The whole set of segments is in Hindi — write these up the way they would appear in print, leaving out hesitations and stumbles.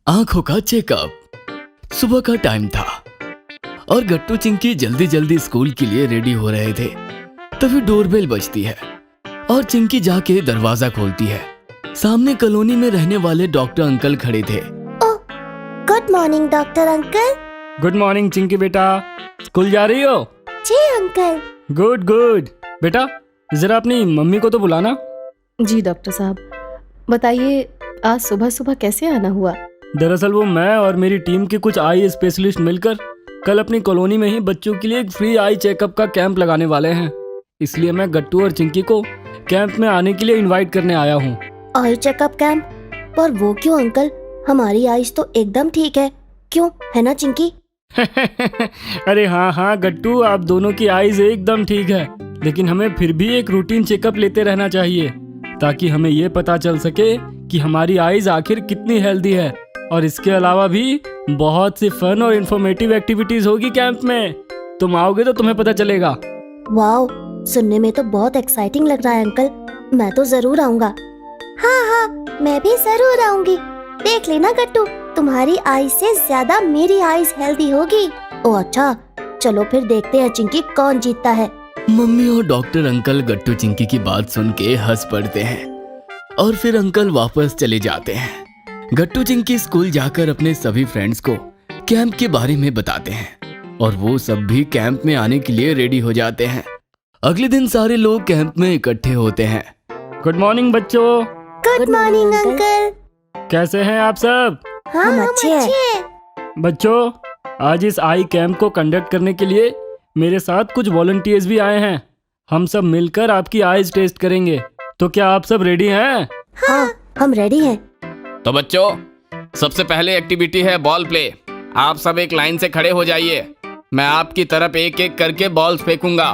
आंखों का चेकअप। सुबह का टाइम था और गट्टू चिंकी जल्दी जल्दी स्कूल के लिए रेडी हो रहे थे। तभी डोरबेल बजती है और चिंकी जाके दरवाजा खोलती है। सामने कॉलोनी में रहने वाले डॉक्टर अंकल खड़े थे। Oh, good morning doctor uncle. Good morning Chinki बेटा, स्कूल जा रही हो? जी अंकल। Good good. बेटा जरा अपनी मम्मी को तो बुलाना। जी डॉक्टर साहब, बताइए आज सुबह सुबह कैसे आना हुआ? दरअसल वो मैं और मेरी टीम के कुछ आई स्पेशलिस्ट मिलकर कल अपनी कॉलोनी में ही बच्चों के लिए एक फ्री आई चेकअप का कैंप लगाने वाले हैं। इसलिए मैं गट्टू और चिंकी को कैंप में आने के लिए इनवाइट करने आया हूँ। Eye checkup camp? पर वो क्यों अंकल? हमारी आइज तो एकदम ठीक है, क्यों है ना चिंकी? अरे हाँ गट्टू, आप दोनों की आइज एकदम ठीक है, लेकिन हमें फिर भी एक रूटीन चेकअप लेते रहना चाहिए ताकि हमें ये पता चल सके कि हमारी आइज आखिर कितनी हेल्दी है। और इसके अलावा भी बहुत सी फन और इन्फॉर्मेटिव एक्टिविटीज होगी कैंप में। तुम आओगे तो तुम्हें पता चलेगा। वाओ, सुनने में तो बहुत एक्साइटिंग लग रहा है अंकल। मैं तो जरूर आऊंगा। हाँ, मैं भी जरूर आऊंगी। देख लेना गट्टू, तुम्हारी आइज से ज्यादा मेरी आइज हेल्दी होगी। ओह अच्छा, चलो फिर देखते हैं चिंकी कौन जीतता है। मम्मी और डॉक्टर अंकल गट्टू चिंकी की बात सुन के हंस पड़ते हैं और फिर अंकल वापस चले जाते हैं। गट्टू चिंकी स्कूल जाकर अपने सभी फ्रेंड्स को कैंप के बारे में बताते हैं और वो सब भी कैंप में आने के लिए रेडी हो जाते हैं। अगले दिन सारे लोग कैंप में इकट्ठे होते हैं। गुड मॉर्निंग बच्चों। Good morning uncle. कैसे हैं आप सब? हाँ, हम अच्छे हैं। बच्चों, आज इस आई कैंप को कंडक्ट करने के लिए मेरे साथ कुछ वॉलंटियर्स भी आए हैं। हम सब मिलकर आपकी आइज टेस्ट करेंगे। तो क्या आप सब रेडी हैं? हाँ, हम रेडी हैं। तो बच्चों, सबसे पहले एक्टिविटी है बॉल प्ले। आप सब एक लाइन से खड़े हो जाइए। मैं आपकी तरफ एक एक करके बॉल्स फेंकूंगा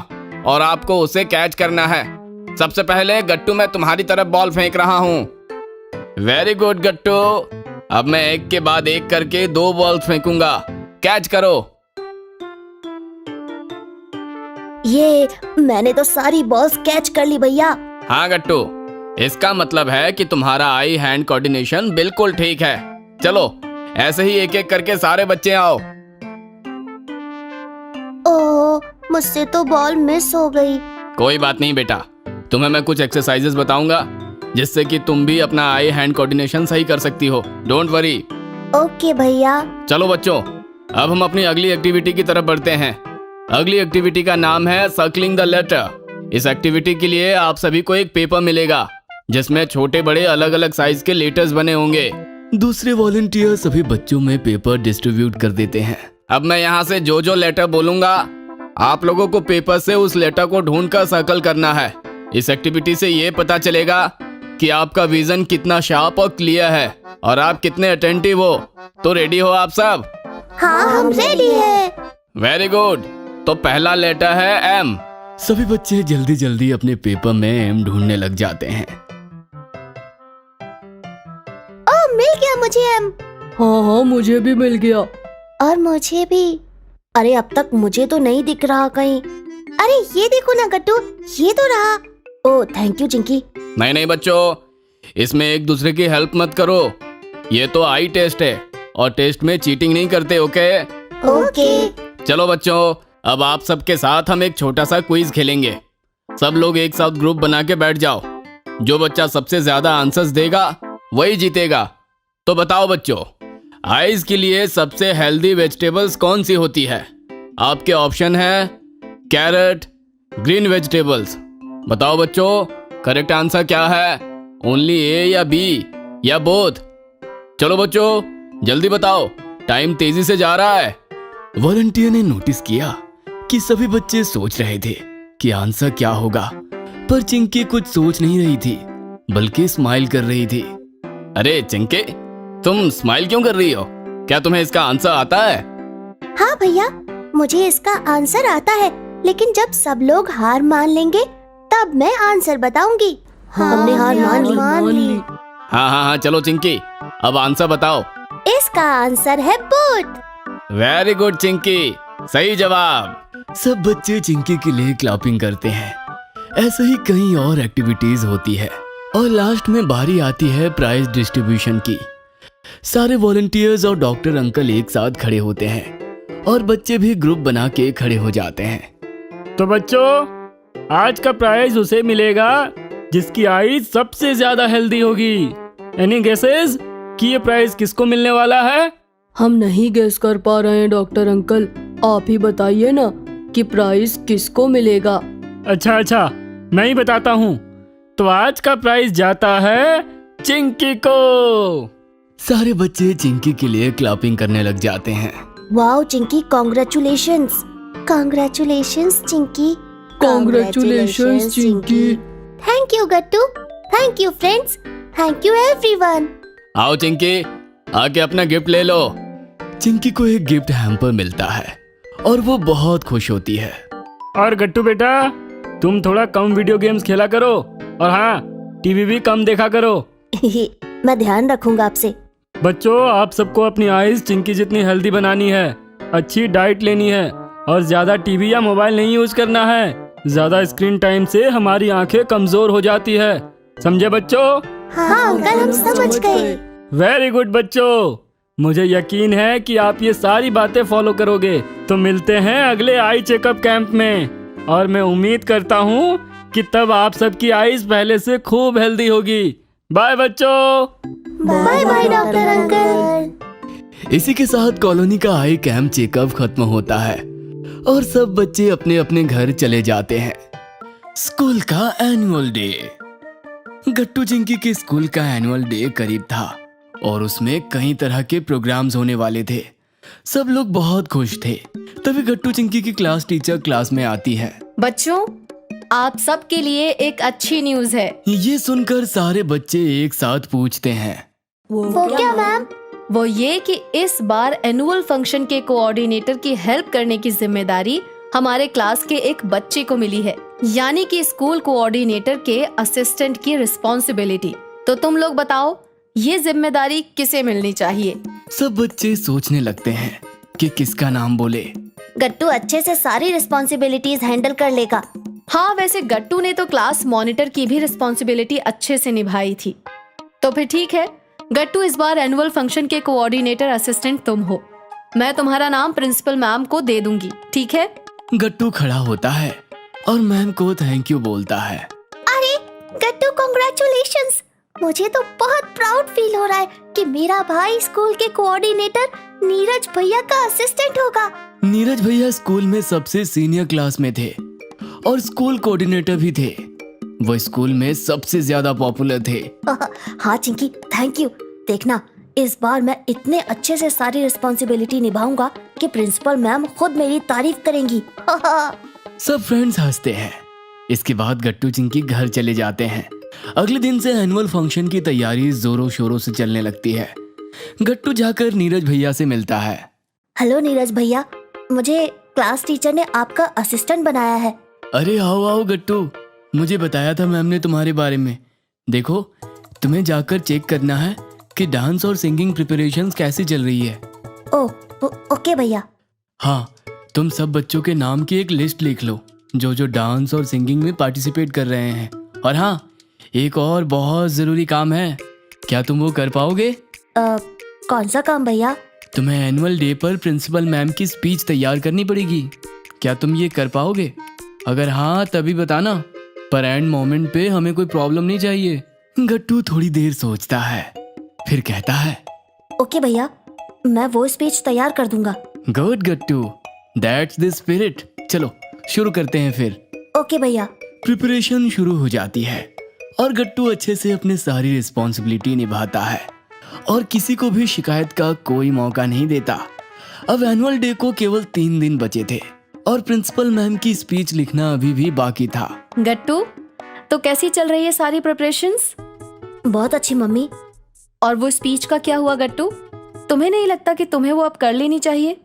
और आपको उसे कैच करना है। सबसे पहले गट्टू, मैं तुम्हारी तरफ बॉल फेंक रहा हूँ। वेरी गुड गट्टू। अब मैं एक के बाद एक करके 2 बॉल्स फेंकूंगा। कैच करो। ये मैंने तो सारी बॉल्स कैच कर ली भैया। हाँ गट्टू, इसका मतलब है कि तुम्हारा आई हैंड कोऑर्डिनेशन बिल्कुल ठीक है। चलो ऐसे ही एक एक करके सारे बच्चे आओ। ओह, मुझसे तो बॉल मिस हो गई। कोई बात नहीं बेटा, तुम्हें मैं कुछ एक्सरसाइजेस बताऊंगा जिससे कि तुम भी अपना आई हैंड कोऑर्डिनेशन सही कर सकती हो। Don't worry. ओके भैया। चलो बच्चों, अब हम अपनी अगली एक्टिविटी की तरफ बढ़ते हैं। अगली एक्टिविटी का नाम है सर्कलिंग द लेटर। इस एक्टिविटी के लिए आप सभी को एक पेपर मिलेगा जिसमें छोटे बड़े अलग अलग साइज के लेटर्स बने होंगे। दूसरे वॉलंटियर सभी बच्चों में पेपर डिस्ट्रीब्यूट कर देते हैं। अब मैं यहाँ से जो जो लेटर बोलूंगा, आप लोगों को पेपर से उस लेटर को ढूंढकर सर्कल करना है। इस एक्टिविटी से ये पता चलेगा कि आपका विजन कितना शार्प और क्लियर है और आप कितने अटेंटिव हो। तो रेडी हो आप सब? हाँ, हम रेडी हैं। Very good. तो पहला लेटर है एम। सभी बच्चे जल्दी जल्दी अपने पेपर में एम ढूंढने लग जाते हैं। ओह, मिल गया मुझे एम। हाँ, मुझे भी मिल गया। और मुझे भी। अरे अब तक मुझे तो नहीं दिख रहा कहीं। अरे ये देखो ना गट्टू, ये तो रहा। Oh thank you Chinki. नहीं बच्चों, इसमें एक दूसरे की हेल्प मत करो। ये तो आई टेस्ट है और टेस्ट में चीटिंग नहीं करते। ओके। चलो बच्चों, अब आप सबके साथ हम एक छोटा सा क्विज खेलेंगे। सब लोग एक साथ ग्रुप बना के बैठ जाओ। जो बच्चा सबसे ज्यादा आंसर्स देगा वही जीतेगा। तो बताओ बच्चों, आइज के लिए सबसे हेल्दी वेजिटेबल्स कौन सी होती है? आपके ऑप्शन है कैरेट, ग्रीन वेजिटेबल्स। बताओ बच्चों, करेक्ट आंसर क्या है? ओनली ए या बी या बोथ? चलो बच्चों जल्दी बताओ, टाइम तेजी से जा रहा है। वॉलंटियर ने नोटिस किया कि सभी बच्चे सोच रहे थे कि आंसर क्या होगा, पर चिंकी कुछ सोच नहीं रही थी बल्कि स्माइल कर रही थी। अरे चिंके, तुम स्माइल क्यों कर रही हो? क्या तुम्हें इसका आंसर आता है? हाँ भैया, मुझे इसका आंसर आता है, लेकिन जब सब लोग हार मान लेंगे तब मैं आंसर बताऊंगी। हमने हार मान ली। हाँ, चलो चिंकी, अब आंसर बताओ। इसका आंसर है बोट। वेरी गुड चिंकी, सही जवाब। सब बच्चे चिंकी के लिए क्लैपिंग करते हैं। ऐसे ही कई और एक्टिविटीज होती है और लास्ट में बारी आती है प्राइज डिस्ट्रीब्यूशन की। सारे वॉलंटियर्स और डॉक्टर अंकल एक साथ खड़े होते हैं और बच्चे भी ग्रुप बना के खड़े हो जाते हैं। तो बच्चों, आज का प्राइज उसे मिलेगा जिसकी आईज सबसे ज्यादा हेल्दी होगी। एनी गेसेस कि ये प्राइज किसको मिलने वाला है? हम नहीं गेस कर पा रहे हैं डॉक्टर अंकल, आप ही बताइए ना कि प्राइस किसको मिलेगा। अच्छा, मैं ही बताता हूँ। तो आज का प्राइज जाता है चिंकी को। सारे बच्चे चिंकी के लिए क्लैपिंग करने लग जाते हैं। Wow Chinki, congratulations. Congratulations Chinki. Congratulations Chinki. Thank you Gattu, thank you friends, thank you everyone. आओ चिंकी, आके अपना गिफ्ट ले लो। चिंकी को एक गिफ्ट हैम्पर मिलता है और वो बहुत खुश होती है। और गट्टू बेटा, तुम थोड़ा कम वीडियो गेम्स खेला करो और हाँ, टीवी भी कम देखा करो। मैं ध्यान रखूंगा आपसे। बच्चों, आप सबको अपनी आईज चिंकी जितनी हेल्दी बनानी है, अच्छी डाइट लेनी है और ज्यादा टीवी या मोबाइल नहीं यूज करना है। ज्यादा स्क्रीन टाइम से हमारी आंखें कमजोर हो जाती है। समझे बच्चों? हाँ अंकल, हम समझ गए। वेरी गुड बच्चों, मुझे यकीन है कि आप ये सारी बातें फॉलो करोगे। तो मिलते हैं अगले आई चेकअप कैंप में और मैं उम्मीद करता हूँ कि तब आप सबकी आईज पहले से खूब हेल्दी होगी। बाय बच्चों। Bye bye doctor uncle. इसी के साथ कॉलोनी का आई कैंप चेकअप खत्म होता है और सब बच्चे अपने अपने घर चले जाते हैं। स्कूल का एनुअल डे। गट्टू चिंकी के स्कूल का एनुअल डे करीब था और उसमें कई तरह के प्रोग्राम्स होने वाले थे। सब लोग बहुत खुश थे। तभी गट्टू चिंकी की क्लास टीचर क्लास में आती है। बच्चों, आप सबके लिए एक अच्छी न्यूज है। ये सुनकर सारे बच्चे एक साथ पूछते हैं, वो क्या मैम? वो ये कि इस बार एनुअल फंक्शन के कोऑर्डिनेटर की हेल्प करने की जिम्मेदारी हमारे क्लास के एक बच्चे को मिली है, यानी कि स्कूल कोऑर्डिनेटर के असिस्टेंट की रिस्पॉन्सिबिलिटी। तो तुम लोग बताओ, ये जिम्मेदारी किसे मिलनी चाहिए? सब बच्चे सोचने लगते हैं कि किसका नाम बोले। गट्टू अच्छे से सारी रिस्पॉन्सिबिलिटीज हैंडल कर लेगा। हाँ, वैसे गट्टू ने तो क्लास मॉनिटर की भी रिस्पॉन्सिबिलिटी अच्छे से निभाई थी। तो फिर ठीक है, गट्टू इस बार एनुअल फंक्शन के कोऑर्डिनेटर असिस्टेंट तुम हो। मैं तुम्हारा नाम प्रिंसिपल मैम को दे दूंगी, ठीक है? गट्टू खड़ा होता है और मैम को थैंक यू बोलता है। अरे गट्टू, कॉन्ग्रेचुलेशंस। मुझे तो बहुत प्राउड फील हो रहा है कि मेरा भाई स्कूल के कोऑर्डिनेटर नीरज भैया का असिस्टेंट होगा। नीरज भैया स्कूल में सबसे सीनियर क्लास में थे और स्कूल कोऑर्डिनेटर भी थे। वो स्कूल में सबसे ज्यादा पॉपुलर थे। हाँ चिंकी, थैंक यू। देखना, इस बार मैं इतने अच्छे से सारी रिस्पॉन्सिबिलिटी निभाऊंगा कि प्रिंसिपल मैम खुद मेरी तारीफ करेंगी। सब फ्रेंड्स हंसते हैं। इसके बाद गट्टू चिंकी घर चले जाते हैं। अगले दिन से एनुअल फंक्शन की तैयारी जोरों शोरों से चलने लगती है। गट्टू जाकर नीरज भैया से मिलता है। हेलो नीरज भैया, मुझे क्लास टीचर ने आपका असिस्टेंट बनाया है। अरे आओ आओ गट्टू, मुझे बताया था मैम ने तुम्हारे बारे में। देखो, तुम्हें जाकर चेक करना है कि डांस और सिंगिंग प्रिपरेशंस कैसी चल रही है। ओके भैया। हाँ, तुम सब बच्चों के नाम की एक लिस्ट लिख लो जो जो डांस और सिंगिंग में पार्टिसिपेट कर रहे हैं। और हाँ, एक और बहुत जरूरी काम है, क्या तुम वो कर पाओगे? कौन सा काम भैया? तुम्हें एनुअल डे पर प्रिंसिपल मैम की स्पीच तैयार करनी पड़ेगी। क्या तुम ये कर पाओगे? अगर हाँ तभी बताना, पर एंड मोमेंट पे हमें कोई प्रॉब्लम नहीं चाहिए। गट्टू थोड़ी देर सोचता है, फिर कहता है, ओके भैया, मैं वो स्पीच तैयार कर दूंगा। Good Gattu, that's the spirit. चलो शुरू करते हैं फिर। ओके भैया। प्रिपरेशन शुरू हो जाती है और गट्टू अच्छे से अपनी सारी रिस्पॉन्सिबिलिटी निभाता है और किसी को भी शिकायत का कोई मौका नहीं देता। अब एनुअल डे को केवल 3 दिन बचे थे और प्रिंसिपल मैम की स्पीच लिखना अभी भी बाकी था। गट्टू, तो कैसी चल रही है सारी प्रिपरेशंस? बहुत अच्छी मम्मी। और वो स्पीच का क्या हुआ गट्टू? तुम्हें नहीं लगता कि तुम्हें वो अब कर लेनी चाहिए?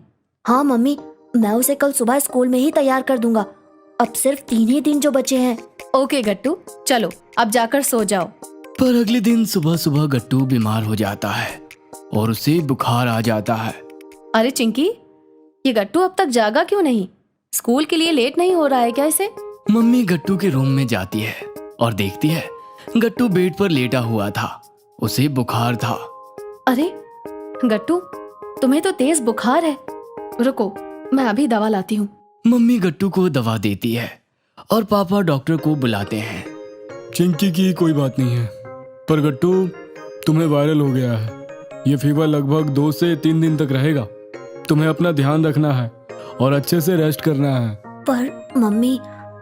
हाँ मम्मी, मैं उसे कल सुबह स्कूल में ही तैयार कर दूंगा। अब सिर्फ 3 ही दिन जो बचे हैं। ओके गट्टू, चलो अब जाकर सो जाओ। पर अगले दिन सुबह सुबह गट्टू बीमार हो जाता है और उसे बुखार आ जाता है। अरे चिंकी, ये गट्टू अब तक जागा क्यों नहीं? स्कूल के लिए लेट नहीं हो रहा है क्या इसे? मम्मी गट्टू के रूम में जाती है और देखती है गट्टू बेड पर लेटा हुआ था। उसे बुखार था। अरे गट्टू, तुम्हें तो तेज बुखार है। रुको, मैं अभी दवा लाती हूँ। मम्मी गट्टू को दवा देती है और पापा डॉक्टर को बुलाते हैं। चिंकी की कोई बात नहीं है, पर गट्टू तुम्हें वायरल हो गया है। ये फीवर लगभग 2 से 3 दिन तक रहेगा। तुम्हें अपना ध्यान रखना है और अच्छे से रेस्ट करना है। पर मम्मी,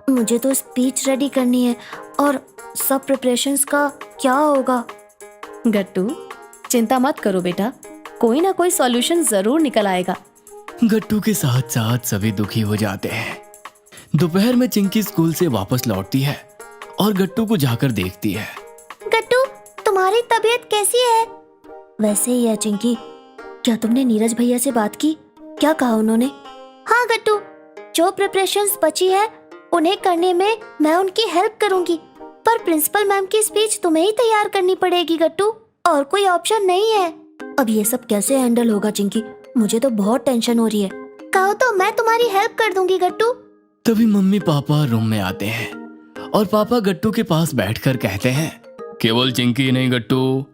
मुझे तो स्पीच रेडी करनी है और सब प्रिपरेशंस का क्या होगा? गट्टू, चिंता मत करो बेटा, कोई ना कोई सॉल्यूशन जरूर निकल आएगा। गट्टू के साथ साथ सभी दुखी हो जाते हैं। दोपहर में चिंकी स्कूल से वापस लौटती है और गट्टू को जाकर देखती है। गट्टू, तुम्हारी तबीयत कैसी है? वैसे ही है चिंकी। क्या तुमने नीरज भैया से बात की? क्या कहा उन्होंने? हाँ गट्टू, जो प्रिपरेशंस बची है उन्हें करने में मैं उनकी हेल्प करूंगी, पर प्रिंसिपल मैम की स्पीच तुम्हें ही तैयार करनी पड़ेगी गट्टू, और कोई ऑप्शन नहीं है। अब ये सब कैसे हैंडल होगा चिंकी? मुझे तो बहुत टेंशन हो रही है। कहो तो मैं तुम्हारी हेल्प कर दूंगी गट्टू। तभी मम्मी पापा रूम में आते हैं और पापा गट्टू के पास बैठकर कहते हैं, केवल चिंकी नहीं गट्टू,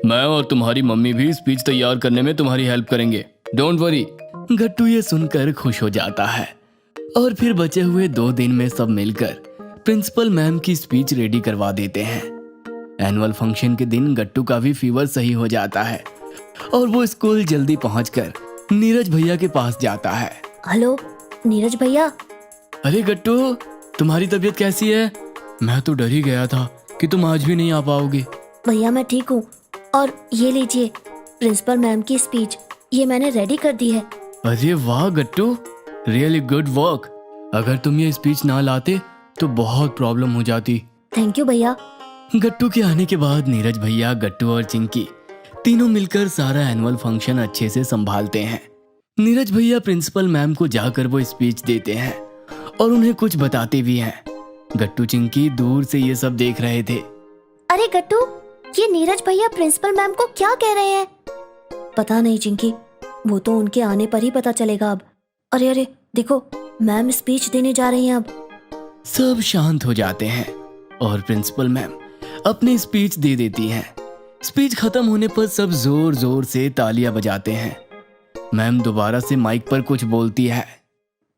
मैं और तुम्हारी मम्मी भी स्पीच तैयार करने में तुम्हारी हेल्प करेंगे, डोंट वरी। गट्टू ये सुनकर खुश हो जाता है और फिर बचे हुए 2 दिन में सब मिलकर प्रिंसिपल मैम की स्पीच रेडी करवा देते हैं। एनुअल फंक्शन के दिन गट्टू का भी फीवर सही हो जाता है और वो स्कूल जल्दी पहुंचकर नीरज भैया के पास जाता है। हेलो नीरज भैया। अरे गट्टू, तुम्हारी तबीयत कैसी है? मैं तो डर ही गया था कि तुम आज भी नहीं आ पाओगे। भैया मैं ठीक हूँ, और ये लीजिए प्रिंसिपल मैम की स्पीच, ये मैंने रेडी कर दी है। अरे वाह गट्टू, रियली गुड वर्क। अगर तुम ये स्पीच ना लाते तो बहुत प्रॉब्लम हो जाती। थैंक यू भैया। गट्टू के आने के बाद नीरज भैया, गट्टू और चिंकी तीनों मिलकर सारा एनुअल फंक्शन अच्छे से संभालते हैं। नीरज भैया प्रिंसिपल मैम को जाकर वो स्पीच देते हैं और उन्हें कुछ बताते भी हैं। गट्टू चिंकी दूर से ये सब देख रहे थे। अरे गट्टू, ये नीरज भैया प्रिंसिपल मैम को क्या कह रहे हैं? पता नहीं चिंकी, वो तो उनके आने पर ही पता चलेगा अब। अरे अरे देखो, मैम स्पीच देने जा रही हैं अब। सब शांत हो जाते हैं और प्रिंसिपल मैम अपनी स्पीच दे देती हैं। स्पीच खत्म होने पर सब जोर जोर से तालियां बजाते हैं। मैम दोबारा से माइक पर कुछ बोलती है।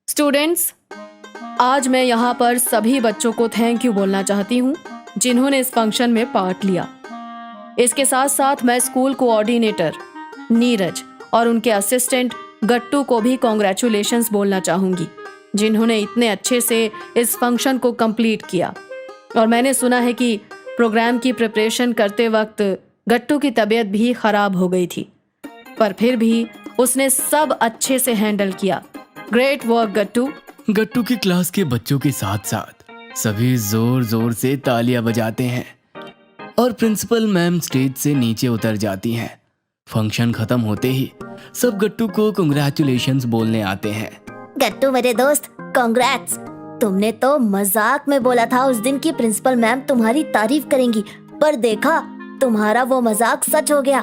स्टूडेंट्स, आज मैं यहाँ पर सभी बच्चों को थैंक यू बोलना चाहती हूँ जिन्होंने इस फंक्शन में पार्ट लिया। इसके साथ साथ मैं स्कूल कोऑर्डिनेटर नीरज और उनके असिस्टेंट गट्टू को भी कॉन्ग्रेचुलेशंस बोलना चाहूंगी, जिन्होंने इतने अच्छे से इस फंक्शन को कंप्लीट किया। और मैंने सुना है कि प्रोग्राम की प्रिपरेशन करते वक्त गट्टू की तबीयत भी खराब हो गई थी, पर फिर भी उसने सब अच्छे से हैंडल किया। ग्रेट वर्क गट्टू। गट्टू की क्लास के बच्चों के साथ साथ सभी जोर जोर से तालियां बजाते हैं और प्रिंसिपल मैम स्टेज से नीचे उतर जाती हैं। फंक्शन खत्म होते ही सब गट्टू को कांग्रेचुलेशंस बोलने आते हैं। गट्टू मेरे दोस्त, कांग्रेट्स। तुमने तो मजाक में बोला था उस दिन की प्रिंसिपल मैम तुम्हारी तारीफ करेंगी, पर देखा तुम्हारा वो मजाक सच हो गया।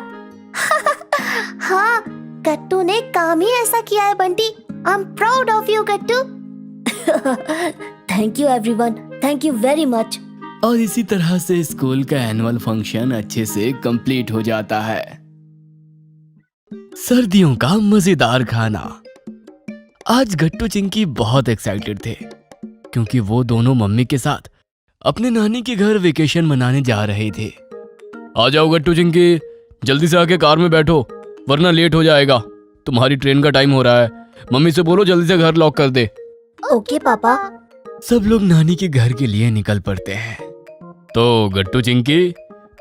हाँ, गट्टू ने काम ही ऐसा किया है Bunty. I am proud of you Gattu. Thank you everyone, thank you very much. और इसी तरह से स्कूल का एनुअल फंक्शन अच्छे से कंप्लीट हो जाता है। सर्दियों का मजेदार खाना। आज गट्टू चिंकी बहुत एक्साइटेड थे क्योंकि वो दोनों मम्मी के साथ अपने नानी के घर वेकेशन मनाने जा रहे थे। आ जाओ गट्टू चिंकी, जल्दी से आके कार में बैठो वरना लेट हो जाएगा। तुम्हारी ट्रेन का टाइम हो रहा है। मम्मी से बोलो जल्दी से घर लॉक कर दे। ओके पापा। सब लोग नानी के घर के लिए निकल पड़ते हैं। तो गट्टू चिंकी,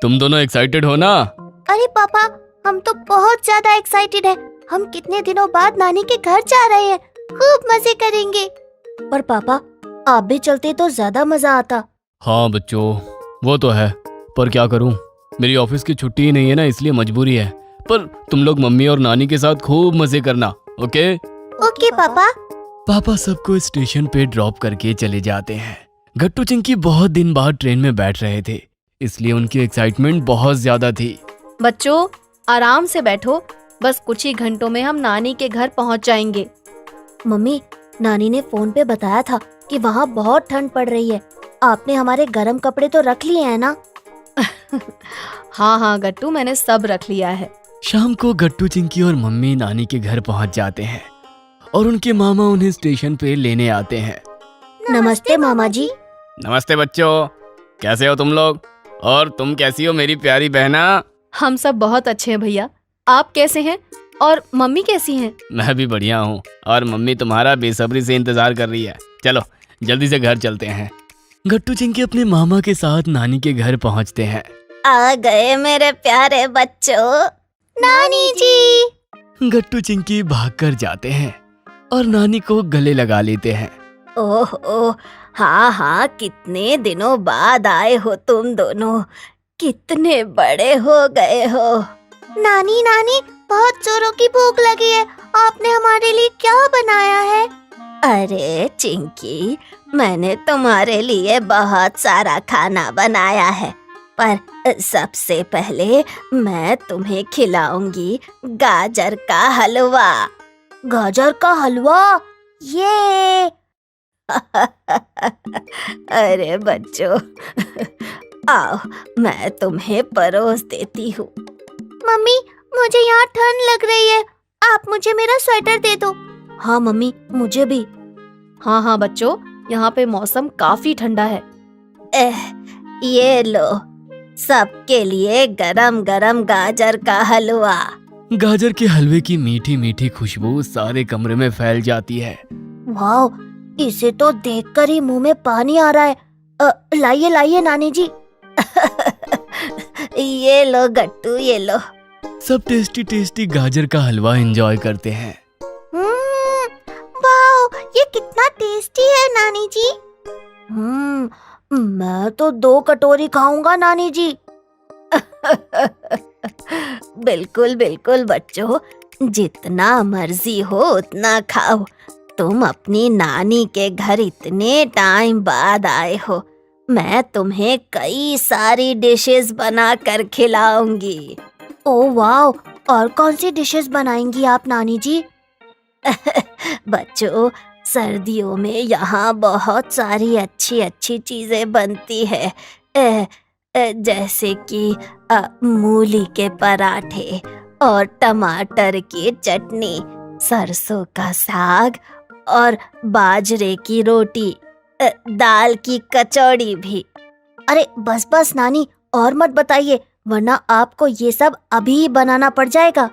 तुम दोनों एक्साइटेड हो ना? अरे पापा, हम तो बहुत ज्यादा एक्साइटेड है। हम कितने दिनों बाद नानी के घर जा रहे हैं, खूब मजे करेंगे। पर पापा, आप भी चलते तो ज्यादा मजा आता। हाँ बच्चों, वो तो है, पर क्या करूं, मेरी ऑफिस की छुट्टी ही नहीं है ना, इसलिए मजबूरी है। पर तुम लोग मम्मी और नानी के साथ खूब मजे करना, ओके? ओके पापा। पापा सबको स्टेशन पे ड्रॉप करके चले जाते हैं। गट्टू चिंकी बहुत दिन बाद ट्रेन में बैठ रहे थे, इसलिए उनकी एक्साइटमेंट बहुत ज्यादा थी। बच्चों, आराम से बैठो, बस कुछ ही घंटों में हम नानी के घर पहुंच जाएंगे। मम्मी, नानी ने फोन पे बताया था कि वहाँ बहुत ठंड पड़ रही है। आपने हमारे गर्म कपड़े तो रख लिए हैं ना? हाँ हाँ गट्टू, मैंने सब रख लिया है। शाम को गट्टू चिंकी और मम्मी नानी के घर पहुंच जाते हैं और उनके मामा उन्हें स्टेशन पे लेने आते हैं। नमस्ते मामा जी। नमस्ते बच्चों, कैसे हो तुम लोग? और तुम कैसी हो मेरी प्यारी बहना? हम सब बहुत अच्छे हैं भैया। आप कैसे हैं? और मम्मी कैसी हैं? मैं भी बढ़िया हूँ और मम्मी तुम्हारा बेसब्री से इंतजार कर रही है। चलो जल्दी से घर चलते हैं। गट्टू चिंकी अपने मामा के साथ नानी के घर पहुंचते हैं। आ गए मेरे प्यारे बच्चों। नानी जी। गट्टू चिंकी भागकर जाते हैं और नानी को गले लगा लेते हैं। ओह ओह, हाँ हाँ, कितने दिनों बाद आए हो तुम दोनों। कितने बड़े हो गए हो। नानी नानी, बहुत जोरों की भूख लगी है। आपने हमारे लिए क्या बनाया है? अरे चिंकी, मैंने तुम्हारे लिए बहुत सारा खाना बनाया है, पर सबसे पहले मैं तुम्हें खिलाऊंगी गाजर का हलवा। गाजर का हलवा? ये अरे बच्चों, आओ मैं तुम्हें परोस देती हूँ। मम्मी, मुझे यहाँ ठंड लग रही है, आप मुझे मेरा स्वेटर दे दो। हाँ मम्मी, मुझे भी। हाँ हाँ बच्चों, यहाँ पे मौसम काफी ठंडा है। ये लो, सबके लिए गरम गरम गाजर का हलवा। गाजर के हलवे की मीठी मीठी खुशबू सारे कमरे में फैल जाती है। वाह, इसे तो देखकर ही मुंह में पानी आ रहा है। लाइए लाइए नानी जी। ये लो गट्टू, ये लो। सब टेस्टी टेस्टी गाजर का हलवा एंजॉय करते हैं। वाह, ये कितना टेस्टी है नानी जी। मैं तो 2 कटोरी खाऊंगा नानी जी। बिल्कुल बिल्कुल बच्चों, जितना मर्जी हो उतना खाओ। तुम अपनी नानी के घर इतने टाइम बाद आए हो, मैं तुम्हें कई सारी डिशेस बना कर खिलाऊंगी। ओह वाह, और कौन सी डिशेस बनाएंगी आप नानी जी? बच्चों, सर्दियों में यहाँ बहुत सारी अच्छी अच्छी चीजें बनती है, जैसे कि मूली के पराठे और टमाटर की चटनी, सरसों का साग और बाजरे की रोटी, दाल की कचौड़ी भी। अरे बस बस नानी, और मत बताइए, वरना आपको ये सब अभी बनाना पड़ जाएगा।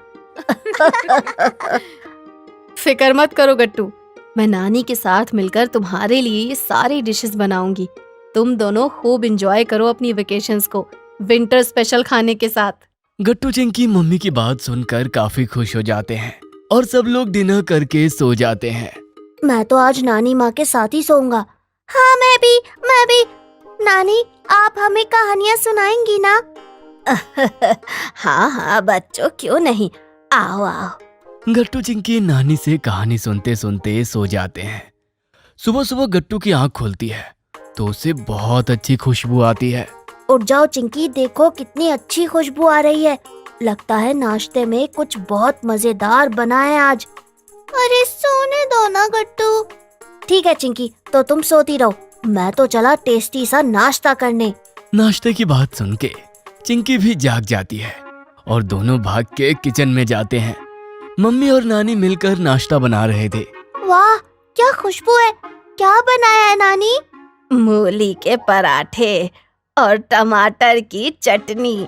फिक्र मत करो गट्टू, मैं नानी के साथ मिलकर तुम्हारे लिए ये सारी डिशेस बनाऊंगी। तुम दोनों खूब एंजॉय करो अपनी वेकेशंस को विंटर स्पेशल खाने के साथ। गट्टू चिंकी मम्मी की बात सुनकर काफी खुश हो जाते हैं और सब लोग डिनर करके सो जाते हैं। मैं तो आज नानी माँ के साथ ही सोऊंगा। हाँ मैं भी। नानी, आप हमें कहानियाँ सुनाएंगी ना? हाँ हाँ बच्चों, क्यों नहीं, आओ आओ। गट्टू चिंकी नानी से कहानी सुनते सुनते सो जाते हैं। सुबह सुबह गट्टू की आंख खुलती है तो उसे बहुत अच्छी खुशबू आती है। उठ जाओ चिंकी, देखो कितनी अच्छी खुशबू आ रही है। लगता है नाश्ते में कुछ बहुत मजेदार बना है आज। अरे सोने दो ना गट्टू। ठीक है चिंकी, तो तुम सोती रहो, मैं तो चला टेस्टी सा नाश्ता करने। नाश्ते की बात सुन के चिंकी भी जाग जाती है और दोनों भाग के किचन में जाते हैं। मम्मी और नानी मिलकर नाश्ता बना रहे थे। वाह, क्या खुशबू है। क्या बनाया है नानी? मूली के पराठे और टमाटर की चटनी।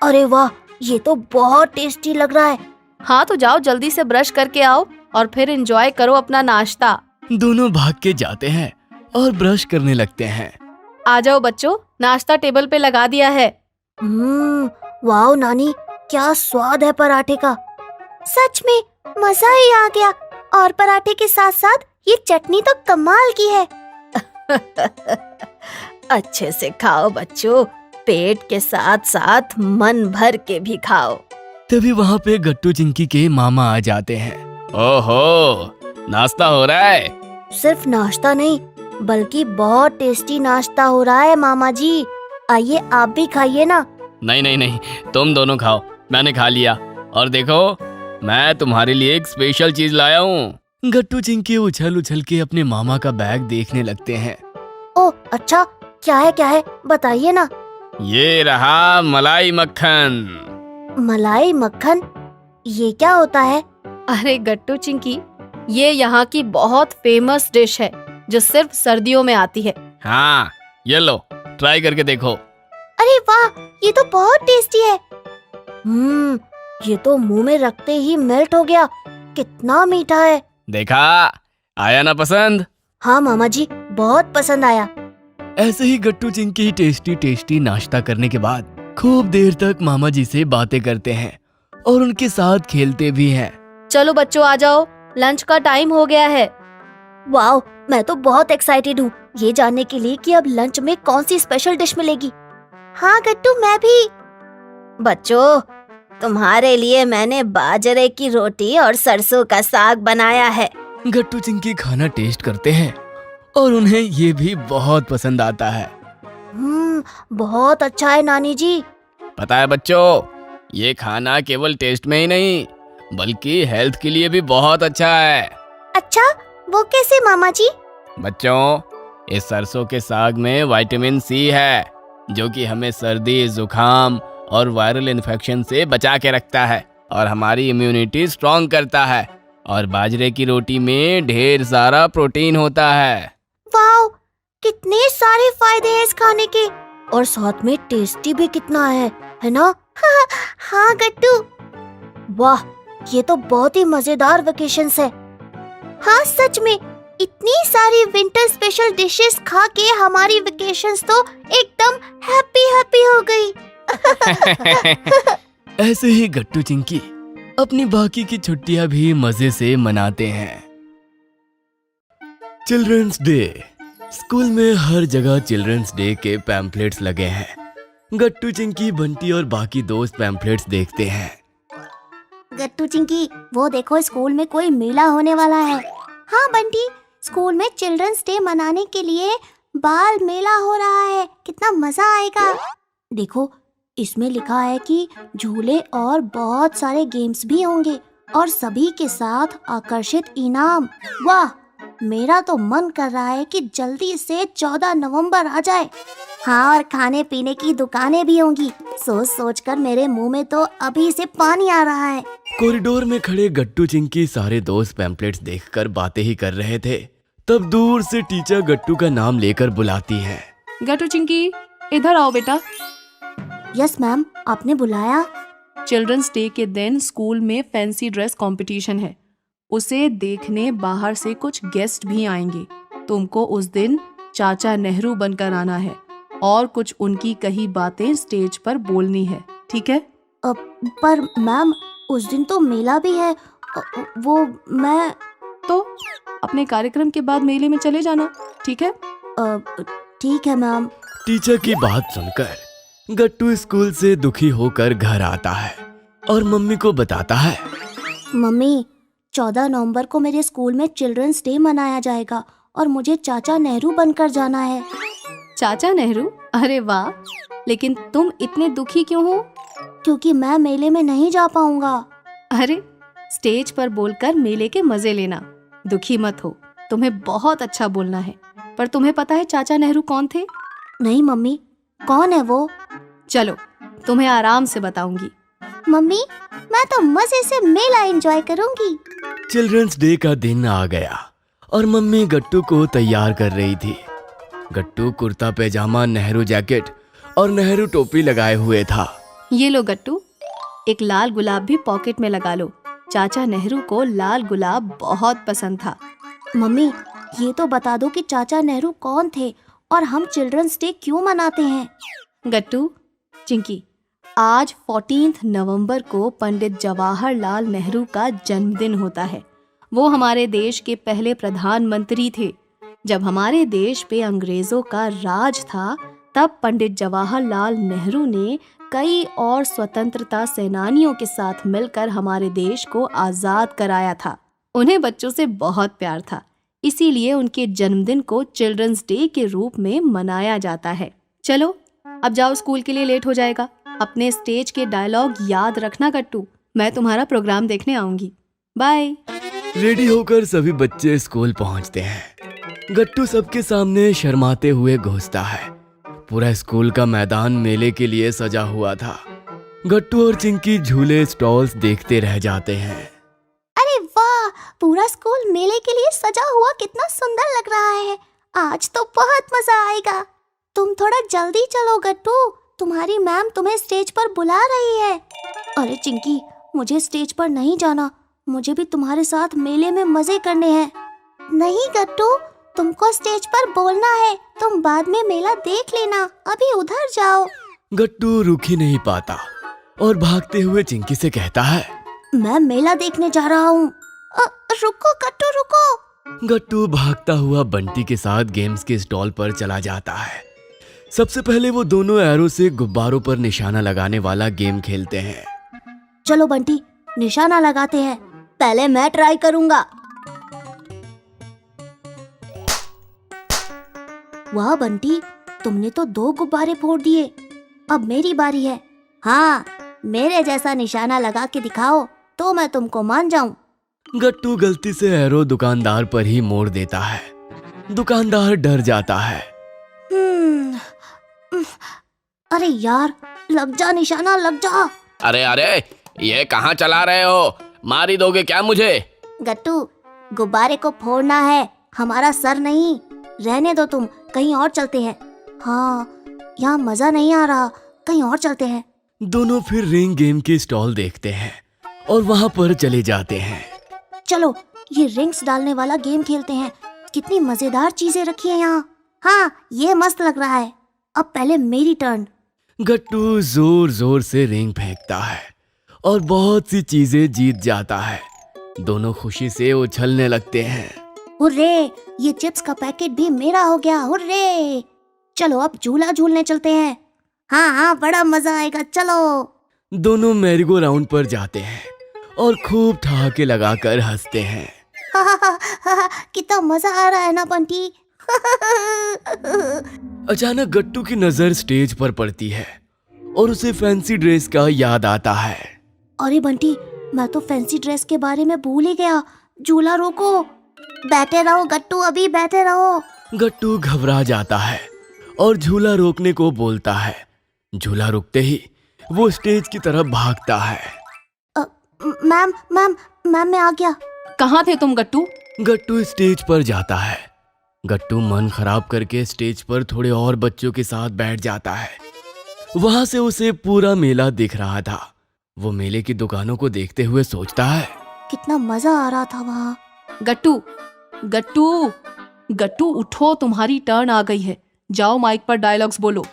अरे वाह, ये तो बहुत टेस्टी लग रहा है। हाँ तो जाओ जल्दी से ब्रश करके आओ और फिर एंजॉय करो अपना नाश्ता। दोनों भाग के जाते हैं और ब्रश करने लगते हैं। आ जाओ बच्चों, नाश्ता टेबल पे लगा दिया है। वाह नानी, क्या स्वाद है पराठे का। सच में मजा ही आ गया। और पराठे के साथ साथ ये चटनी तो कमाल की है। अच्छे से खाओ बच्चों, पेट के साथ साथ मन भर के भी खाओ। तभी वहाँ पे गट्टू चिंकी के मामा आ जाते हैं। ओहो, नाश्ता हो रहा है? सिर्फ नाश्ता नहीं, बल्कि बहुत टेस्टी नाश्ता हो रहा है मामा जी। आइए आप भी खाइए ना। नहीं, तुम दोनों खाओ, मैंने खा लिया। और देखो, मैं तुम्हारे लिए एक स्पेशल चीज लाया हूँ। गट्टू चिंकी उछल उछल के अपने मामा का बैग देखने लगते हैं। ओह अच्छा, क्या है बताइए ना। ये रहा मलाई मक्खन। मलाई मक्खन, ये क्या होता है? अरे गट्टू चिंकी, ये यहाँ की बहुत फेमस डिश है जो सिर्फ सर्दियों में आती है। हाँ, ये लो, ट्राई करके देखो। अरे वाह, ये तो बहुत टेस्टी है। ये तो मुंह में रखते ही मेल्ट हो गया। कितना मीठा है। देखा, आया ना पसंद? हाँ मामा जी, बहुत पसंद आया। ऐसे ही गट्टू चिंकी टेस्टी टेस्टी नाश्ता करने के बाद खूब देर तक मामा जी से बातें करते हैं और उनके साथ खेलते भी हैं। चलो बच्चों आ जाओ, लंच का टाइम हो गया है। वाओ, मैं तो बहुत एक्साइटेड हूँ ये जानने के लिए कि अब लंच में कौन सी स्पेशल डिश मिलेगी। हाँ गट्टू, मैं भी। बच्चों, तुम्हारे लिए मैंने बाजरे की रोटी और सरसों का साग बनाया है। गट्टू चिंकी खाना टेस्ट करते हैं और उन्हें ये भी बहुत पसंद आता है। बहुत अच्छा है नानी जी। पता है बच्चों, ये खाना केवल टेस्ट में ही नहीं बल्कि हेल्थ के लिए भी बहुत अच्छा है। अच्छा, वो कैसे मामा जी? बच्चों, इस सरसों के साग में विटामिन सी है जो कि हमें सर्दी, जुकाम और वायरल इन्फेक्शन से बचा के रखता है और हमारी इम्यूनिटी स्ट्रॉन्ग करता है। और बाजरे की रोटी में ढेर सारा प्रोटीन होता है। वाओ, कितने सारे फायदे हैं इस खाने के, और साथ में टेस्टी भी कितना है ना? हाँ गट्टू, वाह, ये तो बहुत ही मजेदार वेकेशंस है। हाँ सच में, इतनी सारी विंटर स्पेशल डिशेस खा के हमारी वेकेशंस तो एकदम हैप्पी हैप्पी हो गई। ऐसे ही गट्टू चिंकी अपनी बाकी की छुट्टियां भी मजे से मनाते हैं। Children's day. स्कूल में हर जगह चिल्ड्रंस डे के पैम्पलेट्स लगे हैं। गट्टू चिंकी, बंटी और बाकी दोस्त पैम्पलेट्स देखते हैं। गट्टू चिंकी, वो देखो, स्कूल में कोई मेला होने वाला है। हाँ बंटी, स्कूल में चिल्ड्रंस डे मनाने के लिए बाल मेला हो रहा है। कितना मजा आएगा। देखो, इसमें लिखा है कि झूले और बहुत सारे गेम्स भी होंगे और सभी के साथ आकर्षित इनाम। वाह, मेरा तो मन कर रहा है कि जल्दी से 14 नवंबर आ जाए। हाँ, और खाने पीने की दुकानें भी होंगी। सोच सोच कर मेरे मुंह में तो अभी से पानी आ रहा है। कॉरिडोर में खड़े गट्टू चिंकी सारे दोस्त पैम्पलेट्स देखकर बातें ही कर रहे थे। तब दूर से टीचर गट्टू का नाम लेकर बुलाती है। गट्टू चिंकी, इधर आओ बेटा। यस मैम, आपने बुलाया? चिल्ड्रंस डे के दिन स्कूल में फैंसी ड्रेस कंपटीशन है। उसे देखने बाहर से कुछ गेस्ट भी आएंगे। तुमको उस दिन चाचा नेहरू बनकर आना है और कुछ उनकी कही बातें स्टेज पर बोलनी है, ठीक है? पर मैम, उस दिन तो मेला भी है। वो मैं तो अपने कार्यक्रम के बाद मेले में चले जाना, ठीक है? ठीक है मैम। टीचर की बात सुनकर गट्टू स्कूल से दुखी होकर घर आता है और मम्मी को बताता है। मम्मी, 14 नवंबर को मेरे स्कूल में चिल्ड्रंस डे मनाया जाएगा और मुझे चाचा नेहरू बनकर जाना है। चाचा नेहरू? अरे वाह, लेकिन तुम इतने दुखी क्यों हो? क्योंकि मैं मेले में नहीं जा पाऊंगा। अरे, स्टेज पर बोलकर मेले के मजे लेना, दुखी मत हो। तुम्हें बहुत अच्छा बोलना है। पर तुम्हें पता है चाचा नेहरू कौन थे? नहीं मम्मी, कौन है वो? चलो, तुम्हें आराम से बताऊंगी। मम्मी, मैं तो मजे से मेला एंजॉय करूंगी। चिल्ड्रंस डे का दिन आ गया और मम्मी गट्टू को तैयार कर रही थी। गट्टू कुर्ता पैजामा, नेहरू जैकेट और नेहरू टोपी लगाए हुए था। ये लो गट्टू, एक लाल गुलाब भी पॉकेट में लगा लो। चाचा नेहरू को लाल गुलाब बहुत पसंद था। मम्मी, ये तो बता दो कि चाचा नेहरू कौन थे और हम चिल्ड्रंस डे क्यों मनाते हैं? गट्टू चिंकी, आज 14 नवंबर को पंडित जवाहरलाल नेहरू का जन्मदिन होता है। वो हमारे देश के पहले प्रधानमंत्री थे। जब हमारे देश पे अंग्रेजों का राज था, तब पंडित जवाहरलाल नेहरू ने कई और स्वतंत्रता सेनानियों के साथ मिलकर हमारे देश को आजाद कराया था। उन्हें बच्चों से बहुत प्यार था, इसीलिए उनके जन्मदिन को चिल्ड्रंस डे के रूप में मनाया जाता है। चलो, अब जाओ, स्कूल के लिए लेट हो जाएगा। अपने स्टेज के डायलॉग याद रखना गट्टू। मैं तुम्हारा प्रोग्राम देखने आऊंगी। बाय। रेडी होकर सभी बच्चे स्कूल पहुंचते हैं। गट्टू सबके सामने शर्माते हुए घुसता है। पूरा स्कूल का मैदान मेले के लिए सजा हुआ था। गट्टू और चिंकी झूले स्टॉल्स देखते रह जाते हैं। अरे वाह, पूरा स्कूल मेले के लिए सजा हुआ कितना सुंदर लग रहा है। आज तो बहुत मजा आएगा। तुम थोड़ा जल्दी चलो गट्टू, तुम्हारी मैम तुम्हें स्टेज पर बुला रही है। अरे चिंकी, मुझे स्टेज पर नहीं जाना, मुझे भी तुम्हारे साथ मेले में मजे करने हैं। नहीं गट्टू, तुमको स्टेज पर बोलना है, तुम बाद में मेला देख लेना, अभी उधर जाओ। गट्टू रुक ही नहीं पाता और भागते हुए चिंकी से कहता है, मैं मेला देखने जा रहा हूँ। रुको गट्टू रुको। गट्टू भागता हुआ बंटी के साथ गेम्स के स्टॉल पर चला जाता है। सबसे पहले वो दोनों एरो से गुब्बारों पर निशाना लगाने वाला गेम खेलते हैं। चलो बंटी, निशाना लगाते हैं। पहले मैं ट्राई करूंगा। वाह बंटी, तुमने तो 2 गुब्बारे फोड़ दिए। अब मेरी बारी है। हाँ, मेरे जैसा निशाना लगा के दिखाओ तो मैं तुमको मान जाऊं। गट्टू गलती से एरो दुकानदार पर ही मोड़ देता है। दुकानदार डर जाता है। अरे यार, लग जा निशाना, लग जा। अरे अरे, ये कहाँ चला रहे हो? मार ही दोगे क्या मुझे? गट्टू, गुब्बारे को फोड़ना है, हमारा सर नहीं। रहने दो तुम, कहीं और चलते हैं। हाँ, यहाँ मजा नहीं आ रहा, कहीं और चलते हैं। दोनों फिर रिंग गेम के स्टॉल देखते हैं और वहां पर चले जाते हैं। चलो, ये रिंग्स डालने वाला गेम खेलते हैं। कितनी मजेदार चीजें रखी हैं यहाँ। हाँ, ये मस्त लग रहा है। अब पहले मेरी टर्न। गट्टू जोर जोर से रिंग फेंकता है और बहुत सी चीजें जीत जाता है। दोनों खुशी से उछलने लगते हैं। हुर्रे, ये चिप्स का पैकेट भी मेरा हो गया। हुर्रे, चलो अब झूला झूलने चलते हैं। हाँ हाँ, बड़ा मजा आएगा, चलो। दोनों मैरीगो राउंड पर जाते हैं और खूब ठहाके लगाकर हंसते हैं। कितना मजा आ रहा है ना बंटी। अचानक गट्टू की नजर स्टेज पर पड़ती है और उसे फैंसी ड्रेस का याद आता है। अरे बंटी, मैं तो फैंसी ड्रेस के बारे में भूल ही गया। झूला रोको। बैठे रहो गट्टू, अभी बैठे रहो। गट्टू घबरा जाता है और झूला रोकने को बोलता है। झूला रुकते ही वो स्टेज की तरफ भागता है। मैम मैम मैम, मैं आ गया। कहाँ थे तुम गट्टू? गट्टू स्टेज पर जाता है। गट्टू मन खराब करके स्टेज पर थोड़े और बच्चों के साथ बैठ जाता है। वहां से उसे पूरा मेला दिख रहा था। वो मेले की दुकानों को देखते हुए सोचता है, कितना मजा आ रहा था वहाँ। गट्टू गट्टू गट्टू उठो, तुम्हारी टर्न आ गई है। जाओ माइक पर डायलॉग्स बोलो।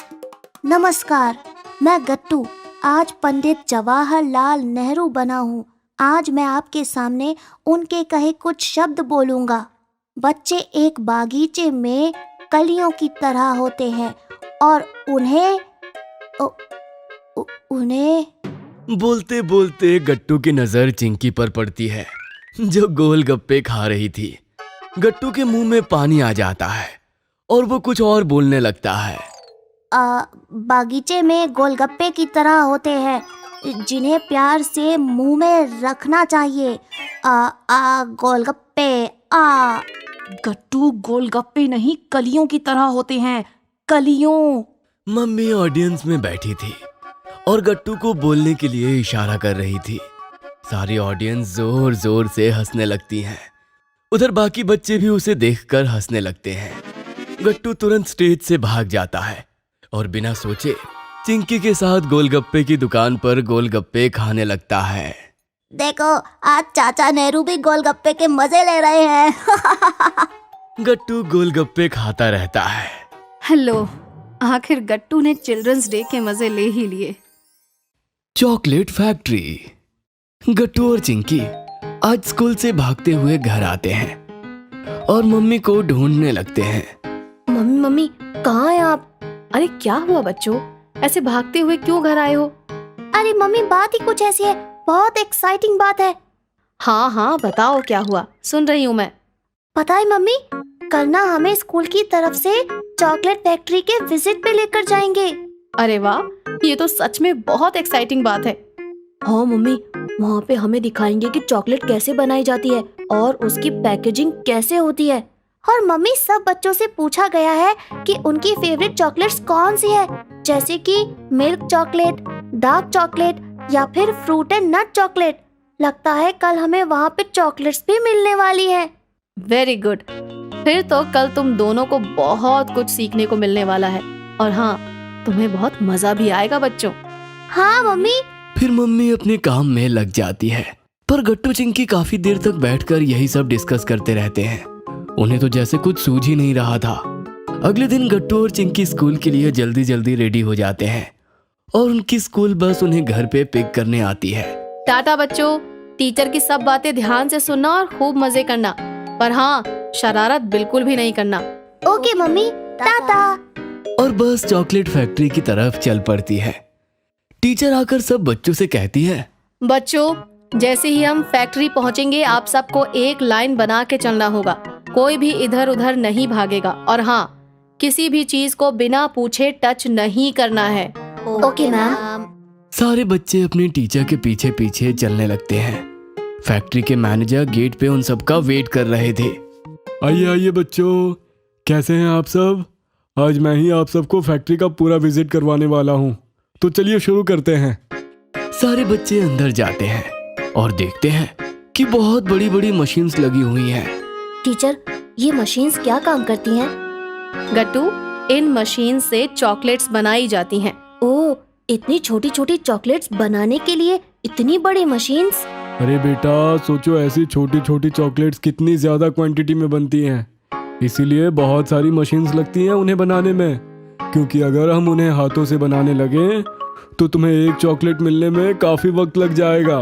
नमस्कार, मैं गट्टू आज पंडित जवाहरलाल नेहरू बना हूँ। आज मैं आपके सामने उनके कहे कुछ शब्द बोलूँगा। बच्चे एक बागीचे में कलियों की तरह होते हैं और उन्हें बोलते बोलते गट्टू की नजर चिंकी पर पड़ती है, जो गोलगप्पे खा रही थी। गट्टू के मुंह में पानी आ जाता है और वो कुछ और बोलने लगता है। बागीचे में गोलगप्पे की तरह होते हैं, जिन्हें प्यार से मुंह में रखना चाहिए। गोलगप्पे। गट्टू, गोलगप्पे नहीं, कलियों की तरह होते हैं, कलियों। मम्मी ऑडियंस में बैठी थी और गट्टू को बोलने के लिए इशारा कर रही थी। सारी ऑडियंस जोर जोर से हंसने लगती है। उधर बाकी बच्चे भी उसे देखकर हंसने लगते हैं। गट्टू तुरंत स्टेज से भाग जाता है और बिना सोचे चिंकी के साथ गोलगप्पे की दुकान पर गोलगप्पे खाने लगता है। देखो, आज चाचा नेहरू भी गोलगप्पे के मजे ले रहे हैं। गट्टू गोलगप्पे खाता रहता है। हेलो, आखिर गट्टू ने चिल्ड्रंस डे के मजे ले ही लिए। Chocolate factory. गट्टू और चिंकी आज स्कूल से भागते हुए घर आते हैं और मम्मी को ढूंढने लगते हैं। मम्मी मम्मी, कहाँ हैं आप? अरे क्या हुआ बच्चों, ऐसे भागते हुए क्यों घर आए हो? अरे मम्मी, बात ही कुछ ऐसी है, बहुत एक्साइटिंग बात है। हाँ हाँ, बताओ क्या हुआ, सुन रही हूँ मैं। पता है मम्मी, कल ना हमें स्कूल की तरफ से चॉकलेट फैक्ट्री के विजिट पे लेकर जाएंगे। अरे वाह, ये तो सच में बहुत एक्साइटिंग बात है। हाँ मम्मी, वहाँ पे हमें दिखाएंगे कि चॉकलेट कैसे बनाई जाती है और उसकी पैकेजिंग कैसे होती है। और मम्मी, सब बच्चों से पूछा गया है कि उनकी फेवरेट चॉकलेट्स कौन सी है, जैसे कि मिल्क चॉकलेट, डार्क चॉकलेट या फिर फ्रूट एंड नट चॉकलेट। लगता है कल हमें वहाँ पे चॉकलेट्स भी मिलने वाली है। Very good. फिर तो कल तुम दोनों को बहुत कुछ सीखने को मिलने वाला है और हाँ, तुम्हें बहुत मजा भी आएगा बच्चों। हाँ मम्मी। फिर मम्मी अपने काम में लग जाती है, पर गट्टू चिंकी काफी देर तक बैठकर यही सब डिस्कस करते रहते हैं। उन्हें तो जैसे कुछ सूझ ही नहीं रहा था। अगले दिन गट्टू और चिंकी स्कूल के लिए जल्दी जल्दी रेडी हो जाते हैं और उनकी स्कूल बस उन्हें घर पे पिक करने आती है। टाटा बच्चों, टीचर की सब बातें ध्यान से सुनना और खूब मजे करना, पर हाँ, शरारत बिल्कुल भी नहीं करना। Okay mummy, Tata. और बस चॉकलेट फैक्ट्री की तरफ चल पड़ती है। टीचर आकर सब बच्चों से कहती है, बच्चों, जैसे ही हम फैक्ट्री पहुंचेंगे आप सबको एक लाइन बना के चलना होगा। कोई भी इधर उधर नहीं भागेगा और हाँ, किसी भी चीज को बिना पूछे टच नहीं करना है। Okay ma'am. सारे बच्चे अपने टीचर के पीछे पीछे चलने लगते हैं। फैक्ट्री के मैनेजर गेट पे उन सबका वेट कर रहे थे। आइए आइए बच्चों, कैसे हैं आप सब? आज मैं ही आप सबको फैक्ट्री का पूरा विजिट करवाने वाला हूँ, तो चलिए शुरू करते हैं। सारे बच्चे अंदर जाते हैं और देखते हैं कि बहुत बड़ी बड़ी मशीन्स लगी हुई हैं। टीचर, ये मशीन्स क्या काम करती हैं? गट्टू, इन मशीन से चॉकलेट्स बनाई जाती हैं। ओह, इतनी छोटी छोटी चॉकलेट्स बनाने के लिए इतनी बड़ी मशीन्स? अरे बेटा, सोचो ऐसी छोटी छोटी चॉकलेट्स कितनी ज्यादा क्वांटिटी में बनती हैं। इसीलिए बहुत सारी मशीन्स लगती हैं उन्हें बनाने में, क्योंकि अगर हम उन्हें हाथों से बनाने लगे तो तुम्हें एक चॉकलेट मिलने में काफी वक्त लग जाएगा।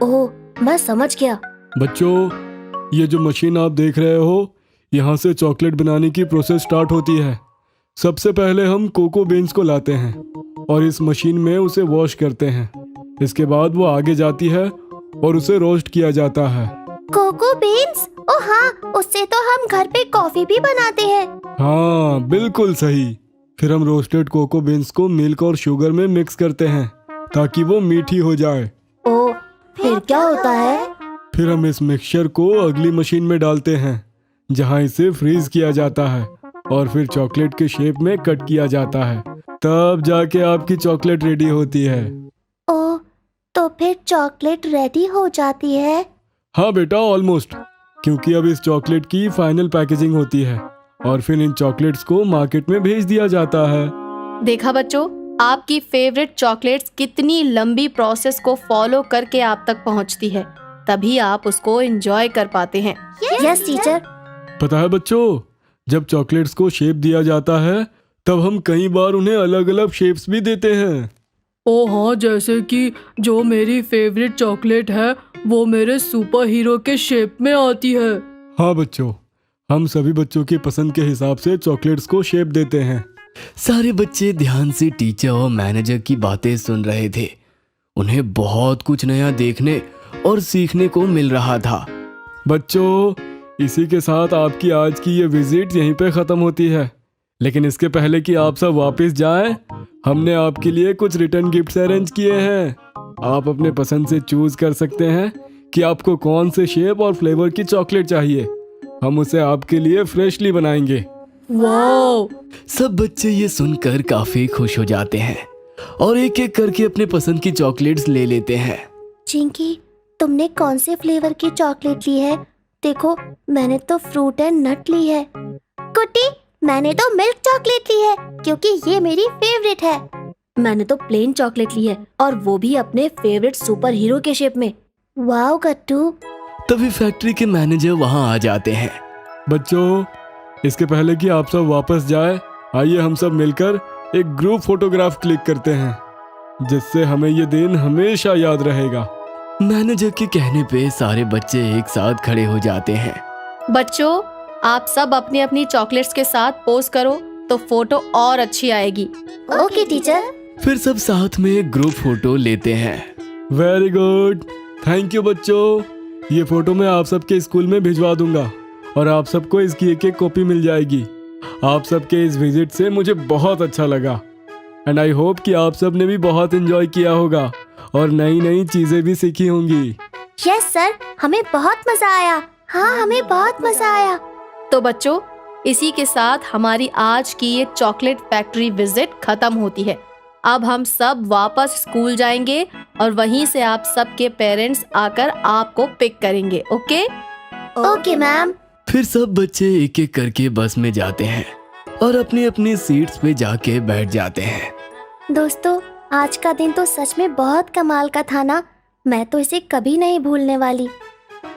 ओह, मैं समझ गया। बच्चों, ये जो मशीन आप देख रहे हो, यहाँ से चॉकलेट बनाने की प्रोसेस स्टार्ट होती है। सबसे पहले हम कोको बीन्स को लाते हैं और इस मशीन में उसे वॉश करते हैं। इसके बाद वो आगे जाती है और उसे रोस्ट किया जाता है। Cocoa beans? ओह हाँ, उससे तो हम घर पे कॉफी भी बनाते हैं। हाँ, बिल्कुल सही। फिर हम रोस्टेड कोको बीन्स को मिल्क और शुगर में मिक्स करते हैं ताकि वो मीठी हो जाए। ओह, फिर क्या होता है? फिर हम इस मिक्सचर को अगली मशीन में डालते हैं जहाँ इसे फ्रीज किया जाता है और फिर चॉकलेट के शेप में कट किया जाता है। तब जाके आपकी चॉकलेट रेडी होती है। ओह, तो फिर चॉकलेट रेडी हो जाती है? हाँ बेटा, ऑलमोस्ट, क्योंकि अब इस चॉकलेट की फाइनल पैकेजिंग होती है और फिर इन चॉकलेट्स को मार्केट में भेज दिया जाता है। देखा बच्चों, आपकी फेवरेट चॉकलेट्स कितनी लंबी प्रोसेस को फॉलो करके आप तक पहुंचती है, तभी आप उसको एंजॉय कर पाते हैं। Yes teacher. पता है बच्चों, जब चॉकलेट्स को शेप दिया जाता है तब हम कई बार उन्हें अलग अलग शेप्स भी देते हैं। ओ हाँ, जैसे कि जो मेरी फेवरेट चॉकलेट है वो मेरे सुपर हीरो के शेप में आती है। हाँ बच्चों, हम सभी बच्चों की पसंद के हिसाब से चॉकलेट्स को शेप देते हैं। सारे बच्चे ध्यान से टीचर और मैनेजर की बातें सुन रहे थे। उन्हें बहुत कुछ नया देखने और सीखने को मिल रहा था। बच्चों, इसी के साथ आपकी आज की ये विजिट यहीं पे ख़त्म होती है, लेकिन इसके पहले कि आप सब वापस जाएं, हमने आपके लिए कुछ रिटर्न गिफ्ट्स अरेंज किए हैं। आप अपने पसंद से चूज कर सकते हैं कि आपको कौन से शेप और फ्लेवर की चॉकलेट चाहिए। हम उसे आपके लिए फ्रेशली बनाएंगे। वाओ! सब बच्चे ये सुनकर काफी खुश हो जाते हैं और एक एक करके अपने पसंद की चॉकलेट्स ले लेते हैं। चिंकी, तुमने कौन से फ्लेवर की चॉकलेट ली है? देखो, मैंने तो फ्रूट एंड नट ली है। कुटी, मैंने तो मिल्क चॉकलेट ली है क्योंकि ये मेरी फेवरेट है। मैंने तो प्लेन चॉकलेट ली है और वो भी अपने फेवरेट सुपर हीरो के शेप में। वाओ गट्टू! तभी फैक्ट्री के मैनेजर वहाँ आ जाते हैं। बच्चों, इसके पहले कि आप सब वापस जाए, आइए हम सब मिलकर एक ग्रुप फोटोग्राफ क्लिक करते हैं, जिससे हमें ये दिन हमेशा याद रहेगा। मैनेजर के कहने पे सारे बच्चे एक साथ खड़े हो जाते हैं। बच्चों, आप सब अपनी अपनी चॉकलेट्स के साथ पोज करो तो फोटो और अच्छी आएगी। Okay teacher. फिर सब साथ में ग्रुप फोटो लेते हैं। वेरी गुड, थैंक यू बच्चों। ये फोटो मैं आप सबके स्कूल में भिजवा दूंगा और आप सबको इसकी एक एक कॉपी मिल जाएगी। आप सबके इस विजिट से मुझे बहुत अच्छा लगा एंड आई होप कि आप सब ने भी बहुत एंजॉय किया होगा और नई नई चीजें भी सीखी होंगी। यस सर, हमें बहुत मजा आया। हाँ, हमें बहुत मजा आया। तो बच्चों, इसी के साथ हमारी आज की ये चॉकलेट फैक्ट्री विजिट खत्म होती है। अब हम सब वापस स्कूल जाएंगे और वहीं से आप सबके पेरेंट्स आकर आपको पिक करेंगे। ओके? Okay ma'am. फिर सब बच्चे एक एक करके बस में जाते हैं और अपनी अपनी सीट्स पे जाके बैठ जाते हैं। दोस्तों, आज का दिन तो सच में बहुत कमाल का था ना। मैं तो इसे कभी नहीं भूलने वाली।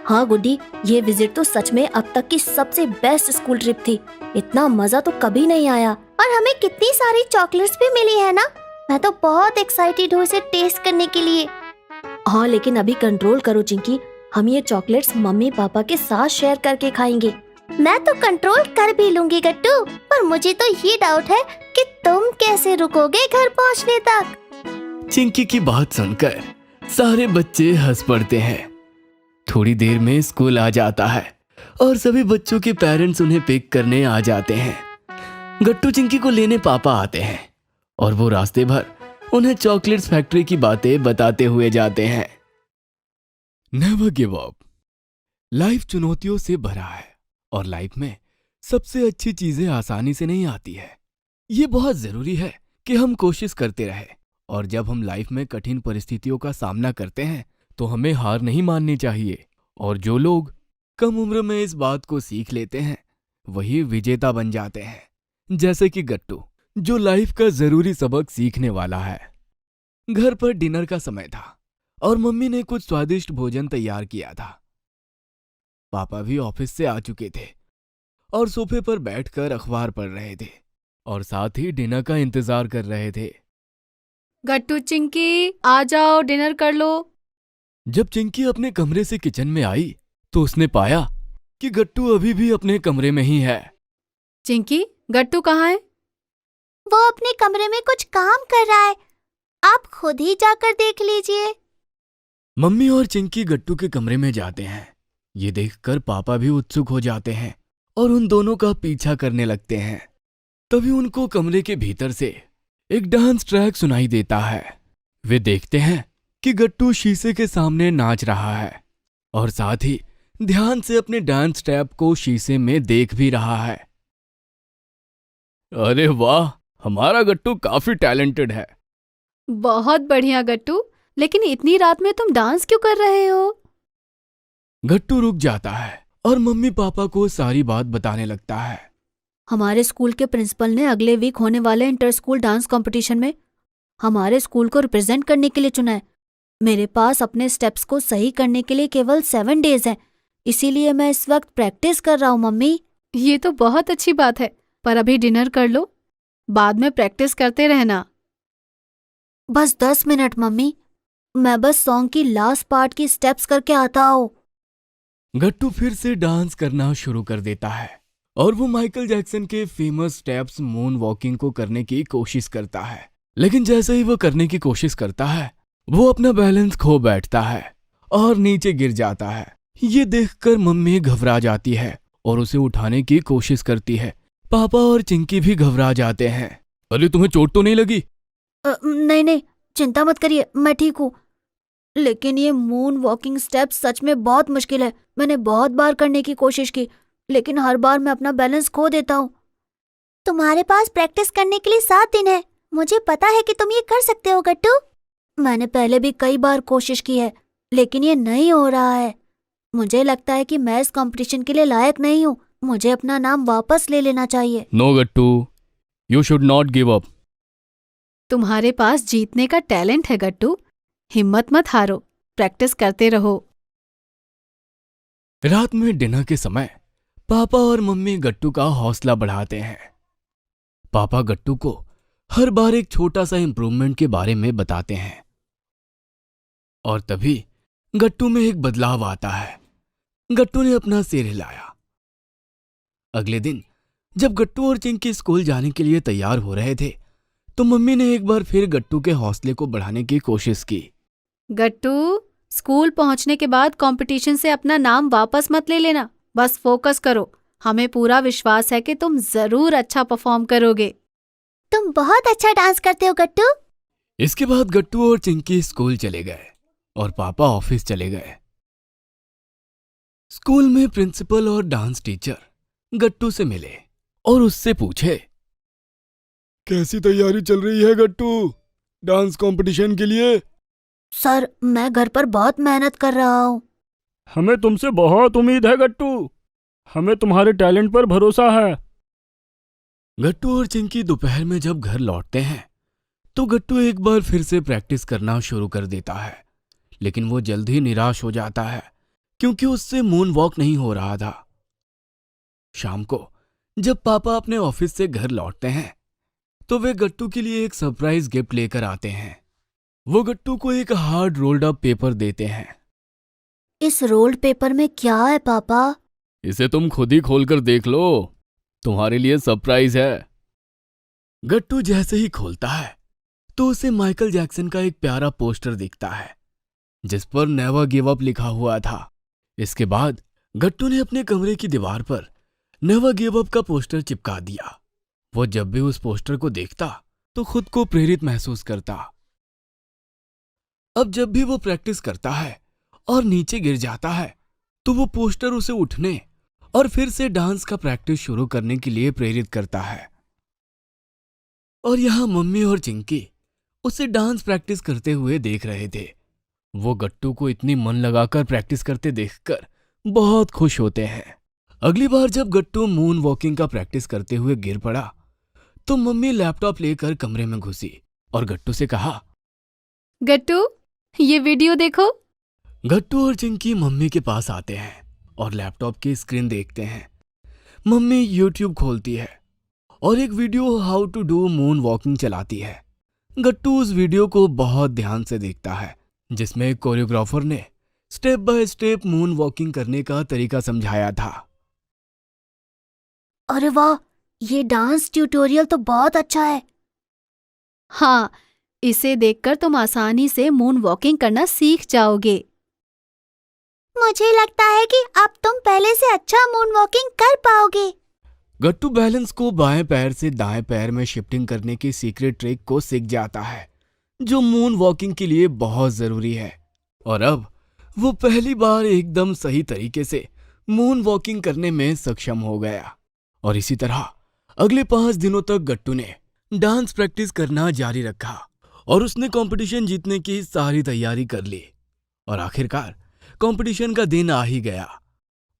हाँ गुड्डी, ये विजिट तो सच में अब तक की सबसे बेस्ट स्कूल ट्रिप थी। इतना मजा तो कभी नहीं आया। और हमें कितनी सारी चॉकलेट्स भी मिली है ना। मैं तो बहुत एक्साइटेड हूँ इसे टेस्ट करने के लिए। हाँ, लेकिन अभी कंट्रोल करो चिंकी। हम ये चॉकलेट्स मम्मी पापा के साथ शेयर करके खाएंगे। मैं तो कंट्रोल कर भी लूंगी गट्टू, पर मुझे तो ये डाउट है कि तुम कैसे रुकोगे घर पहुँचने तक। चिंकी की बात सुनकर सारे बच्चे हंस पड़ते हैं। थोड़ी देर में स्कूल आ जाता है और सभी बच्चों के पेरेंट्स उन्हें पिक करने आ जाते हैं। गट्टू चिंकी को लेने पापा आते हैं और वो रास्ते भर उन्हें चॉकलेट्स फैक्ट्री की बातें बताते हुए जाते हैं। Never give up. लाइफ चुनौतियों से भरा है और लाइफ में सबसे अच्छी चीजें आसानी से नहीं आती है। ये बहुत जरूरी है कि हम कोशिश करते रहें और जब हम लाइफ में कठिन परिस्थितियों का सामना करते हैं तो हमें हार नहीं माननी चाहिए। और जो लोग कम उम्र में इस बात को सीख लेते हैं वही विजेता बन जाते हैं। जैसे कि गट्टू, जो लाइफ का जरूरी सबक सीखने वाला है। घर पर डिनर का समय था और मम्मी ने कुछ स्वादिष्ट भोजन तैयार किया था। पापा भी ऑफिस से आ चुके थे और सोफे पर बैठकर अखबार पढ़ रहे थे और साथ ही डिनर का इंतजार कर रहे थे। गट्टू चिंकी, आ जाओ, डिनर कर लो। जब चिंकी अपने कमरे से किचन में आई तो उसने पाया कि गट्टू अभी भी अपने कमरे में ही है। चिंकी, गट्टू कहाँ है? वो अपने कमरे में कुछ काम कर रहा है। आप खुद ही जाकर देख लीजिए। मम्मी और चिंकी गट्टू के कमरे में जाते हैं। ये देखकर पापा भी उत्सुक हो जाते हैं और उन दोनों का पीछा करने लगते हैं। तभी उनको कमरे के भीतर से एक डांस ट्रैक सुनाई देता है। वे देखते हैं कि गट्टू शीशे के सामने नाच रहा है और साथ ही ध्यान से अपने डांस स्टेप को शीशे में देख भी रहा है। अरे वाह, हमारा गट्टू काफी टैलेंटेड है। बहुत बढ़िया गट्टू, लेकिन इतनी रात में तुम डांस क्यों कर रहे हो? गट्टू रुक जाता है और मम्मी पापा को सारी बात बताने लगता है। हमारे स्कूल के प्रिंसिपल ने अगले वीक होने वाले इंटर स्कूल डांस कंपटीशन में हमारे स्कूल को रिप्रेजेंट करने के लिए चुना है। मेरे पास अपने स्टेप्स को सही करने के लिए केवल 7 डेज हैं, इसीलिए मैं इस वक्त प्रैक्टिस कर रहा हूँ मम्मी। ये तो बहुत अच्छी बात है, पर अभी डिनर कर लो, बाद में प्रैक्टिस करते रहना। बस 10 मिनट मम्मी, मैं बस सॉन्ग की लास्ट पार्ट की स्टेप्स करके आता हूँ। गट्टू फिर से डांस करना शुरू कर देता है और वो माइकल जैक्सन के फेमस स्टेप्स मून वॉकिंग को करने की कोशिश करता है। लेकिन जैसे ही वो करने की कोशिश करता है वो अपना बैलेंस खो बैठता है और नीचे गिर जाता है। ये देखकर मम्मी घबरा जाती है और उसे उठाने की कोशिश करती है। पापा और चिंकी भी घबरा जाते हैं। अरे तुम्हें चोट तो नहीं लगी? नहीं, चिंता मत करिए, मैं ठीक हूँ। लेकिन ये मून वॉकिंग स्टेप सच में बहुत मुश्किल है। मैंने बहुत बार करने की कोशिश की, लेकिन हर बार मैं अपना बैलेंस खो देता हूँ। तुम्हारे पास प्रैक्टिस करने के लिए 7 दिन है। मुझे पता है कि तुम ये कर सकते हो गट्टू। मैंने पहले भी कई बार कोशिश की है, लेकिन ये नहीं हो रहा है। मुझे लगता है कि मैं इस कंपटीशन के लिए लायक नहीं हूँ। मुझे अपना नाम वापस ले लेना चाहिए। No Gattu, you should not give up. तुम्हारे पास जीतने का टैलेंट है गट्टू, हिम्मत मत हारो, प्रैक्टिस करते रहो। रात में डिनर के समय पापा और मम्मी गट्टू का हौसला बढ़ाते हैं। पापा गट्टू को हर बार एक छोटा सा इंप्रूवमेंट के बारे में बताते हैं और तभी गट्टू में एक बदलाव आता है। गट्टू ने अपना सिर हिलाया। अगले दिन जब गट्टू और चिंकी स्कूल जाने के लिए तैयार हो रहे थे तो मम्मी ने एक बार फिर गट्टू के हौसले को बढ़ाने की कोशिश की। गट्टू, स्कूल पहुंचने के बाद कंपटीशन से अपना नाम वापस मत ले लेना, बस फोकस करो। हमें पूरा विश्वास है कि तुम जरूर अच्छा परफॉर्म करोगे। तुम बहुत अच्छा डांस करते हो गट्टू। इसके बाद गट्टू और चिंकी स्कूल चले गए और पापा ऑफिस चले गए। स्कूल में प्रिंसिपल और डांस टीचर गट्टू से मिले और उससे पूछे, कैसी तैयारी चल रही है गट्टू? डांस कंपटीशन के लिए? सर, मैं घर पर बहुत मेहनत कर रहा हूँ। हमें तुमसे बहुत उम्मीद है गट्टू। हमें तुम्हारे टैलेंट पर भरोसा है। गट्टू और चिंकी दोपहर में जब घर लौटते हैं तो गट्टू एक बार फिर से प्रैक्टिस करना शुरू कर देता है, लेकिन वो जल्द ही निराश हो जाता है क्योंकि उससे मून वॉक नहीं हो रहा था। शाम को जब पापा अपने ऑफिस से घर लौटते हैं तो वे गट्टू के लिए एक सरप्राइज गिफ्ट लेकर आते हैं। वो गट्टू को एक हार्ड रोल्ड अप पेपर देते हैं। इस रोल्ड पेपर में क्या है पापा? इसे तुम खुद ही खोलकर देख लो, तुम्हारे लिए सरप्राइज है। गट्टू जैसे ही खोलता है तो उसे माइकल जैक्सन का एक प्यारा पोस्टर दिखता है जिस पर नेवर गिव अप लिखा हुआ था। इसके बाद गट्टू ने अपने कमरे की दीवार पर नेवर गिव अप का पोस्टर चिपका दिया। वो जब भी उस पोस्टर को देखता तो खुद को प्रेरित महसूस करता। अब जब भी वो प्रैक्टिस करता है और नीचे गिर जाता है तो वो पोस्टर उसे उठने और फिर से डांस का प्रैक्टिस शुरू करने के लिए प्रेरित करता है। और यहां मम्मी और चिंकी उसे डांस प्रैक्टिस करते हुए देख रहे थे। वो गट्टू को इतनी मन लगाकर प्रैक्टिस करते देखकर बहुत खुश होते हैं। अगली बार जब गट्टू मून वॉकिंग का प्रैक्टिस करते हुए गिर पड़ा तो मम्मी लैपटॉप लेकर कमरे में घुसी और गट्टू से कहा, गट्टू, ये वीडियो देखो। गट्टू और चिंकी मम्मी के पास आते हैं और लैपटॉप की स्क्रीन देखते हैं। मम्मी यूट्यूब खोलती है और एक video how to do moon walking चलाती है। गट्टू उस वीडियो को बहुत ध्यान से देखता है जिसमें कोरियोग्राफर ने step by step moon walking करने का तरीका समझाया था। अरे वाह, ये डांस ट्यूटोरियल तो बहुत अच्छा है। हाँ, इसे देखकर तुम आसानी से मून वॉकिंग करना सीख जाओगे। मुझे लगता है कि अब तुम पहले से अच्छा मून वॉकिंग कर पाओगे। गट्टू बैलेंस को बाएं पैर से दाएं पैर में शिफ्टिंग करने की सीक्रेट ट्रिक को सीख जाता है जो मून वॉकिंग के लिए बहुत जरूरी है। और अब वो पहली बार एकदम सही तरीके से मून वॉकिंग करने में सक्षम हो गया। और इसी तरह अगले 5 दिनों तक गट्टू ने डांस प्रैक्टिस करना जारी रखा और उसने कंपटीशन जीतने की सारी तैयारी कर ली। और आखिरकार कंपटीशन का दिन आ ही गया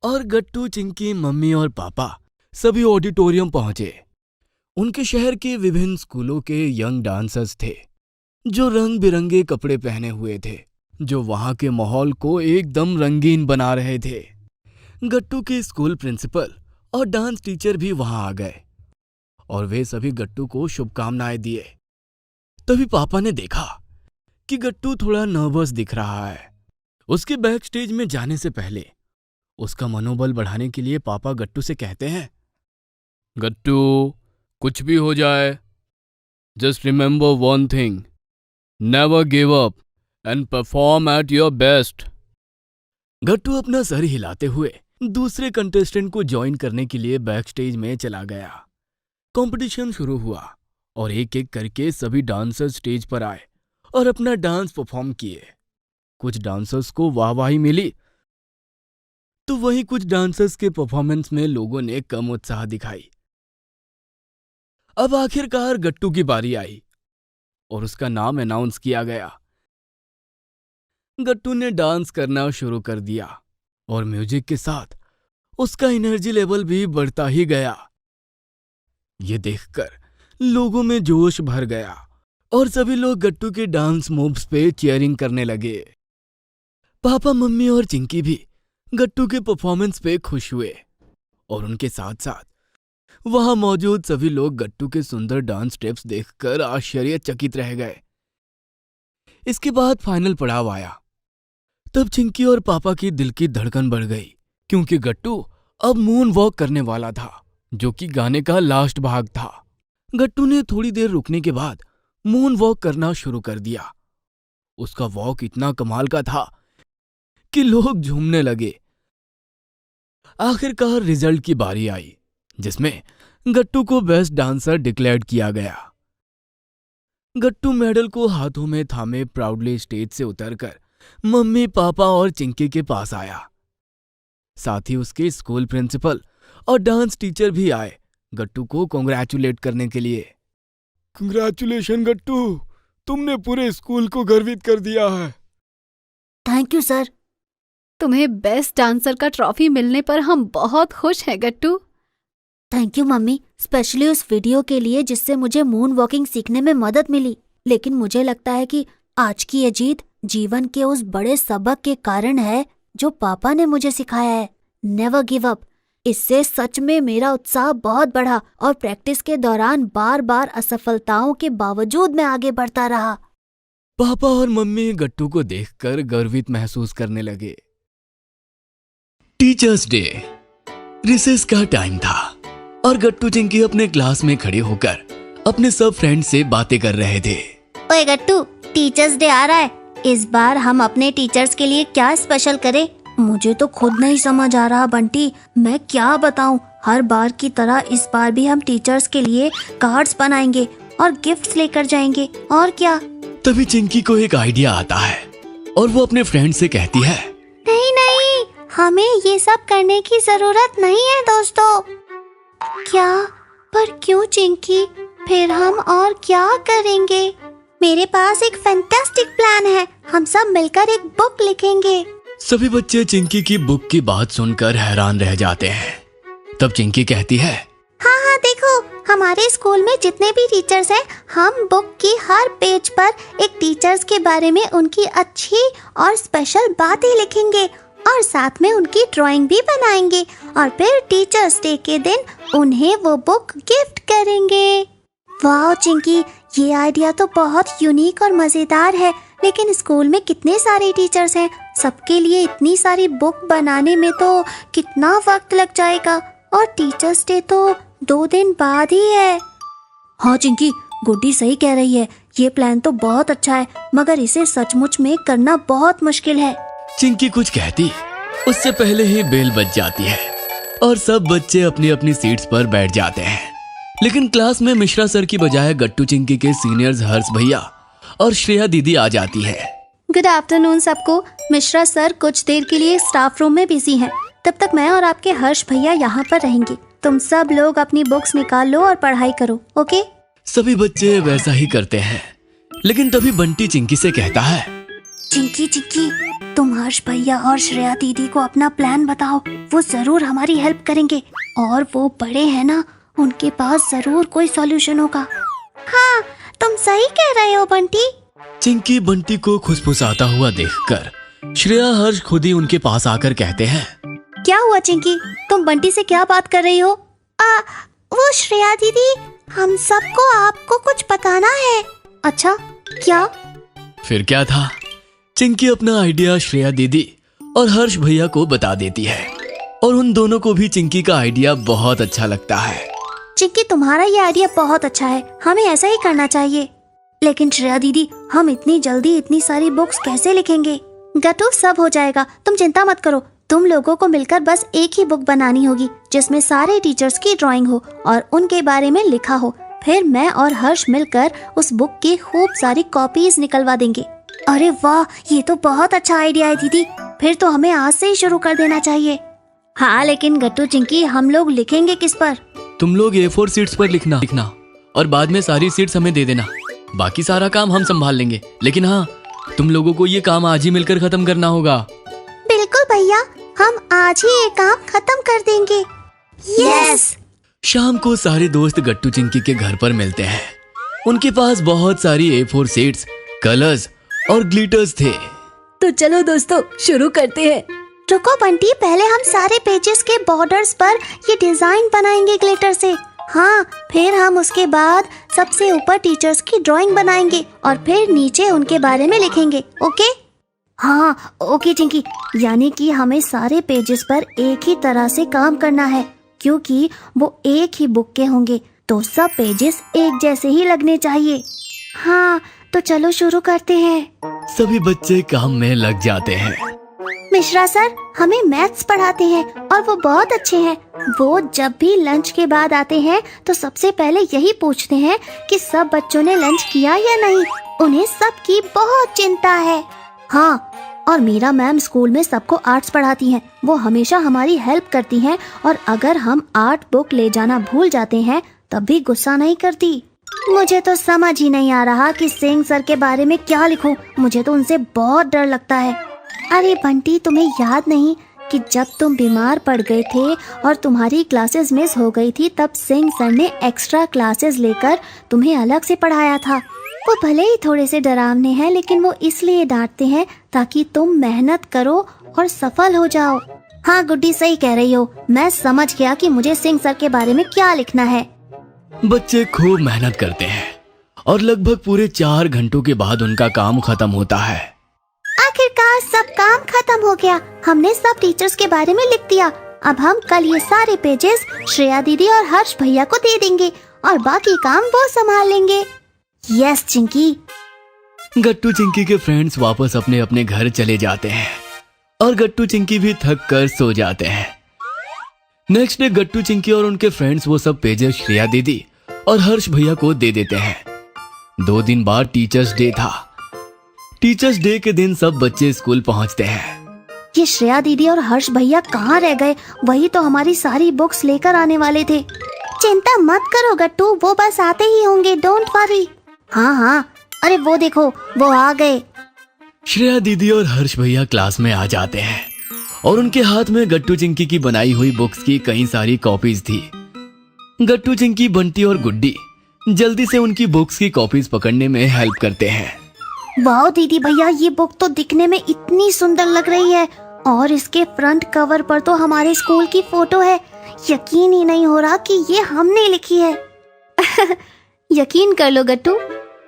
और गट्टू, चिंकी, मम्मी और पापा सभी ऑडिटोरियम पहुंचे। उनके शहर के विभिन्न स्कूलों के यंग डांसर्स थे जो रंग बिरंगे कपड़े पहने हुए थे, जो वहां के माहौल को एकदम रंगीन बना रहे थे। गट्टू के स्कूल प्रिंसिपल और डांस टीचर भी वहां आ गए और वे सभी गट्टू को शुभकामनाएं दिए। तभी पापा ने देखा कि गट्टू थोड़ा नर्वस दिख रहा है। उसके बैक स्टेज में जाने से पहले उसका मनोबल बढ़ाने के लिए पापा गट्टू से कहते हैं, गट्टू, कुछ भी हो जाए, just remember one thing, never give up and perform at your best. Gattu अपना सर हिलाते हुए दूसरे कंटेस्टेंट को ज्वाइन करने के लिए बैक स्टेज में चला गया। कंपटीशन शुरू हुआ और एक एक करके सभी डांसर्स स्टेज पर आए और अपना डांस परफॉर्म किए। कुछ डांसर्स को वाहवाही मिली तो वहीं कुछ डांसर्स के परफॉर्मेंस में लोगों ने कम उत्साह दिखाई। अब आखिरकार गट्टू की बारी आई और उसका नाम अनाउंस किया गया। गट्टू ने डांस करना शुरू कर दिया और म्यूजिक के साथ उसका एनर्जी लेवल भी बढ़ता ही गया। ये देखकर लोगों में जोश भर गया और सभी लोग गट्टू के डांस मूव्स पे चीयरिंग करने लगे। पापा, मम्मी और चिंकी भी गट्टू के परफॉर्मेंस पे खुश हुए और उनके साथ साथ वहां मौजूद सभी लोग गट्टू के सुंदर डांस स्टेप्स देखकर आश्चर्यचकित रह गए। इसके बाद फाइनल पड़ाव आया। तब चिंकी और पापा की दिल की धड़कन बढ़ गई क्योंकि गट्टू अब मून वॉक करने वाला था, जो कि गाने का लास्ट भाग था। गट्टू ने थोड़ी देर रुकने के बाद मून वॉक करना शुरू कर दिया। उसका वॉक इतना कमाल का था कि लोग झूमने लगे। आखिरकार रिजल्ट की बारी आई जिसमें गट्टू को बेस्ट डांसर डिक्लेयर्ड किया गया। गट्टू मेडल को हाथों में थामे प्राउडली स्टेज से उतरकर मम्मी, पापा और चिंकी के पास आया। साथ ही उसके स्कूल प्रिंसिपल और डांस टीचर भी आए गट्टू को कांग्रेचुलेट करने के लिए। कांग्रेचुलेशन गट्टू, तुमने पूरे स्कूल को गर्वित कर दिया है। Thank you sir. तुम्हें बेस्ट डांसर का ट्रॉफी मिलने पर हम बहुत खुश हैं गट्टू। थैंक यू मम्मी, स्पेशली उस वीडियो के लिए जिससे मुझे मून वॉकिंग सीखने में मदद मिली। लेकिन मुझे लगता है कि आज की ये जीत जीवन के उस बड़े सबक के कारण है जो पापा ने मुझे सिखाया है, नेवर गिव अप। इससे सच में मेरा उत्साह बहुत बढ़ा और प्रैक्टिस के दौरान बार बार असफलताओं के बावजूद मैं आगे बढ़ता रहा। पापा और मम्मी गट्टू को देखकर गर्वित महसूस करने लगे। टीचर्स डे, रिसेस का टाइम था और गट्टू चिंकी अपने क्लास में खड़े होकर अपने सब फ्रेंड से बातें कर रहे थे। ओए गट्टू, टीचर्स डे आ रहा है। इस बार हम अपने टीचर्स के लिए क्या स्पेशल करें? मुझे तो खुद नहीं समझ आ रहा बंटी, मैं क्या बताऊं। हर बार की तरह इस बार भी हम टीचर्स के लिए कार्ड्स बनाएंगे और गिफ्ट्स लेकर जाएंगे, और क्या। तभी चिंकी को एक आइडिया आता है और वो अपने फ्रेंड से कहती है, नहीं नहीं, हमें ये सब करने की जरूरत नहीं है दोस्तों। क्या? पर क्यों चिंकी? फिर हम और क्या करेंगे? मेरे पास एक फैंटास्टिक प्लान है। हम सब मिलकर एक बुक लिखेंगे। सभी बच्चे चिंकी की बुक की बात सुनकर हैरान रह जाते हैं। तब चिंकी कहती है, हाँ हाँ देखो, हमारे स्कूल में जितने भी टीचर्स हैं, हम बुक की हर पेज पर एक टीचर्स के बारे में उनकी अच्छी और स्पेशल बातें लिखेंगे और साथ में उनकी ड्राइंग भी बनाएंगे और फिर टीचर्स डे के दिन उन्हें वो बुक गिफ्ट करेंगे। वाह चिंकी, ये आइडिया तो बहुत यूनिक और मजेदार है। लेकिन स्कूल में कितने सारे टीचर्स हैं, सबके लिए इतनी सारी बुक बनाने में तो कितना वक्त लग जाएगा, और टीचर्स डे तो 2 दिन बाद ही है। हाँ चिंकी, गुड्डी सही कह रही है। ये प्लान तो बहुत अच्छा है, मगर इसे सचमुच में करना बहुत मुश्किल है। चिंकी कुछ कहती उससे पहले ही बेल बज जाती है और सब बच्चे अपनी अपनी सीट्स पर बैठ जाते हैं। लेकिन क्लास में मिश्रा सर की बजाय गट्टू चिंकी के सीनियर्स हर्ष भैया और श्रेया दीदी आ जाती है। गुड आफ्टरनून सबको। मिश्रा सर कुछ देर के लिए स्टाफ रूम में बिजी हैं। तब तक मैं और आपके हर्ष भैया यहाँ पर रहेंगे। तुम सब लोग अपनी बुक्स निकाल लो और पढ़ाई करो, ओके? सभी बच्चे वैसा ही करते हैं। लेकिन तभी बंटी चिंकी से कहता है, चिंकी चिंकी, तुम हर्ष भैया और श्रेया दीदी को अपना प्लान बताओ, वो जरूर हमारी हेल्प करेंगे और वो बड़े हैं ना, उनके पास जरूर कोई सॉल्यूशन होगा। हाँ, तुम सही कह रहे हो बंटी। चिंकी बंटी को खुसफुसाता हुआ देखकर श्रेया हर्ष खुद ही उनके पास आकर कहते हैं, क्या हुआ चिंकी, तुम बंटी से क्या बात कर रही हो? वो श्रेया दीदी, हम सबको आपको कुछ बताना है। अच्छा, क्या? फिर क्या था, चिंकी अपना आइडिया श्रेया दीदी और हर्ष भैया को बता देती है और उन दोनों को भी चिंकी का आइडिया बहुत अच्छा लगता है। चिंकी, तुम्हारा ये आइडिया बहुत अच्छा है, हमें ऐसा ही करना चाहिए। लेकिन श्रेया दीदी, हम इतनी जल्दी इतनी सारी बुक्स कैसे लिखेंगे? गट्टू, सब हो जाएगा, तुम चिंता मत करो। तुम लोगों को मिलकर बस एक ही बुक बनानी होगी जिसमें सारे टीचर्स की ड्राइंग हो और उनके बारे में लिखा हो। फिर मैं और हर्ष मिलकर उस बुक की खूब सारी कॉपीज निकलवा देंगे। अरे वाह, ये तो बहुत अच्छा आइडिया है दीदी। फिर तो हमें आज से ही शुरू कर देना चाहिए। हाँ, लेकिन गट्टू चिंकी, हम लोग लिखेंगे किस पर? तुम लोग A4 सीट्स पर लिखना और बाद में सारी सीट्स हमें दे देना। बाकी सारा काम हम संभाल लेंगे। लेकिन हाँ, तुम लोगों को ये काम आज ही मिलकर खत्म करना होगा। बिल्कुल भैया, हम आज ही ये काम खत्म कर देंगे। यस। शाम को सारे दोस्त गट्टू चिंकी के घर पर मिलते हैं। उनके पास बहुत सारी A4 सीट्स, कलर्स और ग्लिटर्स थे। तो चलो दोस्तों, शुरू करते हैं। रुको बंटी, पहले हम सारे पेजेस के बॉर्डर्स पर ये डिजाइन बनाएंगे ग्लिटर से। हाँ, फिर हम उसके बाद सबसे ऊपर टीचर्स की ड्राइंग बनाएंगे और फिर नीचे उनके बारे में लिखेंगे, ओके? हाँ ओके चिंकी, यानी कि हमें सारे पेजेस पर एक ही तरह से काम करना है, क्योंकि वो एक ही बुक के होंगे, तो सब पेजेस एक जैसे ही लगने चाहिए। हाँ, तो चलो शुरू करते हैं। सभी बच्चे काम में लग जाते हैं। मिश्रा सर हमें मैथ्स पढ़ाते हैं और वो बहुत अच्छे हैं। वो जब भी लंच के बाद आते हैं तो सबसे पहले यही पूछते हैं कि सब बच्चों ने लंच किया या नहीं। उन्हें सबकी बहुत चिंता है। हाँ, और मीरा मैम स्कूल में सबको आर्ट्स पढ़ाती हैं। वो हमेशा हमारी हेल्प करती हैं और अगर हम आर्ट बुक ले जाना भूल जाते हैं तब भी गुस्सा नहीं करती। मुझे तो समझ ही नहीं आ रहा कि सिंह सर के बारे में क्या लिखूं। मुझे तो उनसे बहुत डर लगता है। अरे बंटी, तुम्हें याद नहीं कि जब तुम बीमार पड़ गए थे और तुम्हारी क्लासेस मिस हो गई थी, तब सिंह सर ने एक्स्ट्रा क्लासेस लेकर तुम्हें अलग से पढ़ाया था। वो भले ही थोड़े से डरावने हैं, लेकिन वो इसलिए डांटते हैं ताकि तुम मेहनत करो और सफल हो जाओ। हाँ गुड्डी, सही कह रही हो। मैं समझ गया कि मुझे सिंह सर के बारे में क्या लिखना है। बच्चे खूब मेहनत करते हैं और लगभग पूरे 4 घंटों के बाद उनका काम खत्म होता है। आखिरकार सब काम खत्म हो गया। हमने सब टीचर्स के बारे में लिख दिया। अब हम कल ये सारे पेजेस श्रेया दीदी और हर्ष भैया को दे देंगे और बाकी काम वो संभाल लेंगे। यस चिंकी। गट्टू चिंकी के फ्रेंड्स वापस अपने अपने घर चले जाते हैं और गट्टू चिंकी भी थक कर सो जाते हैं। नेक्स्ट डे गट्टू चिंकी और उनके फ्रेंड्स वो सब पेजेस श्रेया दीदी और हर्ष भैया को दे देते हैं। 2 दिन बाद टीचर्स डे था। टीचर्स डे के दिन सब बच्चे स्कूल पहुंचते हैं। ये श्रेया दीदी और हर्ष भैया कहाँ रह गए? वही तो हमारी सारी बुक्स लेकर आने वाले थे। चिंता मत करो गट्टू, वो बस आते ही होंगे, डोंट वरी। हाँ हाँ, अरे वो देखो, वो आ गए। श्रेया दीदी और हर्ष भैया क्लास में आ जाते हैं और उनके हाथ में गट्टू चिंकी की बनाई हुई बुक्स की कई सारी कॉपीज थी। गट्टू चिंकी, बंटी और गुड्डी जल्दी से उनकी बुक्स की कॉपीज पकड़ने में हेल्प करते हैं। वाह दीदी भैया, ये बुक तो दिखने में इतनी सुंदर लग रही है और इसके फ्रंट कवर पर तो हमारे स्कूल की फोटो है। यकीन ही नहीं हो रहा कि ये हमने लिखी है। यकीन कर लो गट्टू।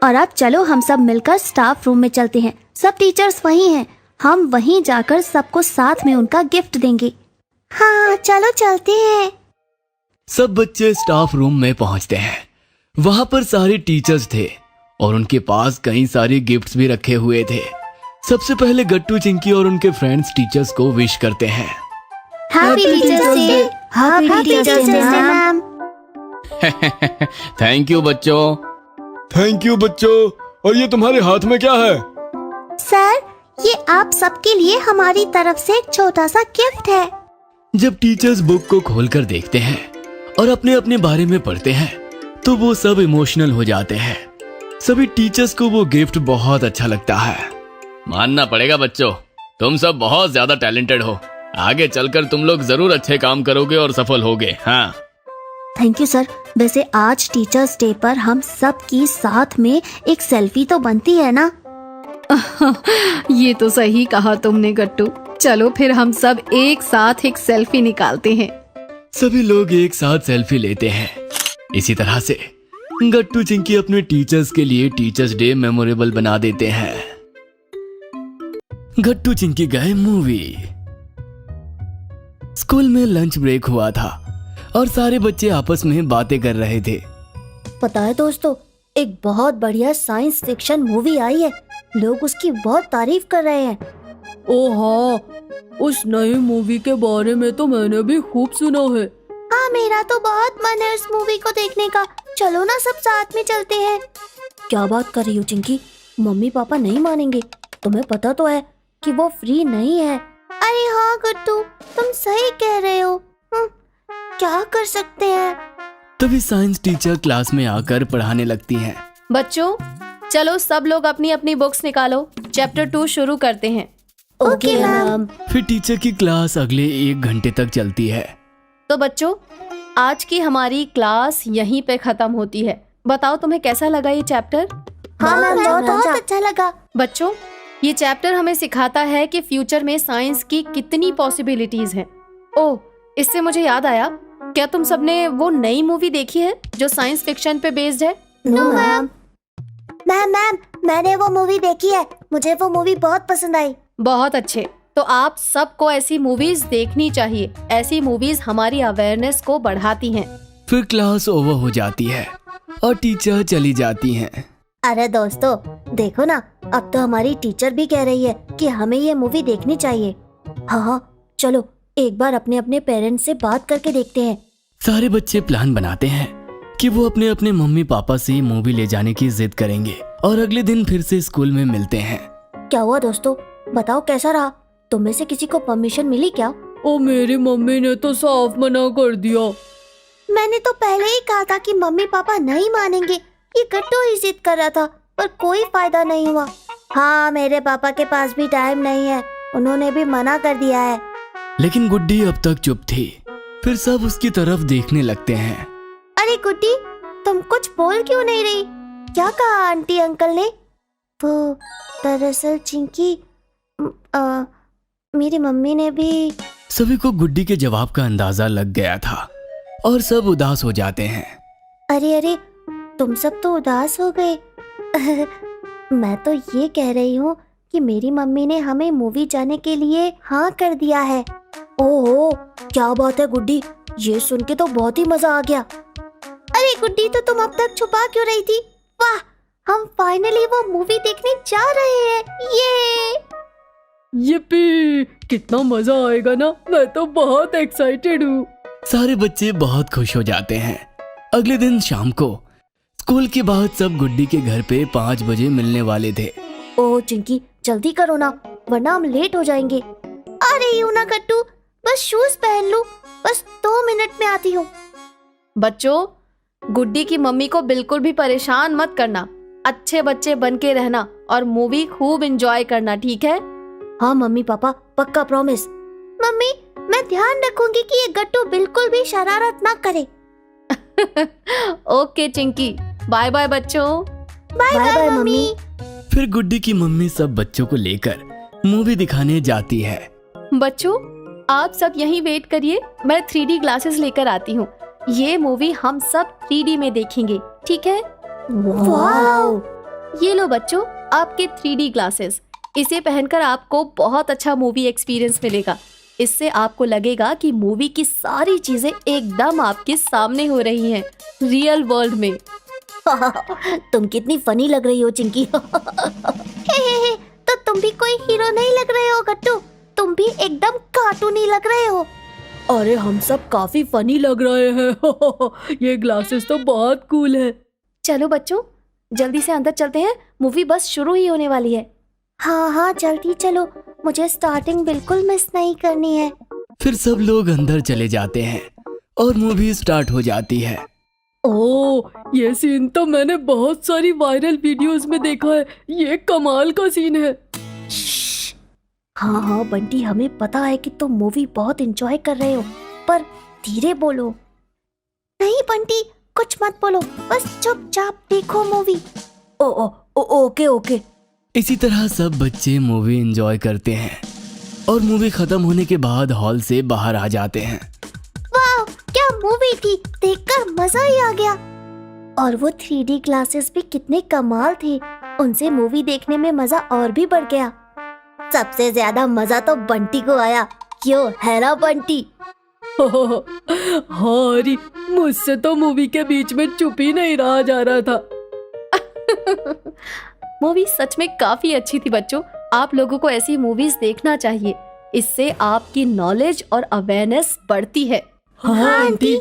और अब चलो हम सब मिलकर स्टाफ रूम में चलते हैं। सब टीचर्स वहीं हैं। हम वहीं जाकर सबको साथ में उनका गिफ्ट देंगे। हाँ चलो चलते हैं। सब बच्चे स्टाफ रूम में पहुंचते हैं। वहां पर सारे टीचर्स थे और उनके पास कई सारे गिफ्ट्स भी रखे हुए थे। सबसे पहले गट्टू चिंकी और उनके फ्रेंड्स टीचर्स को विश करते हैं। Happy teachers day. Happy teachers day ma'am. Thank you बच्चों। थैंक यू बच्चों। और ये तुम्हारे हाथ में क्या है? सर, ये आप सबके लिए हमारी तरफ से एक छोटा सा गिफ्ट है। जब टीचर्स बुक को खोलकर देखते हैं और अपने अपने बारे में पढ़ते हैं तो वो सब इमोशनल हो जाते हैं। सभी टीचर्स को वो गिफ्ट बहुत अच्छा लगता है। मानना पड़ेगा बच्चों, तुम सब बहुत ज्यादा टैलेंटेड हो। आगे चलकर तुम लोग जरूर अच्छे काम करोगे और सफल होगे। हाँ थैंक यू सर। वैसे आज टीचर्स डे पर हम सब की साथ में एक सेल्फी तो बनती है ना? ये तो सही कहा तुमने गट्टू। चलो फिर हम सब एक साथ एक सेल्फी निकालते हैं। सभी लोग एक साथ सेल्फी लेते हैं। इसी तरह से गट्टू चिंकी अपने टीचर्स के लिए टीचर्स डे मेमोरेबल बना देते हैं। गट्टू चिंकी गए मूवी। स्कूल में लंच ब्रेक हुआ था और सारे बच्चे आपस में बातें कर रहे थे। पता है दोस्तों, एक बहुत बढ़िया साइंस फिक्शन मूवी आई है। लोग उसकी बहुत तारीफ कर रहे हैं। ओ हाँ, उस नई मूवी के बारे में तो मैंने भी खूब सुना है। हाँ, मेरा तो बहुत मन है उस मूवी को देखने का। चलो ना सब साथ में चलते हैं। क्या बात कर रही हो चिंकी? मम्मी पापा नहीं मानेंगे। तुम्हें पता तो है कि वो फ्री नहीं है। अरे हाँ गट्टू, तुम सही कह रहे हो। क्या कर सकते हैं? तभी साइंस टीचर क्लास में आकर पढ़ाने लगती हैं। बच्चों चलो सब लोग अपनी अपनी बुक्स निकालो। चैप्टर 2 शुरू करते हैं। Okay ma'am. फिर टीचर की क्लास अगले 1 घंटे तक चलती है। तो बच्चों आज की हमारी क्लास यहीं पे खत्म होती है। बताओ तुम्हें कैसा लगा ये चैप्टर? हाँ मैम, बहुत अच्छा लगा। बच्चों ये चैप्टर हमें सिखाता है कि फ्यूचर में साइंस की कितनी पॉसिबिलिटीज हैं। ओह, इससे मुझे याद आया, क्या तुम सबने वो नई मूवी देखी है जो साइंस फिक्शन पे बेस्ड है? No ma'am. मैम, मैंने वो मूवी देखी है। मुझे वो मूवी बहुत पसंद आई। बहुत अच्छे। तो आप सबको ऐसी मूवीज देखनी चाहिए। ऐसी मूवीज हमारी अवेयरनेस को बढ़ाती हैं। फिर क्लास ओवर हो जाती है और टीचर चली जाती हैं। अरे दोस्तों देखो ना, अब तो हमारी टीचर भी कह रही है कि हमें ये मूवी देखनी चाहिए। हाँ, चलो एक बार अपने अपने पेरेंट्स से बात करके देखते हैं। सारे बच्चे प्लान बनाते हैं कि वो अपने अपने मम्मी पापा से मूवी ले जाने की जिद करेंगे और अगले दिन फिर से स्कूल में मिलते हैं। क्या हुआ दोस्तों, बताओ कैसा रहा? तुम में से किसी को परमिशन मिली क्या? ओ मेरी मम्मी ने तो साफ मना कर दिया। मैंने तो पहले ही कहा था कि मम्मी पापा नहीं मानेंगे। ये गट्टू ही जिद कर रहा था, पर कोई फायदा नहीं हुआ। हाँ, मेरे पापा के पास भी टाइम नहीं है, उन्होंने भी मना कर दिया है। लेकिन गुड्डी अब तक चुप थी। फिर सब उसकी तरफ देखने लगते हैं। अरे गुड्डी, तुम कुछ बोल क्यों नहीं रही? क्या कहा आंटी अंकल ने? वो दरअसल चिंकी, मेरी मम्मी ने भी। सभी को गुड्डी के जवाब का अंदाजा लग गया था और सब उदास हो जाते हैं। अरे अरे, तुम सब तो उदास हो गए। मैं तो ये कह रही हूँ कि मेरी मम्मी ने हमें मूवी जाने के लिए हाँ कर दिया है। ओहो, क्या बात है गुड्डी, ये सुन के तो बहुत ही मजा आ गया। अरे गुड्डी, तो तुम अब तक छुपा क्यों रही थी? वाह, हम फाइनली वो मूवी देखने जा रहे हैं। ये yippee! कितना मजा आएगा ना, मैं तो बहुत एक्साइटेड हूँ। सारे बच्चे बहुत खुश हो जाते हैं। अगले दिन शाम को स्कूल के बाद सब गुड्डी के घर पे 5 बजे मिलने वाले थे। ओ चिंकी, जल्दी करो ना, वरना हम लेट हो जाएंगे। अरे यूं ना गट्टू, बस शूज पहन लूं, बस 2 मिनट में आती हूँ। बच्चों, गुड्डी की मम्मी को बिल्कुल भी परेशान मत करना। अच्छे बच्चे बन के रहना और मूवी खूब एंजॉय करना, ठीक है? हाँ मम्मी पापा, पक्का प्रॉमिस। मम्मी, मैं ध्यान रखूंगी कि ये गट्टू बिल्कुल भी शरारत ना करे। ओके चिंकी, बाय बाय बच्चों। Bye bye mummy. फिर गुड्डी की मम्मी सब बच्चों को लेकर मूवी दिखाने जाती है। बच्चों, आप सब यहीं वेट करिए, मैं 3D ग्लासेस लेकर आती हूँ। ये मूवी हम सब 3D में देखेंगे, ठीक है? वाओ! ये लो बच्चों, आपके 3D ग्लासेस। इसे पहनकर आपको बहुत अच्छा मूवी एक्सपीरियंस मिलेगा। इससे आपको लगेगा कि मूवी की सारी चीजें एकदम आपके सामने हो रही हैं, रियल वर्ल्ड में। तुम कितनी फनी लग रही हो चिंकी। हे, तो तुम भी कोई हीरो नहीं लग रहे हो गट्टू, तुम भी एकदम कार्टूनी लग रहे हो। अरे हम सब काफी फनी लग रहे हैं। ये ग्लासेस तो बहुत कूल है। चलो बच्चों, जल्दी से अंदर चलते हैं, मूवी बस शुरू ही होने वाली है। हाँ हाँ, जल्दी चलो, मुझे स्टार्टिंग बिल्कुल मिस नहीं करनी है। फिर सब लोग अंदर चले जाते हैं और मूवी स्टार्ट हो जाती है। ओह, ये सीन तो मैंने बहुत सारी वायरल वीडियोस में देखा है। ये कमाल का सीन है। हाँ हाँ बंटी, हमें पता है कि तुम मूवी बहुत एंजॉय कर रहे हो, पर धीरे बोलो। नहीं बंटी, कुछ मत बोलो, बस चुपचाप देखो मूवी। Okay okay. इसी तरह सब बच्चे मूवी एंजॉय करते हैं और मूवी खत्म होने के बाद हॉल से बाहर आ जाते हैं। वाह, क्या मूवी थी, देखकर मजा ही आ गया। और वो 3D ग्लासेस भी कितने कमाल थे, उनसे मूवी देखने में मजा और भी बढ़ गया। सबसे ज्यादा मजा तो बंटी को आया, क्यों है ना बंटी? हाँ अरे, मुझसे तो मूवी के बीच में चुप ही नहीं रहा जा रहा था। मूवी सच में काफी अच्छी थी बच्चों, आप लोगों को ऐसी मूवीज देखना चाहिए। इससे आपकी नॉलेज और अवेयरनेस बढ़ती है। हाँ आंटी।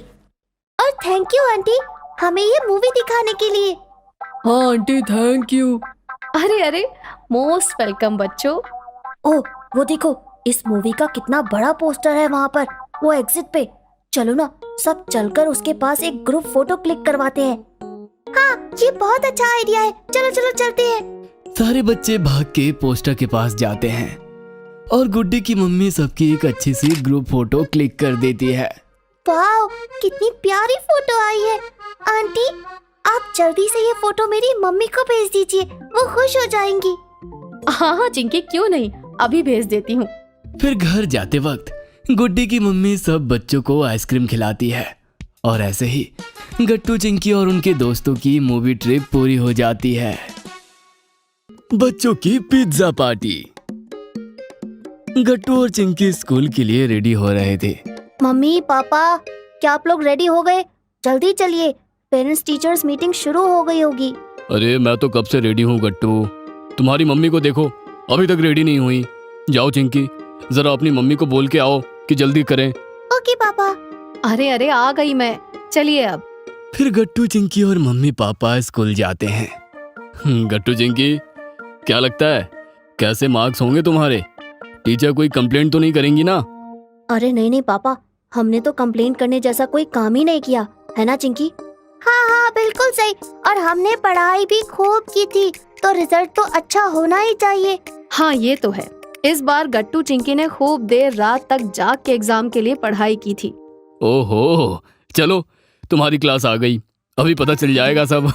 और थैंक यू आंटी, हमें ये मूवी दिखाने के लिए। हाँ आंटी, थैंक यू। अरे अरे, मोस्ट वेलकम बच्चों। ओह, वो देखो, इस मूवी का कितना बड़ा पोस्टर है वहाँ पर, वो एग्जिट पे। चलो ना, सब चलकर उसके पास एक ग्रुप फोटो क्लिक करवाते हैं। हाँ, ये बहुत अच्छा आइडिया है, चलो चलो चलते हैं। सारे बच्चे भाग के पोस्टर के पास जाते हैं और गुड्डी की मम्मी सबकी एक अच्छी सी ग्रुप फोटो क्लिक कर देती है। वाओ, कितनी प्यारी फोटो आई है। आंटी, आप जल्दी से ये फोटो मेरी मम्मी को भेज दीजिए, वो खुश हो जाएंगी। हाँ हाँ चिंकी, क्यों नहीं, अभी भेज देती हूँ। फिर घर जाते वक्त गुड्डी की मम्मी सब बच्चों को आइसक्रीम खिलाती है और ऐसे ही गट्टू, चिंकी और उनके दोस्तों की मूवी ट्रिप पूरी हो जाती है। बच्चों की पिज्जा पार्टी। गट्टू और चिंकी स्कूल के लिए रेडी हो रहे थे। मम्मी पापा, क्या आप लोग रेडी हो गए? जल्दी चलिए, पेरेंट्स टीचर्स मीटिंग शुरू हो गई होगी। अरे मैं तो कब से रेडी हूँ गट्टू, तुम्हारी मम्मी को देखो, अभी तक रेडी नहीं हुई। जाओ चिंकी, जरा अपनी मम्मी को बोल के आओ कि जल्दी करें। ओके पापा। अरे अरे, आ गई मैं, चलिए अब। फिर गट्टू, चिंकी और मम्मी पापा स्कूल जाते हैं। गट्टू चिंकी, क्या लगता है कैसे मार्क्स होंगे तुम्हारे? टीचर कोई कंप्लेंट तो नहीं करेंगी ना? अरे नहीं नहीं पापा, हमने तो कंप्लेंट करने जैसा कोई काम ही नहीं किया, है ना चिंकी? हाँ हाँ बिल्कुल सही। और हमने पढ़ाई भी खूब की थी, तो रिजल्ट तो अच्छा होना ही चाहिए। हाँ ये तो है। इस बार गट्टू चिंकी ने खूब देर रात तक जाग के एग्जाम के लिए पढ़ाई की थी। ओहो, चलो तुम्हारी क्लास आ गई, अभी पता चल जाएगा सब।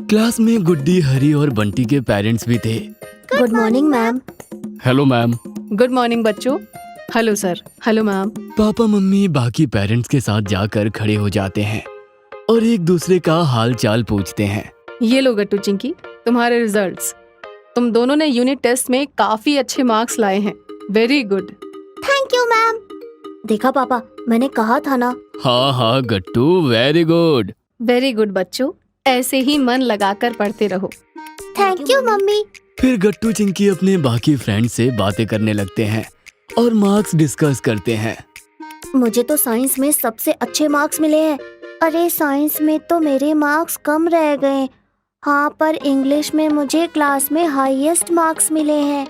क्लास में गुड्डी, हरी और बंटी के पेरेंट्स भी थे। Good morning ma'am. Hello ma'am. Good morning बच्चों। Hello sir. Hello ma'am. पापा मम्मी बाकी पेरेंट्स के साथ जाकर खड़े हो जाते हैं और एक दूसरे का हाल चाल पूछते हैं। ये लो गट्टू चिंकी, तुम्हारे रिजल्ट्स। तुम दोनों ने यूनिट टेस्ट में काफी अच्छे मार्क्स लाए हैं। Very good. Thank you ma'am. देखा पापा, मैंने कहा था ना। हाँ हाँ गट्टू, वेरी गुड। वेरी गुड बच्चों, ऐसे ही मन लगाकर पढ़ते रहो। Thank you mummy. फिर गट्टू चिंकी अपने बाकी फ्रेंड्स से बातें करने लगते हैं और मार्क्स डिस्कस करते हैं। मुझे तो साइंस में सबसे अच्छे मार्क्स मिले हैं। अरे साइंस में तो मेरे मार्क्स कम रह गए। हाँ, पर इंग्लिश में मुझे क्लास में हाईएस्ट मार्क्स मिले हैं।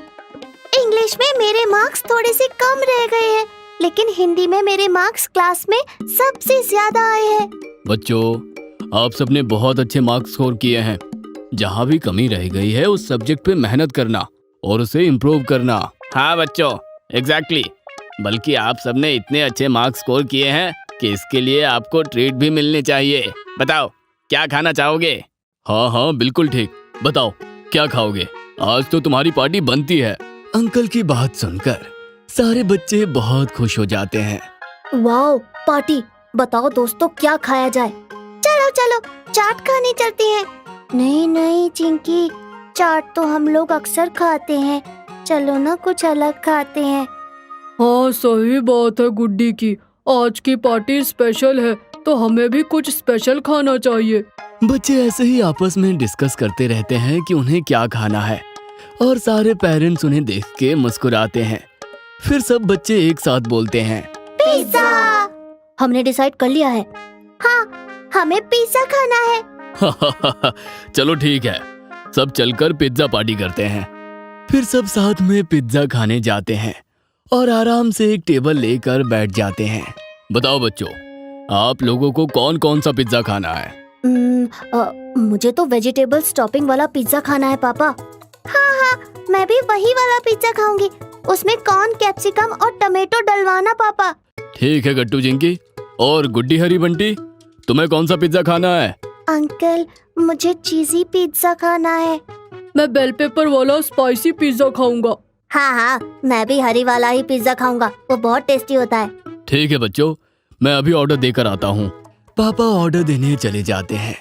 इंग्लिश में मेरे मार्क्स थोड़े से कम रह गए हैं, लेकिन हिंदी में मेरे मार्क्स क्लास में सबसे ज्यादा आए हैं। बच्चों, आप सबने बहुत अच्छे मार्क्स स्कोर किए हैं। जहाँ भी कमी रह गई है उस सब्जेक्ट पे मेहनत करना और उसे इम्प्रूव करना। हाँ बच्चों, एग्जैक्टली। बल्कि आप सबने इतने अच्छे मार्क्स स्कोर किए हैं कि इसके लिए आपको ट्रीट भी मिलनी चाहिए। बताओ क्या खाना चाहोगे? हाँ हाँ बिल्कुल ठीक, बताओ क्या खाओगे? आज तो तुम्हारी पार्टी बनती है। अंकल की बात सुनकर सारे बच्चे बहुत खुश हो जाते हैं। Wow, party! बताओ दोस्तों, क्या खाया जाए? चलो चलो चाट खाने चलते हैं। नहीं नहीं चिंकी, चाट तो हम लोग अक्सर खाते हैं। चलो ना कुछ अलग खाते हैं। हाँ सही बात है गुड्डी की, आज की पार्टी स्पेशल है तो हमें भी कुछ स्पेशल खाना चाहिए। बच्चे ऐसे ही आपस में डिस्कस करते रहते हैं कि उन्हें क्या खाना है और सारे पेरेंट्स उन्हें देख के मुस्कुराते हैं। फिर सब बच्चे एक साथ बोलते हैं, पिज्जा! हमने डिसाइड कर लिया है। हाँ, हमें पिज्जा खाना है। चलो ठीक है, सब चलकर पिज्जा पार्टी करते हैं। फिर सब साथ में पिज्जा खाने जाते हैं और आराम से एक टेबल लेकर बैठ जाते हैं। बताओ बच्चों, आप लोगों को कौन कौन सा पिज्जा खाना है? मुझे तो वेजिटेबल स्टॉपिंग वाला पिज्जा खाना है पापा। हाँ हाँ, मैं भी वही वाला पिज्जा खाऊंगी। उसमें कॉर्न, कैप्सिकम और टमेटो डलवाना पापा। ठीक है गट्टू जिंकी। और गुड्डी, हरी, बंटी, तुम्हें कौन सा पिज्जा खाना है? अंकल, मुझे चीजी पिज्जा खाना है। मैं बेल पेपर वाला स्पाइसी पिज्जा खाऊंगा। हाँ हाँ, मैं भी हरी वाला ही पिज्जा खाऊंगा, वो बहुत टेस्टी होता है। ठीक है बच्चों, मैं अभी ऑर्डर देकर आता हूँ। पापा ऑर्डर देने चले जाते हैं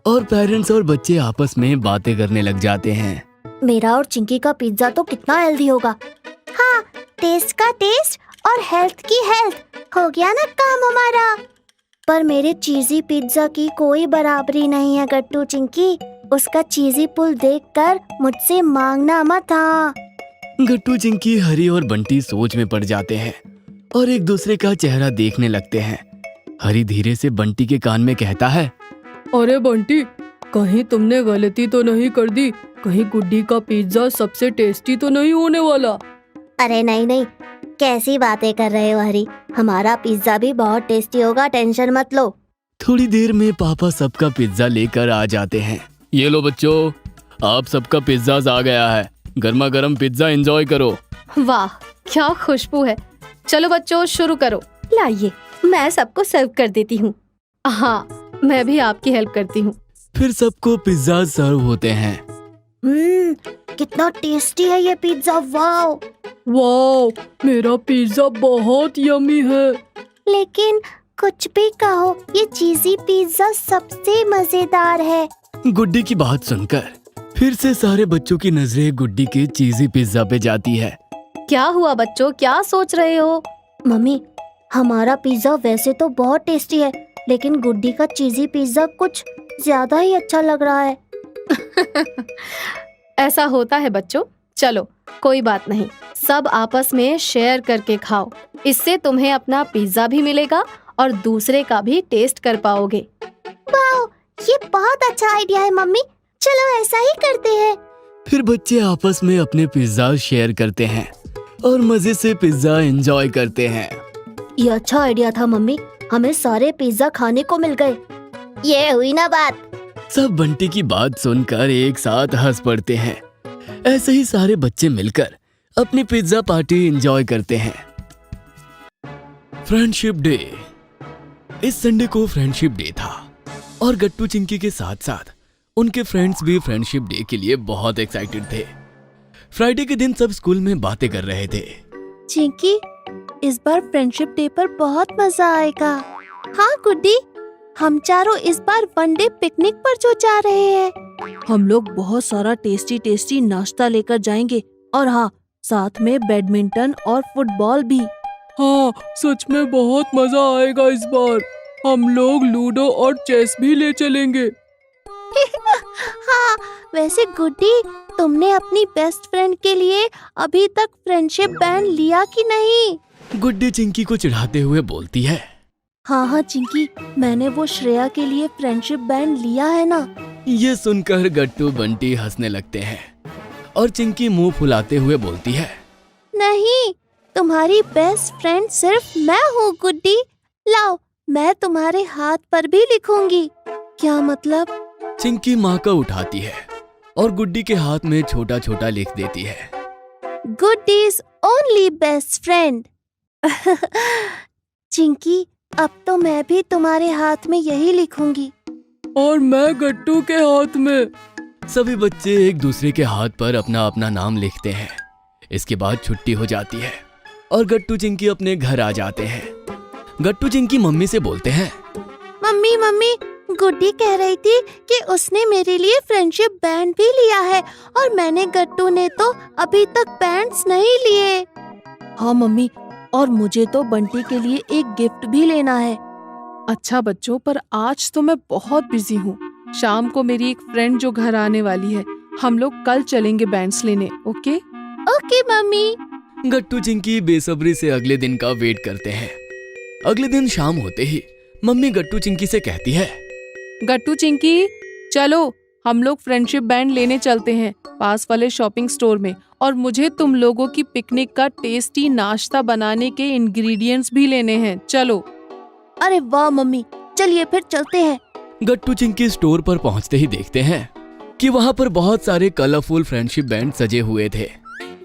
और पेरेंट्स और बच्चे आपस में बातें करने लग जाते हैं। मेरा और चिंकी का पिज्जा तो कितना हेल्दी होगा। हाँ, टेस्ट का टेस्ट और हेल्थ की हेल्थ, हो गया ना काम हमारा। पर मेरे चीजी पिज्जा की कोई बराबरी नहीं है गट्टू चिंकी। उसका चीजी पुल देखकर मुझसे मांगना मत। हाँ। गट्टू चिंकी, हरी और बंटी सोच में पड़ जाते हैं और एक दूसरे का चेहरा देखने लगते हैं। हरी धीरे से बंटी के कान में कहता है, अरे बंटी, कहीं तुमने गलती तो नहीं कर दी? कहीं गुड्डी का पिज्जा सबसे टेस्टी तो नहीं होने वाला? अरे नहीं नहीं, कैसी बातें कर रहे हो हरी, हमारा पिज्जा भी बहुत टेस्टी होगा, टेंशन मत लो। थोड़ी देर में पापा सबका पिज्जा लेकर आ जाते हैं। ये लो बच्चों, आप सबका पिज्जा आ गया है। गर्मा गर्म पिज्जा एंजॉय करो। वाह, क्या खुशबू है। चलो बच्चों शुरू करो। लाइए, मैं सबको सर्व कर देती हूँ। हाँ, मैं भी आपकी हेल्प करती हूँ। फिर सबको पिज्जा सर्व होते हैं। कितना टेस्टी है ये पिज्जा। वाओ वाओ, मेरा पिज्जा बहुत यमी है। लेकिन कुछ भी कहो, ये चीजी पिज्जा सबसे मजेदार है। गुड्डी की बात सुनकर फिर से सारे बच्चों की नजरें गुड्डी के चीजी पिज्जा पे जाती है। क्या हुआ बच्चों, क्या सोच रहे हो? मम्मी, हमारा पिज्जा वैसे तो बहुत टेस्टी है, लेकिन गुड्डी का चीजी पिज्जा कुछ ज्यादा ही अच्छा लग रहा है। ऐसा होता है बच्चों। चलो कोई बात नहीं, सब आपस में शेयर करके खाओ। इससे तुम्हें अपना पिज्जा भी मिलेगा और दूसरे का भी टेस्ट कर पाओगे। वाओ, ये बहुत अच्छा आइडिया है मम्मी, चलो ऐसा ही करते हैं। फिर बच्चे आपस में अपने पिज्जा शेयर करते हैं और मजे से पिज्जा एंजॉय करते हैं। ये अच्छा आइडिया था मम्मी, हमें सारे पिज्जा खाने को मिल गए। ये हुई ना बात। सब बंटी की बात सुनकर एक साथ हंस पड़ते हैं। ऐसे ही सारे बच्चे मिलकर अपनी पिज्जा पार्टी एंजॉय करते हैं। Friendship day. इस संडे को फ्रेंडशिप डे था और गट्टू चिंकी के साथ साथ उनके फ्रेंड्स भी फ्रेंडशिप डे के लिए बहुत एक्साइटेड थे। फ्राइडे के दिन सब स्कूल में बातें कर रहे थे। चिंकी, इस बार फ्रेंडशिप डे पर बहुत मजा आएगा। हाँ गुड्डी, हम चारों इस बार वनडे पिकनिक पर जो जा रहे हैं। हम लोग बहुत सारा टेस्टी टेस्टी नाश्ता लेकर जाएंगे और हाँ, साथ में बैडमिंटन और फुटबॉल भी। हाँ, सच में बहुत मजा आएगा इस बार। हम लोग लूडो और चेस भी ले चलेंगे। हाँ, वैसे गुड्डी, तुमने अपनी बेस्ट फ्रेंड के लिए अभी तक फ्रेंडशिप बैंड लिया कि नहीं? गुड्डी चिंकी को चिढ़ाते हुए बोलती है। हाँ चिंकी, मैंने वो श्रेया के लिए फ्रेंडशिप बैंड लिया है ना। ये सुनकर गट्टू बंटी हंसने लगते हैं और चिंकी मुंह फुलाते हुए बोलती है, नहीं, तुम्हारी बेस्ट फ्रेंड सिर्फ मैं हूँ गुड्डी। लाओ, मैं तुम्हारे हाथ पर भी लिखूंगी। क्या मतलब? चिंकी माँ का उठाती है और गुड्डी के हाथ में छोटा छोटा लिख देती है, गुड्डीज ओनली बेस्ट फ्रेंड। चिंकी, अब तो मैं भी तुम्हारे हाथ में यही लिखूंगी। और मैं गट्टू के हाथ में। सभी बच्चे एक दूसरे के हाथ पर अपना अपना नाम लिखते हैं। इसके बाद छुट्टी हो जाती है और गट्टू चिंकी अपने घर आ जाते हैं। गट्टू चिंकी मम्मी से बोलते हैं, मम्मी मम्मी, गुड्डी कह रही थी कि उसने मेरे लिए फ्रेंडशिप बैंड भी लिया है और मैंने गट्टू ने तो अभी तक बैंड्स नहीं लिए। हाँ मम्मी, और मुझे तो बंटी के लिए एक गिफ्ट भी लेना है। अच्छा बच्चों, पर आज तो मैं बहुत बिजी हूँ। शाम को मेरी एक फ्रेंड जो घर आने वाली है, हम लोग कल चलेंगे बैंड्स लेने। ओके ओके मम्मी। गट्टू चिंकी बेसब्री से अगले दिन का वेट करते हैं। अगले दिन शाम होते ही मम्मी गट्टू चिंकी से कहती है, गट्टू चिंकी, चलो हम लोग फ्रेंडशिप बैंड लेने चलते हैं पास वाले शॉपिंग स्टोर में, और मुझे तुम लोगों की पिकनिक का टेस्टी नाश्ता बनाने के इंग्रेडिएंट्स भी लेने हैं। चलो। अरे वाह मम्मी, चलिए फिर चलते हैं। गट्टू चिंकी स्टोर पर पहुंचते ही देखते हैं कि वहां पर बहुत सारे कलरफुल फ्रेंडशिप बैंड सजे हुए थे।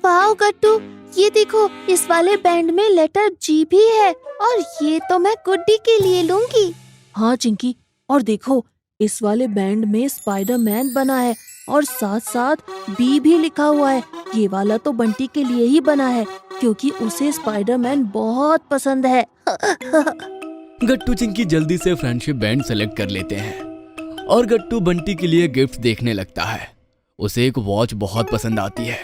वाह गट्टू, ये देखो, इस वाले बैंड में लेटर जी भी है और ये तो मैं गुड्डी के लिए लूंगी। हाँ चिंकी, और देखो, इस वाले बैंड में स्पाइडरमैन बना है और साथ साथ बी भी लिखा हुआ है। ये वाला तो बंटी के लिए ही बना है क्योंकि उसे स्पाइडरमैन बहुत पसंद है। गट्टू चिंकी जल्दी से फ्रेंडशिप बैंड सेलेक्ट कर लेते हैं और गट्टू बंटी के लिए गिफ्ट देखने लगता है। उसे एक वॉच बहुत पसंद आती है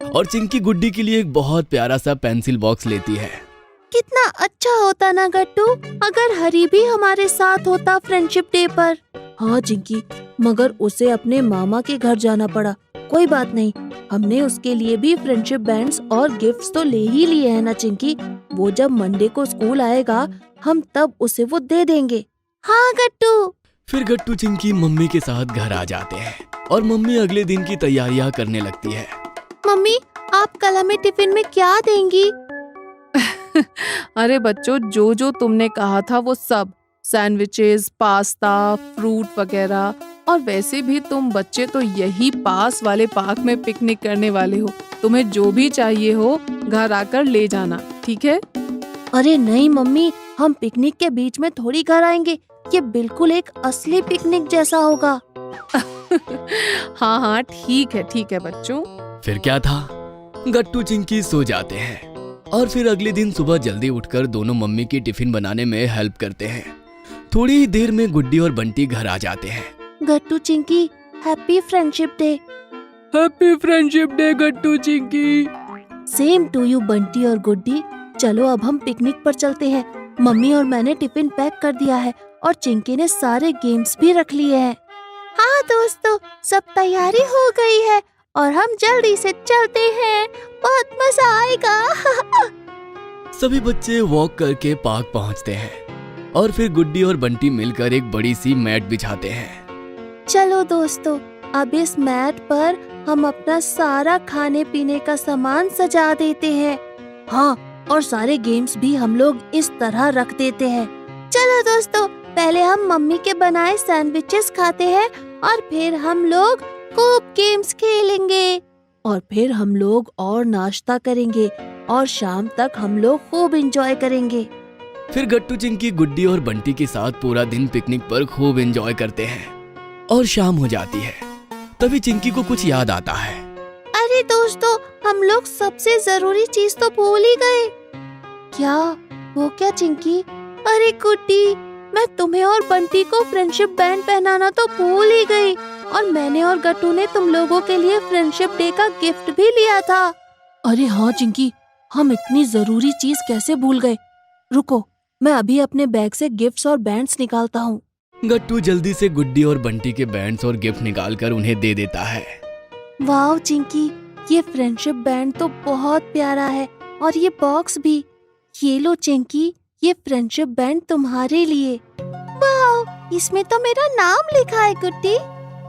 और चिंकी गुड्डी के लिए एक बहुत प्यारा सा पेंसिल बॉक्स लेती है। कितना अच्छा होता ना गट्टू, अगर हरी भी हमारे साथ होता फ्रेंडशिप डे पर। हाँ चिंकी, मगर उसे अपने मामा के घर जाना पड़ा। कोई बात नहीं, हमने उसके लिए भी फ्रेंडशिप बैंड्स और गिफ्ट्स तो ले ही लिए हैं ना चिंकी। वो जब मंडे को स्कूल आएगा, हम तब उसे वो दे देंगे। हाँ गट्टू। फिर गट्टू चिंकी मम्मी के साथ घर आ जाते हैं और मम्मी अगले दिन की तैयारियां करने लगती है। मम्मी, आप कल हमें टिफिन में क्या देंगी? अरे बच्चों, जो जो तुमने कहा था वो सब, सैंडविचेस, पास्ता, फ्रूट वगैरह। और वैसे भी तुम बच्चे तो यही पास वाले पार्क में पिकनिक करने वाले हो। तुम्हें जो भी चाहिए हो घर आकर ले जाना, ठीक है? अरे नहीं मम्मी, हम पिकनिक के बीच में थोड़ी घर आएंगे। ये बिल्कुल एक असली पिकनिक जैसा होगा। हाँ हाँ, ठीक है बच्चों। फिर क्या था, गट्टू चिंकी सो जाते हैं और फिर अगले दिन सुबह जल्दी उठकर दोनों मम्मी की टिफिन बनाने में हेल्प करते हैं। थोड़ी ही देर में गुड्डी और बंटी घर आ जाते हैं। Gattu Chinki, happy friendship day. Happy friendship day Gattu Chinki. Same to you Bunty और गुड्डी। चलो अब हम पिकनिक पर चलते हैं। मम्मी और मैंने टिफिन पैक कर दिया है और चिंकी ने सारे गेम्स भी रख लिए हैं। हाँ दोस्तों, सब तैयारी हो गई है और हम जल्दी से चलते हैं। बहुत मजा आएगा। सभी बच्चे वॉक करके पार्क पहुंचते हैं और फिर गुड्डी और बंटी मिलकर एक बड़ी सी मैट बिछाते हैं। चलो दोस्तों, अब इस मैट पर हम अपना सारा खाने पीने का सामान सजा देते हैं। हाँ, और सारे गेम्स भी हम लोग इस तरह रख देते हैं। चलो दोस्तों, पहले हम मम्मी के बनाए सैंडविचेस खाते हैं और फिर हम लोग खूब गेम्स खेलेंगे और फिर हम लोग और नाश्ता करेंगे और शाम तक हम लोग खूब एंजॉय करेंगे। फिर गट्टू चिंकी गुड्डी और बंटी के साथ पूरा दिन पिकनिक पर खूब एंजॉय करते हैं और शाम हो जाती है। तभी चिंकी को कुछ याद आता है। अरे दोस्तों, हम लोग सबसे जरूरी चीज तो भूल ही गए। क्या? वो क्या चिंकी? अरे गुड्डी, मैं तुम्हें और बंटी को फ्रेंडशिप बैंड पहनाना तो भूल ही गई और मैंने और गट्टू ने तुम लोगों के लिए फ्रेंडशिप डे का गिफ्ट भी लिया था। अरे हाँ चिंकी, हम इतनी जरूरी चीज कैसे भूल गए। रुको, मैं अभी अपने बैग से गिफ्ट्स और बैंड्स निकालता हूँ। गट्टू जल्दी से गुड्डी और बंटी के बैंड्स और गिफ्ट निकालकर उन्हें दे देता है। वाह चिंकी, ये फ्रेंडशिप बैंड तो बहुत प्यारा है और ये बॉक्स भी। ये लो चिंकी, ये फ्रेंडशिप बैंड तुम्हारे लिए। वाह, इसमें तो मेरा नाम लिखा है गुड्डी।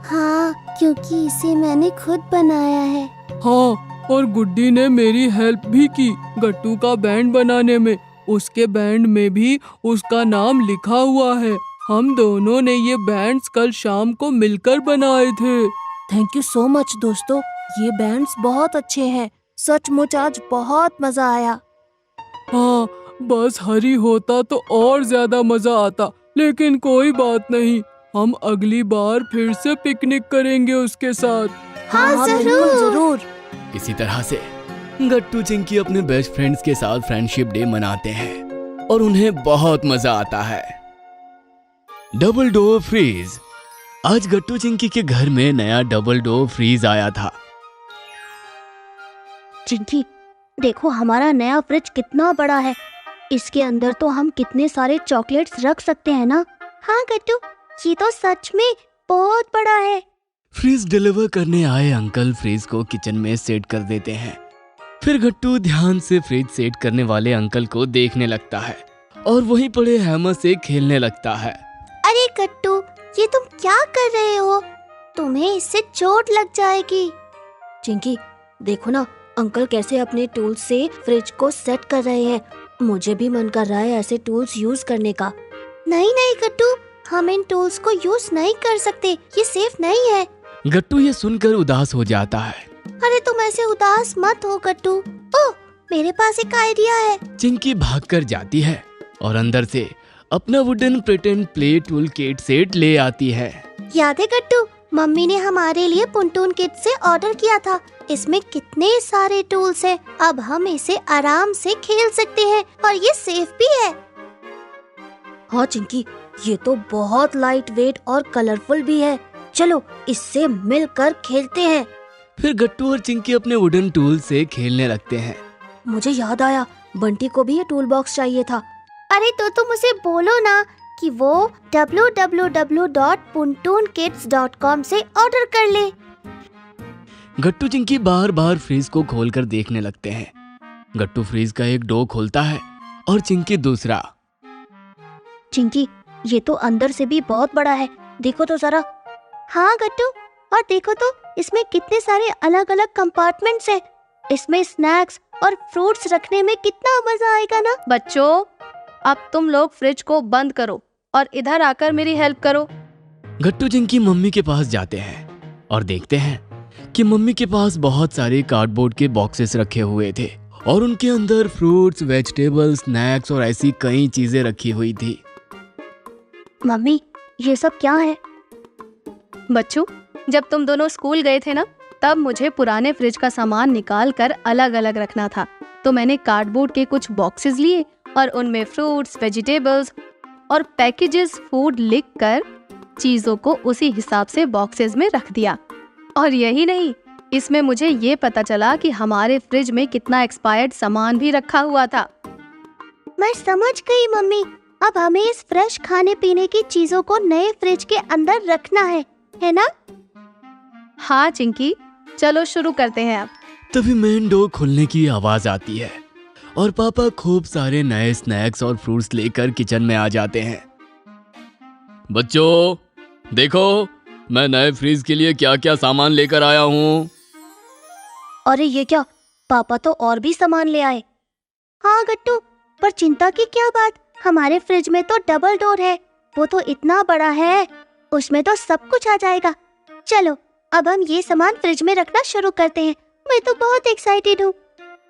हाँ, क्योंकि इसे मैंने खुद बनाया है। हाँ, और गुड्डी ने मेरी हेल्प भी की गट्टू का बैंड बनाने में। उसके बैंड में भी उसका नाम लिखा हुआ है। हम दोनों ने ये बैंड्स कल शाम को मिलकर बनाए थे। थैंक यू सो मच दोस्तों, ये बैंड्स बहुत अच्छे हैं। सचमुच आज बहुत मजा आया। हाँ, बस हरी होता तो और ज्यादा मजा आता, लेकिन कोई बात नहीं, हम अगली बार फिर से पिकनिक करेंगे उसके साथ। हाँ जरूर जरूर। इसी तरह से गट्टू चिंकी अपने बेस्ट फ्रेंड्स के साथ फ्रेंडशिप डे मनाते हैं और उन्हें बहुत मजा आता है। Double door fridge. आज गट्टू चिंकी के घर में नया डबल डोर फ्रीज आया था। चिंकी, देखो हमारा नया फ्रिज कितना बड़ा है। इसके अंदर तो हम कितने सारे चॉकलेट्स रख सकते हैं ना। हाँ गट्टू, ये तो सच में बहुत बड़ा है। फ्रीज डिलीवर करने आए अंकल फ्रीज को किचन में सेट कर देते हैं। फिर गट्टू ध्यान से फ्रिज सेट करने वाले अंकल को देखने लगता है और वहीं पड़े हैमर से खेलने लगता है। अरे गट्टू, ये तुम क्या कर रहे हो? तुम्हें इससे चोट लग जाएगी। चिंकी, देखो ना अंकल कैसे अपने टूल्स से फ्रिज को सेट कर रहे हैं। मुझे भी मन कर रहा है ऐसे टूल्स यूज करने का। नहीं नहीं गट्टू, हम इन टूल्स को यूज नहीं कर सकते, ये सेफ नहीं है। गट्टू ये सुनकर उदास हो जाता है। अरे तुम ऐसे उदास मत हो गट्टू। ओह, मेरे पास एक आइडिया है। चिंकी भागकर जाती है और अंदर से अपना wooden pretend play tool kit set ले आती है। याद है गट्टू, मम्मी ने हमारे लिए पुंटून किट से ऑर्डर किया था। इसमें कितने सारे टूल्स हैं। अब हम इसे आराम से खेल सकते हैं और ये सेफ भी है। हाँ चिंकी, ये तो बहुत लाइट वेट और कलरफुल भी है। चलो इससे मिलकर खेलते हैं। फिर गट्टू और चिंकी अपने वुडन टूल से खेलने लगते हैं। मुझे याद आया, बंटी को भी ये टूल बॉक्स चाहिए था। अरे तो तुम उसे बोलो ना कि वो www.puntoonkits.com से ऑर्डर कर ले। गट्टू चिंकी बार बार फ्रीज को खोलकर देखने लगते हैं। गट्टू फ्रीज का एक डोर खोलता है और चिंकी दूसरा। चिंकी, ये तो अंदर से भी बहुत बड़ा है, देखो तो जरा। हाँ गट्टू, और देखो तो इसमें कितने सारे अलग अलग कंपार्टमेंट्स हैं। इसमें स्नैक्स और फ्रूट्स रखने में कितना मजा आएगा ना। बच्चों, अब तुम लोग फ्रिज को बंद करो और इधर आकर मेरी हेल्प करो। गट्टू चिंकी मम्मी के पास जाते हैं और देखते हैं कि मम्मी के पास बहुत सारे कार्डबोर्ड के बॉक्सेस रखे हुए थे और उनके अंदर फ्रूट्स, वेजिटेबल्स, स्नैक्स और ऐसी कई चीजें रखी हुई थी। मम्मी, ये सब क्या है? बच्चों, जब तुम दोनों स्कूल गए थे ना, तब मुझे पुराने फ्रिज का सामान निकाल कर अलग अलग रखना था, तो मैंने कार्डबोर्ड के कुछ बॉक्सेस लिए और उनमें फ्रूट्स, वेजिटेबल्स और पैकेजेस फूड लिखकर चीजों को उसी हिसाब से बॉक्सेस में रख दिया। और यही नहीं, इसमें मुझे ये पता चला कि हमारे फ्रिज में कितना एक्सपायर्ड सामान भी रखा हुआ था। मैं समझ गई मम्मी, अब हमें इस फ्रेश खाने पीने की चीजों को नए फ्रिज के अंदर रखना है ना? हाँ चिंकी, चलो शुरू करते हैं अब। तभी मेन डोर खुलने की आवाज आती है और पापा खूब सारे नए स्नैक्स और फ्रूट्स लेकर किचन में आ जाते हैं। बच्चों देखो, मैं नए फ्रीज के लिए क्या क्या सामान लेकर आया हूँ। अरे ये क्या, पापा तो और भी सामान ले आए। हाँ गट्टू, पर चिंता की क्या बात, हमारे फ्रिज में तो डबल डोर है, वो तो इतना बड़ा है, उसमें तो सब कुछ आ जाएगा। चलो अब हम ये सामान फ्रिज में रखना शुरू करते हैं। मैं तो बहुत एक्साइटेड हूँ।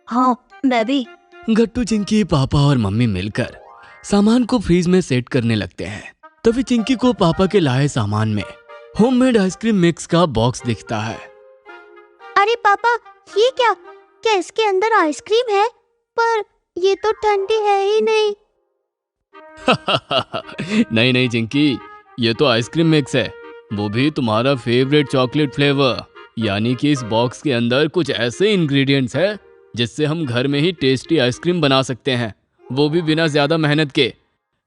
हाँ मैं भी। गट्टू, चिंकी, पापा और मम्मी मिलकर सामान को फ्रीज में सेट करने लगते हैं। तभी चिंकी को पापा के लाए सामान में होममेड आइसक्रीम मिक्स का बॉक्स दिखता है। अरे पापा, ये क्या? क्या इसके अंदर आइसक्रीम है? पर ये तो ठंडी है ही नहीं। नहीं नहीं चिंकी, ये तो आइसक्रीम मिक्स है, वो भी तुम्हारा फेवरेट चॉकलेट फ्लेवर। यानी कि इस बॉक्स के अंदर कुछ ऐसे इंग्रेडिएंट्स हैं जिससे हम घर में ही टेस्टी आइसक्रीम बना सकते हैं, वो भी बिना ज्यादा मेहनत के।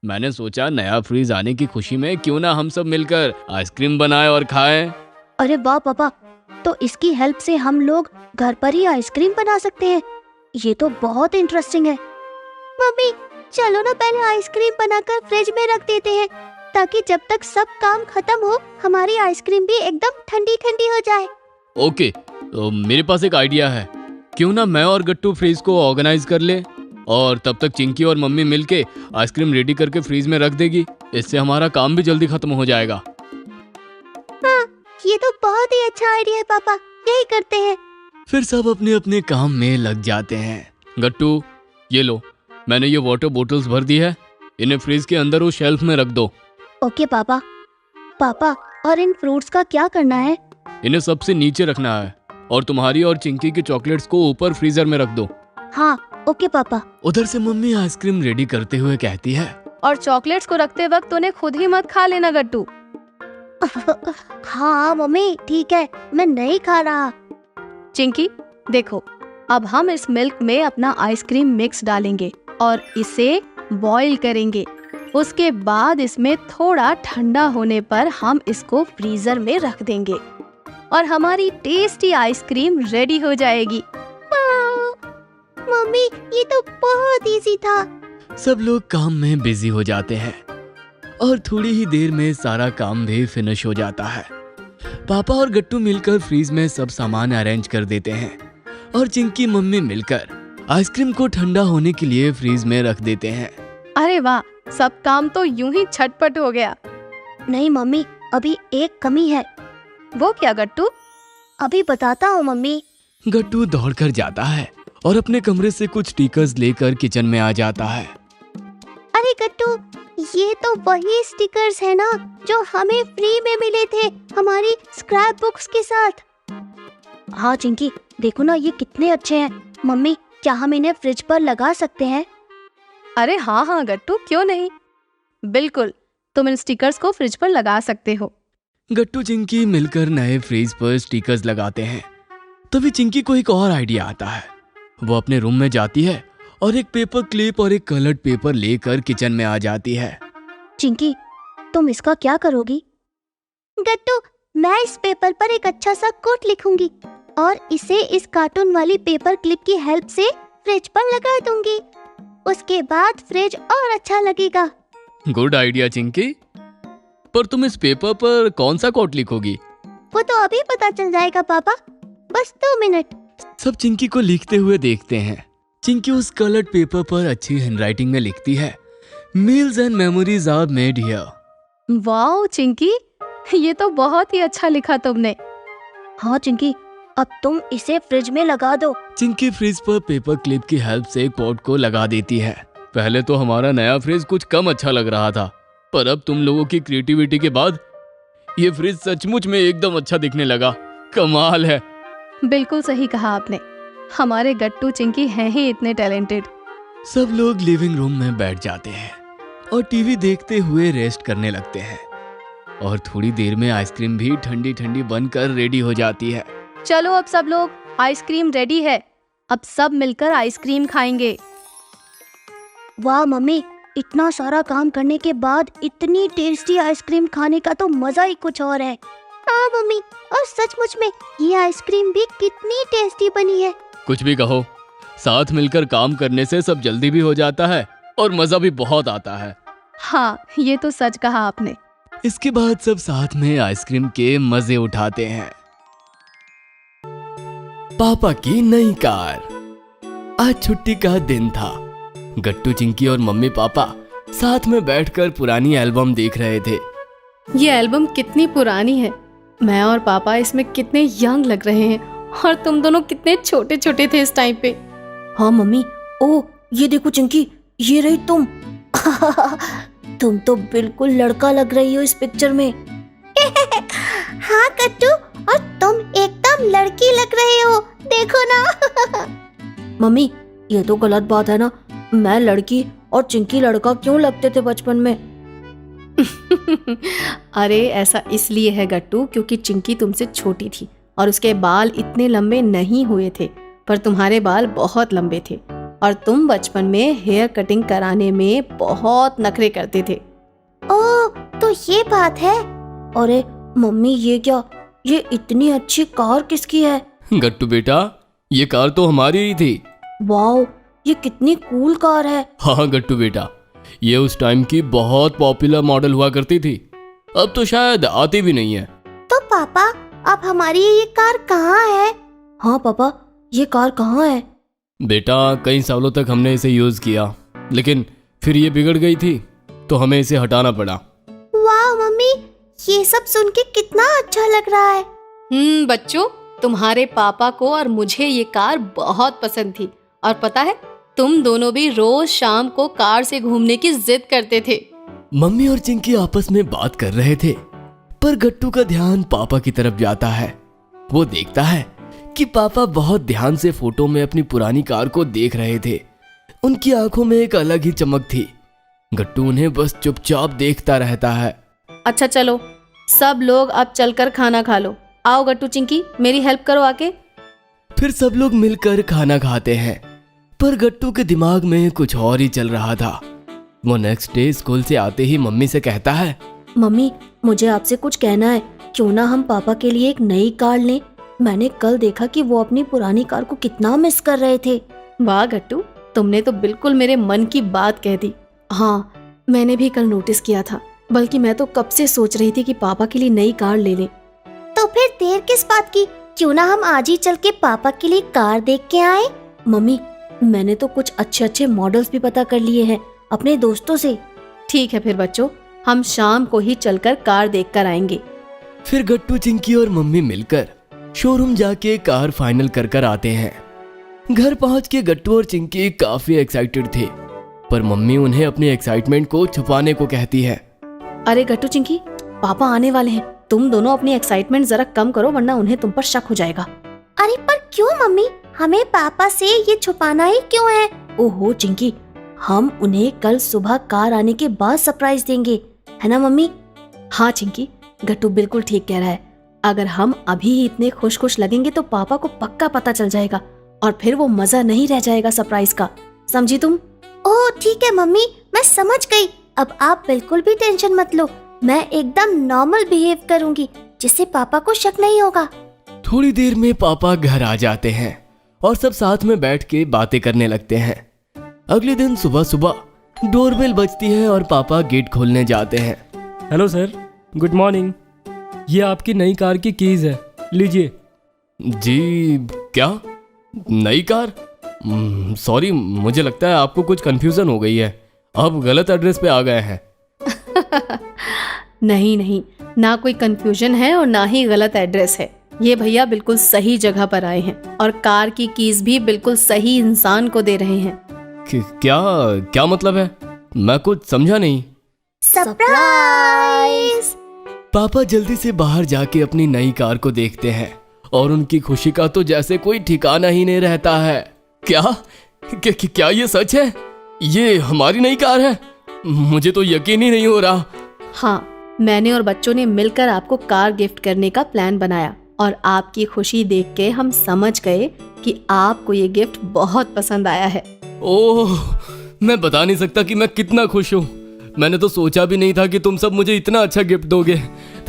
मैंने सोचा नया फ्रीज आने की खुशी में क्यों ना हम सब मिलकर आइसक्रीम बनाएं और खाएं। अरे वाह पापा, तो इसकी हेल्प से हम लोग घर पर ही आइसक्रीम बना सकते हैं। ये तो बहुत इंटरेस्टिंग है। मम्मी चलो ना पहले आइसक्रीम बनाकर फ्रिज में रख देते हैं, ताकि जब तक सब काम खत्म हो हमारी आइसक्रीम भी एकदम ठंडी ठंडी हो जाए। ओके, तो मेरे पास एक आइडिया है। क्यों ना मैं और गट्टू फ्रीज को ऑर्गेनाइज कर ले, और तब तक चिंकी और मम्मी मिलके आइसक्रीम रेडी करके फ्रीज में रख देगी। इससे हमारा काम भी जल्दी खत्म हो जाएगा। हाँ, ये तो बहुत ही अच्छा आइडिया है पापा, यही करते हैं। फिर सब अपने अपने काम में लग जाते हैं। गट्टू, ये लो, मैंने ये वाटर बोतल्स भर दी है, इन्हें फ्रीज के अंदर उस शेल्फ में रख दो। ओके पापा। पापा, और इन फ्रूट्स का क्या करना है? इन्हें सबसे नीचे रखना है, और तुम्हारी और चिंकी के चॉकलेट्स को ऊपर फ्रीजर में रख दो। हाँ ओके पापा। उधर से मम्मी आइसक्रीम रेडी करते हुए कहती है, और चॉकलेट्स को रखते वक्त उन्हें खुद ही मत खा लेना गट्टू। हाँ मम्मी ठीक है, मैं नहीं खा रहा। चिंकी देखो, अब हम इस मिल्क में अपना आइसक्रीम मिक्स डालेंगे और इसे बॉईल करेंगे। उसके बाद इसमें थोड़ा ठंडा होने पर हम इसको फ्रीजर में रख देंगे और हमारी टेस्टी आइसक्रीम रेडी हो जाएगी। मम्मी ये तो बहुत इजी था। सब लोग काम में बिजी हो जाते हैं और थोड़ी ही देर में सारा काम भी फिनिश हो जाता है। पापा और गट्टू मिलकर फ्रीज में सब सामान अरेंज कर देते हैं और चिंकी मम्मी मिलकर आइसक्रीम को ठंडा होने के लिए फ्रीज में रख देते हैं। अरे वाह, सब काम तो यूं ही झटपट हो गया। नहीं मम्मी, अभी एक कमी है। वो क्या गट्टू? अभी बताता हूँ मम्मी। गट्टू दौड़कर जाता है और अपने कमरे से कुछ स्टिकर्स लेकर किचन में आ जाता है। अरे गट्टू, ये तो वही स्टिकर्स है ना जो हमें फ्री में मिले थे हमारी स्क्रैप बुक्स के साथ। हाँ चिंकी, देखो ना ये कितने अच्छे हैं। मम्मी, क्या हम इन्हें फ्रिज पर लगा सकते हैं? अरे हाँ हाँ गट्टू, क्यों नहीं, बिल्कुल, तुम इन स्टिकर्स को फ्रिज पर लगा सकते हो। गट्टू चिंकी मिलकर नए फ्रीज पर स्टिकर्स लगाते हैं। तभी चिंकी को एक और आइडिया आता है। वो अपने रूम में जाती है और एक पेपर क्लिप और एक कलर्ड पेपर लेकर किचन में आ जाती है। चिंकी, तुम इसका क्या करोगी? गट्टू, मैं इस पेपर पर एक अच्छा सा कोट लिखूंगी और इसे इस कार्टून वाली पेपर क्लिप की हेल्प से फ्रिज पर लगा दूंगी। उसके बाद फ्रिज और अच्छा लगेगा। गुड आइडिया चिंकी, पर तुम इस पेपर पर कौन सा कोट लिखोगी? वो तो अभी पता चल जाएगा पापा, बस 2 मिनट। सब चिंकी को लिखते हुए देखते हैं। चिंकी उस कलर्ड पेपर पर अच्छी हैंडराइटिंग में लिखती है, meals and memories are made here. Wow Chinki, ये तो बहुत ही अच्छा लिखा तुमने। हाँ चिंकी, अब तुम इसे फ्रिज में लगा दो। चिंकी फ्रिज पर पेपर क्लिप की हेल्प से कोट को लगा देती है। पहले तो हमारा नया फ्रिज कुछ कम अच्छा लग रहा था, पर अब तुम लोगों की क्रिएटिविटी के बाद ये फ्रिज सचमुच में एकदम अच्छा दिखने लगा। कमाल है। बिल्कुल सही कहा आपने, हमारे गट्टू चिंकी हैं ही इतने टैलेंटेड। सब लोग लिविंग रूम में बैठ जाते हैं और टीवी देखते हुए रेस्ट करने लगते हैं और थोड़ी देर में आइसक्रीम भी ठंडी ठंडी बनकर रेडी हो जाती है। चलो अब सब लोग, आइसक्रीम रेडी है, अब सब मिलकर आइसक्रीम खाएंगे। वाह मम्मी, इतना सारा काम करने के बाद इतनी टेस्टी आइसक्रीम खाने का तो मजा ही कुछ और है। हाँ मम्मी, और सचमुच में ये आइसक्रीम भी कितनी टेस्टी बनी है। कुछ भी कहो, साथ मिलकर काम करने से सब जल्दी भी हो जाता है और मजा भी बहुत आता है। हाँ, ये तो सच कहा आपने। इसके बाद सब साथ में आइसक्रीम के मजे उठाते हैं। पापा की नई कार। आज छुट्टी का दिन था। गट्टू चिंकी और मम्मी पापा साथ में बैठकर पुरानी एल्बम देख रहे थे। ये एल्बम कितनी पुरानी है। मैं और पापा इसमें कितने यंग लग रहे हैं और तुम दोनों कितने छोटे छोटे थे इस टाइम पे। हाँ मम्मी, ओ ये देखो चिंकी, ये रही तुम। तुम तो बिल्कुल लड़का लग रही हो इस पिक्चर में। हाँ कट्टू, और तुम एकदम लड़की लग रही हो, देखो ना। मम्मी ये तो गलत बात है ना, मैं लड़की और चिंकी लड़का क्यों लगते थे बचपन में? अरे ऐसा इसलिए है गट्टू क्योंकि चिंकी तुमसे छोटी थी और उसके बाल इतने लंबे नहीं हुए थे, पर तुम्हारे बाल बहुत लंबे थे और तुम बचपन में हेयर कटिंग कराने में बहुत नखरे करते थे। ओह तो ये बात है। अरे मम्मी ये क्या, ये इतनी अच्छी कार किसकी है? गट्टू बेटा, ये कार तो हमारी ही थी। वाओ, ये कितनी कूल कार है। हाँ गट्टू बेटा, ये उस टाइम की बहुत पॉपुलर मॉडल हुआ करती थी। अब तो शायद आती भी नहीं है। तो पापा अब हमारी ये कार कहाँ है? हाँ पापा, ये कार कहाँ है? बेटा कई सालों तक हमने इसे यूज किया, लेकिन फिर ये बिगड़ गई थी तो हमें इसे हटाना पड़ा। वाह मम्मी, ये सब सुन के कितना अच्छा लग रहा है। बच्चों, तुम्हारे पापा को और मुझे ये कार बहुत पसंद थी और पता है तुम दोनों भी रोज शाम को कार से घूमने की जिद करते थे। मम्मी और चिंकी आपस में बात कर रहे थे, पर गट्टू का ध्यान पापा की तरफ जाता है। वो देखता है कि पापा बहुत ध्यान से फोटो में अपनी पुरानी कार को देख रहे थे। उनकी आंखों में एक अलग ही चमक थी। गट्टू उन्हें बस चुपचाप देखता रहता है। अच्छा चलो, सब लोग अब चलकर खाना खा लो। आओ गट्टू चिंकी, मेरी हेल्प करो आके। फिर सब लोग मिलकर खाना खाते हैं, पर गट्टू के दिमाग में कुछ और ही चल रहा था। वो नेक्स्ट डे स्कूल से आते ही मम्मी से कहता है, मम्मी मुझे आपसे कुछ कहना है, क्यों ना हम पापा के लिए एक नई कार लें? मैंने कल देखा कि वो अपनी पुरानी कार को कितना मिस कर रहे थे। वाह गट्टू, तुमने तो बिल्कुल मेरे मन की बात कह दी। हाँ, मैंने भी कल नोटिस किया था, बल्कि मैं तो कब से सोच रही थी कि पापा के लिए नई कार ले लें। तो फिर देर किस बात की, क्यों ना हम आज ही चल के पापा के लिए कार देख के आए? मम्मी मैंने तो कुछ अच्छे अच्छे मॉडल्स भी पता कर लिए हैं अपने दोस्तों से। ठीक है फिर बच्चों, हम शाम को ही चलकर कार देख कर आएंगे। फिर गट्टू चिंकी और मम्मी मिलकर शोरूम जाके कार फाइनल कर आते हैं। घर पहुंच के गट्टू और चिंकी काफी एक्साइटेड थे, पर मम्मी उन्हें अपने एक्साइटमेंट को छुपाने को कहती है। अरे गट्टू चिंकी, पापा आने वाले हैं, तुम दोनों अपनी एक्साइटमेंट जरा कम करो वरना उन्हें तुम पर शक हो जाएगा। अरे पर क्यों मम्मी, हमें पापा से ये छुपाना ही क्यों है? ओहो चिंकी, हम उन्हें कल सुबह कार आने के बाद सरप्राइज देंगे, है ना मम्मी? हाँ चिंकी, गट्टू बिल्कुल ठीक कह रहा है। अगर हम अभी ही इतने खुश खुश लगेंगे तो पापा को पक्का पता चल जाएगा और फिर वो मजा नहीं रह जाएगा सरप्राइज का, समझी तुम? ओह ठीक है मम्मी, मैं समझ गई। अब आप बिल्कुल भी टेंशन मत लो, मैं एकदम नॉर्मल बिहेव करूंगी जिससे पापा को शक नहीं होगा। थोड़ी देर में पापा घर आ जाते हैं और सब साथ में बैठ के बातें करने लगते हैं। अगले दिन सुबह सुबह डोरबेल बजती है और पापा गेट खोलने जाते हैं। Hello sir, good morning. ये आपकी नई कार की कीज है, लीजिए। जी क्या, नई कार? सॉरी, मुझे लगता है आपको कुछ कंफ्यूजन हो गई है, आप गलत एड्रेस पे आ गए हैं। नहीं नहीं, ना कोई कंफ्यूजन है और ना ही गलत एड्रेस है। ये भैया बिल्कुल सही जगह पर आए हैं और कार की कीज भी बिल्कुल सही इंसान को दे रहे हैं। क्या क्या मतलब है? मैं कुछ समझा नहीं। सरप्राइज! पापा जल्दी से बाहर जाके अपनी नई कार को देखते हैं और उनकी खुशी का तो जैसे कोई ठिकाना ही नहीं रहता है। क्या ये सच है? ये हमारी नई कार है? मुझे तो यकीन ही नहीं हो रहा। हाँ, मैंने और बच्चों ने मिलकर आपको कार गिफ्ट करने का प्लान बनाया और आपकी खुशी देख के हम समझ गए कि आपको ये गिफ्ट बहुत पसंद आया है। ओह, मैं बता नहीं सकता कि मैं कितना खुश हूँ। मैंने तो सोचा भी नहीं था कि तुम सब मुझे इतना अच्छा गिफ्ट दोगे।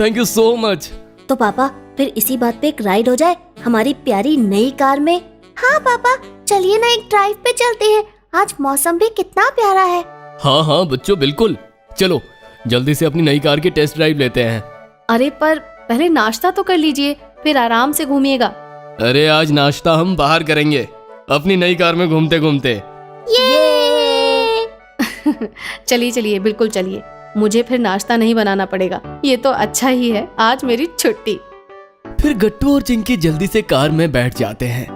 Thank you so much. तो पापा फिर इसी बात पे एक राइड हो जाए हमारी प्यारी नई कार में। हाँ पापा, चलिए ना एक ड्राइव पे चलते हैं, आज मौसम भी कितना प्यारा है। हाँ हाँ बच्चों, बिल्कुल, चलो जल्दी से अपनी नई कार की टेस्ट ड्राइव लेते हैं। अरे पर पहले नाश्ता तो कर लीजिए, फिर आराम से घूमिएगा। अरे आज नाश्ता हम बाहर करेंगे, अपनी नई कार में घूमते घूमते। ये चलिए चलिए, बिल्कुल चलिए। मुझे फिर नाश्ता नहीं बनाना पड़ेगा। ये तो अच्छा ही है, आज मेरी छुट्टी। फिर गट्टू और चिंकी जल्दी से कार में बैठ जाते हैं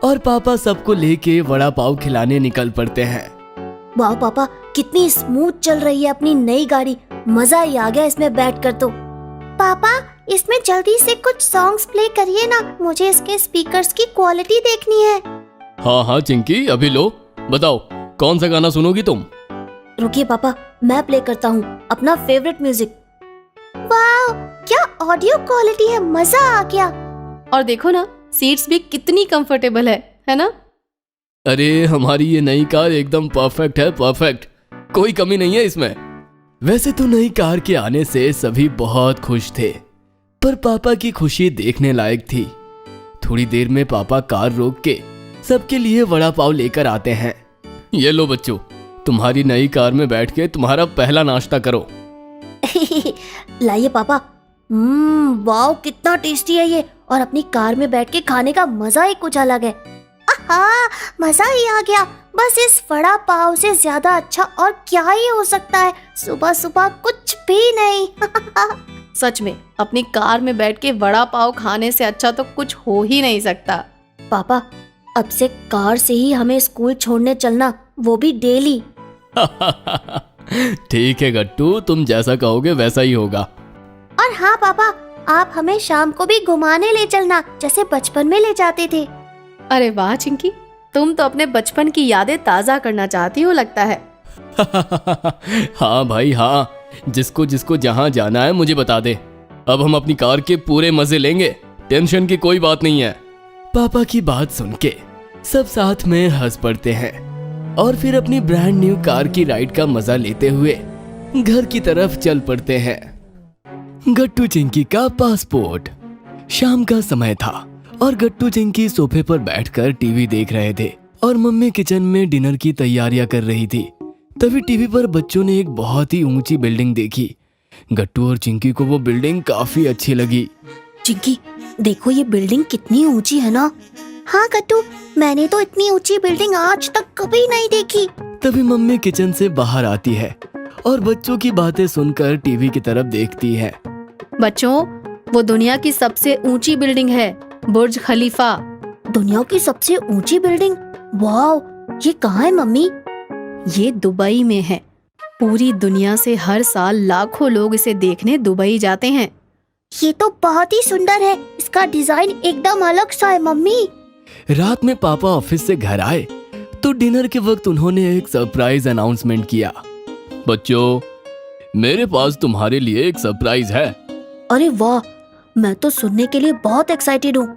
और पापा सबको लेके वड़ा पाव खिलाने निकल पड़ते हैं। वाह पापा, कितनी स्मूथ चल रही है अपनी नई गाड़ी। मजा ही आ गया इसमें बैठकर तो। पापा, इसमें जल्दी से कुछ सॉन्ग्स प्ले करिए ना, मुझे इसके स्पीकर्स की क्वालिटी देखनी है। हाँ हाँ चिंकी, अभी लो। बताओ कौन सा गाना सुनोगी तुम? रुकिए पापा, मैं प्ले करता हूँ अपना फेवरेट म्यूजिक। वाह, क्या ऑडियो क्वालिटी है, मजा आ गया। और देखो ना, सीट्स भी कितनी कंफर्टेबल है ना? अरे हमारी ये नई कार एकदम परफेक्ट है, परफेक्ट। कोई कमी नहीं है इसमें। वैसे तो नई कार के आने से सभी बहुत खुश थे, पर पापा की खुशी देखने लायक थी। थोड़ी देर में पापा कार रोक के सबके लिए वड़ा पाव लेकर आते हैं। ये लो बच्चों, तुम्हारी नई कार में बैठ के तुम्हारा पहला नाश्ता करो। लाइए पापा। वाह, कितना टेस्टी है ये, और अपनी कार में बैठ के खाने का मजा ही कुछ अलग है। आहा, मजा ही आ गया। बस इस वड़ा पाव से ज्यादा अच्छा और क्या ही हो सकता है। सुबह सुबह कुछ भी नहीं। सच में अपनी कार में बैठ के वड़ा पाव खाने से अच्छा तो कुछ हो ही नहीं सकता। पापा, अब से कार से ही हमें स्कूल छोड़ने चलना, वो भी डेली। ठीक है गट्टू, तुम जैसा कहोगे वैसा ही होगा। और हाँ पापा, आप हमें शाम को भी घुमाने ले चलना, जैसे बचपन में ले जाते थे। अरे वाह चिंकी, तुम तो अपने बचपन की यादें ताजा करना चाहती हो लगता है। हाँ भाई हाँ, जिसको जिसको जहाँ जाना है मुझे बता दे। अब हम अपनी कार के पूरे मजे लेंगे, टेंशन की कोई बात नहीं है। पापा की बात सुन के सब साथ में हंस पड़ते हैं और फिर अपनी ब्रांड न्यू कार की राइड का मजा लेते हुए घर की तरफ चल पड़ते हैं। गट्टू चिंकी का पासपोर्ट। शाम का समय था और गट्टू चिंकी सोफे पर बैठकर टीवी देख रहे थे और मम्मी किचन में डिनर की तैयारियां कर रही थी। तभी टीवी पर बच्चों ने एक बहुत ही ऊंची बिल्डिंग देखी। गट्टू और चिंकी को वो बिल्डिंग काफी अच्छी लगी। चिंकी, देखो ये बिल्डिंग कितनी ऊंची है ना। हाँ गट्टू, मैंने तो इतनी ऊंची बिल्डिंग आज तक कभी नहीं देखी। तभी मम्मी किचन से बाहर आती है और बच्चों की बातें सुनकर टीवी की तरफ देखती है। बच्चों, वो दुनिया की सबसे ऊंची बिल्डिंग है, बुर्ज खलीफा। दुनिया की सबसे ऊंची बिल्डिंग? वाह, ये कहाँ है मम्मी? ये दुबई में है। पूरी दुनिया से हर साल लाखों लोग इसे देखने दुबई जाते हैं। ये तो बहुत ही सुंदर है, इसका डिजाइन एकदम अलग सा है मम्मी। रात में पापा ऑफिस से घर आए तो डिनर के वक्त उन्होंने एक सरप्राइज अनाउंसमेंट किया। बच्चों, मेरे पास तुम्हारे लिए एक सरप्राइज है। अरे वाह, मैं तो सुनने के लिए बहुत एक्साइटेड हूँ।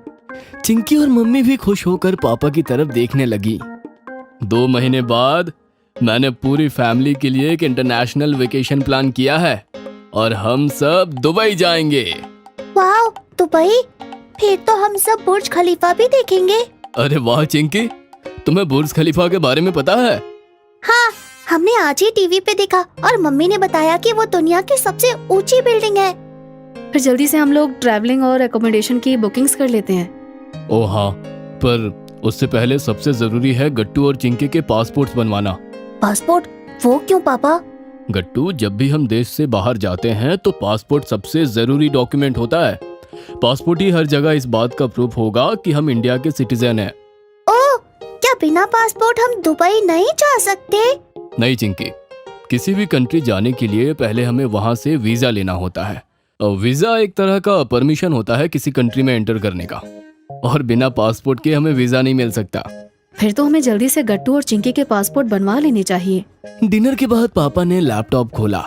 चिंकी और मम्मी भी खुश होकर पापा की तरफ देखने लगी। 2 महीने बाद मैंने पूरी फैमिली के लिए एक इंटरनेशनल वेकेशन प्लान किया है और हम सब दुबई जाएंगे। वाह, दुबई? फिर तो हम सब बुर्ज खलीफा भी देखेंगे। अरे वाह चिंकी, तुम्हें बुर्ज खलीफा के बारे में पता है? हाँ, हमने आज ही टीवी पे देखा और मम्मी ने बताया कि वो दुनिया की सबसे ऊंची बिल्डिंग है। फिर जल्दी से हम लोग ट्रैवलिंग और एकोमोडेशन की बुकिंग्स कर लेते हैं। ओ हाँ, पर उससे पहले सबसे जरूरी है गट्टू और चिंकी के पासपोर्ट्स बनवाना। पासपोर्ट? वो क्यों पापा? गट्टू, जब भी हम देश से बाहर जाते हैं तो पासपोर्ट सबसे जरूरी डॉक्यूमेंट होता है। पासपोर्ट ही हर जगह इस बात का प्रूफ होगा कि हम इंडिया के सिटीजन हैं। ओह, क्या बिना पासपोर्ट हम दुबई नहीं जा सकते? नहीं चिंकी, किसी भी कंट्री जाने के लिए पहले हमें वहाँ से वीजा लेना होता है। और वीजा एक तरह का परमिशन होता है किसी कंट्री में एंटर करने का, और बिना पासपोर्ट के हमें वीजा नहीं मिल सकता। फिर तो हमें जल्दी से गट्टू और चिंकी के पासपोर्ट बनवा लेने चाहिए। डिनर के बाद पापा ने लैपटॉप खोला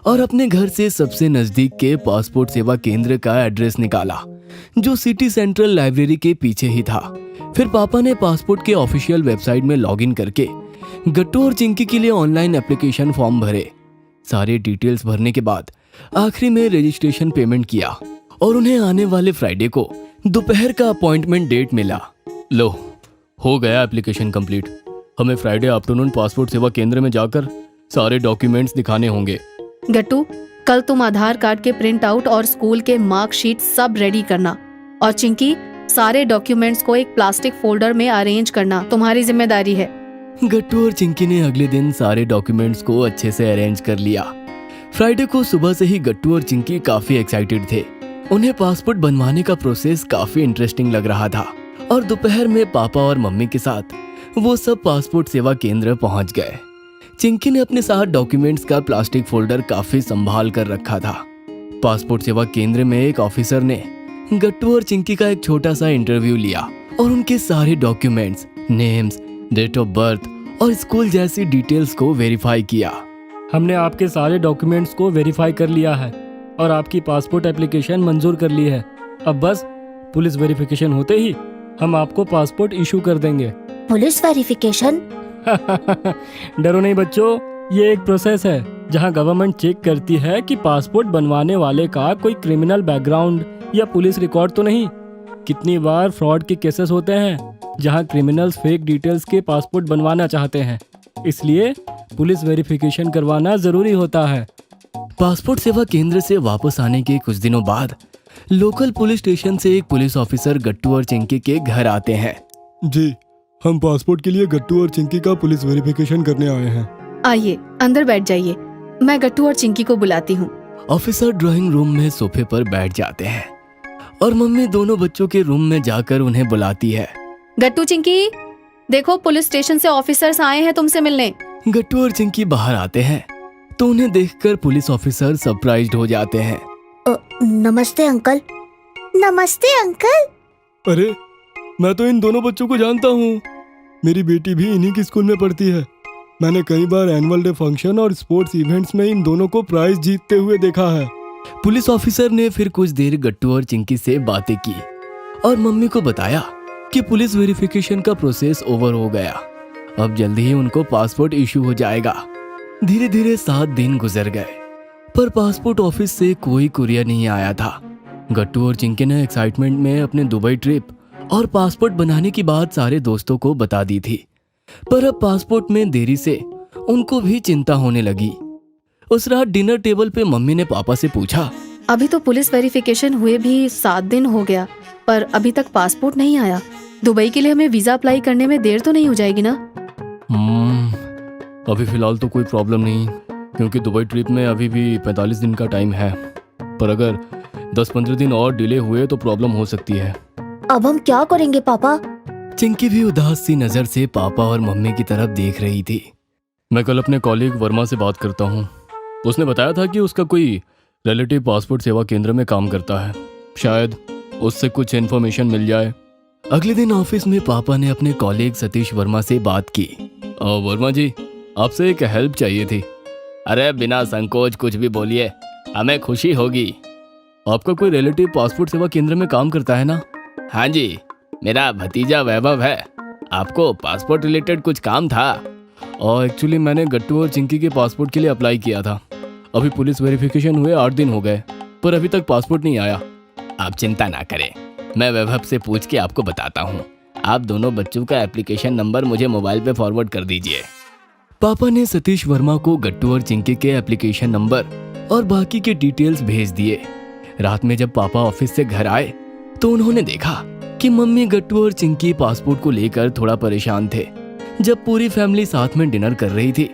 और अपने घर से सबसे नजदीक के पासपोर्ट सेवा केंद्र का एड्रेस निकाला, जो सिटी सेंट्रल लाइब्रेरी के पीछे ही था। फिर पापा ने पासपोर्ट के ऑफिशियल वेबसाइट में लॉगिन करके गट्टू और चिंकी के लिए ऑनलाइन एप्लीकेशन फॉर्म भरे। सारे डिटेल्स भरने के बाद आखिरी में रजिस्ट्रेशन पेमेंट किया और उन्हें आने वाले फ्राइडे को दोपहर का अपॉइंटमेंट डेट मिला। लो, हो गया एप्लीकेशन कंप्लीट। हमें फ्राइडे आफ्टरनून पासपोर्ट सेवा केंद्र में जाकर सारे डॉक्यूमेंट्स दिखाने होंगे। गट्टू, कल तुम आधार कार्ड के प्रिंट आउट और स्कूल के मार्कशीट सब रेडी करना। और चिंकी, सारे डॉक्यूमेंट्स को एक प्लास्टिक फोल्डर में अरेंज करना तुम्हारी जिम्मेदारी है। गट्टू और चिंकी ने अगले दिन सारे डॉक्यूमेंट्स को अच्छे से अरेंज कर लिया। फ्राइडे को सुबह से ही गट्टू और चिंकी काफी एक्साइटेड थे। उन्हें पासपोर्ट बनवाने का प्रोसेस काफी इंटरेस्टिंग लग रहा था और दोपहर में पापा और मम्मी के साथ वो सब पासपोर्ट सेवा केंद्र पहुंच गए। चिंकी ने अपने साथ डॉक्यूमेंट्स का प्लास्टिक फोल्डर काफी संभाल कर रखा था। पासपोर्ट सेवा केंद्र में एक ऑफिसर ने गट्टू और चिंकी का एक छोटा सा इंटरव्यू लिया और उनके सारे documents, names, date of birth और स्कूल जैसी डिटेल्स को वेरीफाई किया। हमने आपके सारे डॉक्यूमेंट्स को वेरीफाई कर लिया है और आपकी पासपोर्ट एप्लीकेशन मंजूर कर ली है। अब बस पुलिस वेरिफिकेशन होते ही हम आपको पासपोर्ट इशू कर देंगे। Police verification? डरो नहीं बच्चों, ये एक प्रोसेस है जहां गवर्नमेंट चेक करती है कि पासपोर्ट बनवाने वाले का कोई क्रिमिनल बैकग्राउंड या पुलिस रिकॉर्ड तो नहीं। कितनी बार फ्रॉड के केसेस होते हैं जहां क्रिमिनल्स फेक डिटेल्स के पासपोर्ट बनवाना चाहते हैं, इसलिए पुलिस वेरिफिकेशन करवाना जरूरी होता है। पासपोर्ट सेवा केंद्र से वापस आने के कुछ दिनों बाद लोकल पुलिस स्टेशन से एक पुलिस ऑफिसर गट्टू और चिंकी के घर आते हैं। जी, हम पासपोर्ट के लिए गट्टू और चिंकी का पुलिस वेरिफिकेशन करने आए हैं। आइए अंदर बैठ जाइए, मैं गट्टू और चिंकी को बुलाती हूँ। ऑफिसर ड्राइंग रूम में सोफे पर बैठ जाते हैं और मम्मी दोनों बच्चों के रूम में जाकर उन्हें बुलाती है। गट्टू, चिंकी, देखो पुलिस स्टेशन से ऑफिसर्स आए हैं तुमसे मिलने। गट्टू और चिंकी बाहर आते हैं तो उन्हें देखकर पुलिस ऑफिसर सरप्राइज्ड हो जाते हैं। नमस्ते अंकल। नमस्ते अंकल। अरे, मैं तो इन दोनों बच्चों को जानता हूँ। मेरी बेटी भी इन्हीं की स्कूल में पढ़ती है। मैंने कई बार एनुअल डे फंक्शन और स्पोर्ट्स इवेंट्स में इन दोनों को प्राइज जीतते हुए देखा है। पुलिस ऑफिसर ने फिर कुछ देर गट्टू और चिंकी से बातें की और मम्मी को बताया कि पुलिस वेरिफिकेशन का प्रोसेस ओवर हो गया। अब जल्दी ही उनको पासपोर्ट इशू हो जाएगा। धीरे धीरे 7 दिन गुजर गए पर पासपोर्ट ऑफिस से कोई कुरियर नहीं आया था। गट्टू और चिंकी ने एक्साइटमेंट में अपने दुबई ट्रिप और पासपोर्ट बनाने की बात सारे दोस्तों को बता दी थी, पर अब पासपोर्ट में देरी से उनको भी चिंता होने लगी। उस रात डिनर टेबल पे मम्मी ने पापा से पूछा, अभी तो पुलिस वेरिफिकेशन हुए भी 7 दिन हो गया, पर अभी तक पासपोर्ट नहीं आया। दुबई के लिए हमें वीजा अप्लाई करने में देर तो नहीं हो जाएगी ना? अभी फिलहाल तो कोई प्रॉब्लम नहीं, क्योंकि दुबई ट्रिप में अभी भी 45 दिन का टाइम है, पर अगर 10-15 दिन और डिले हुए तो प्रॉब्लम हो सकती है। अब हम क्या करेंगे पापा? चिंकी भी उदास सी नजर से पापा और मम्मी की तरफ देख रही थी। मैं कल अपने कॉलीग वर्मा से बात करता हूँ। उसने बताया था कि उसका कोई रिलेटिव पासपोर्ट सेवा केंद्र में काम करता है, शायद उससे कुछ इन्फॉर्मेशन मिल जाए। अगले दिन ऑफिस में पापा ने अपने कॉलीग सतीश वर्मा से बात की। वर्मा जी, आपसे एक हेल्प चाहिए थी। अरे बिना संकोच कुछ भी बोलिए, हमें खुशी होगी। आपका कोई रिलेटिव पासपोर्ट सेवा केंद्र में काम करता है ना? हाँ जी, मेरा भतीजा वैभव है। आपको पासपोर्ट रिलेटेड कुछ काम था? और एक्चुअली मैंने गट्टू और चिंकी के पासपोर्ट के लिए अप्लाई किया था। अभी पुलिस वेरिफिकेशन हुए 8 दिन हो गए, पर अभी तक पासपोर्ट नहीं आया। आप चिंता ना करें, मैं वैभव से पूछ के आपको बताता हूँ। आप दोनों बच्चों का एप्लीकेशन नंबर मुझे मोबाइल पे फॉरवर्ड कर दीजिए। पापा ने सतीश वर्मा को गट्टू और चिंकी के एप्लीकेशन नंबर और बाकी के डिटेल्स भेज दिए। रात में जब पापा ऑफिस से घर आए तो उन्होंने देखा कि मम्मी, गट्टू और चिंकी पासपोर्ट को लेकर थोड़ा परेशान थे। जब पूरी फैमिली साथ में डिनर कर रही थी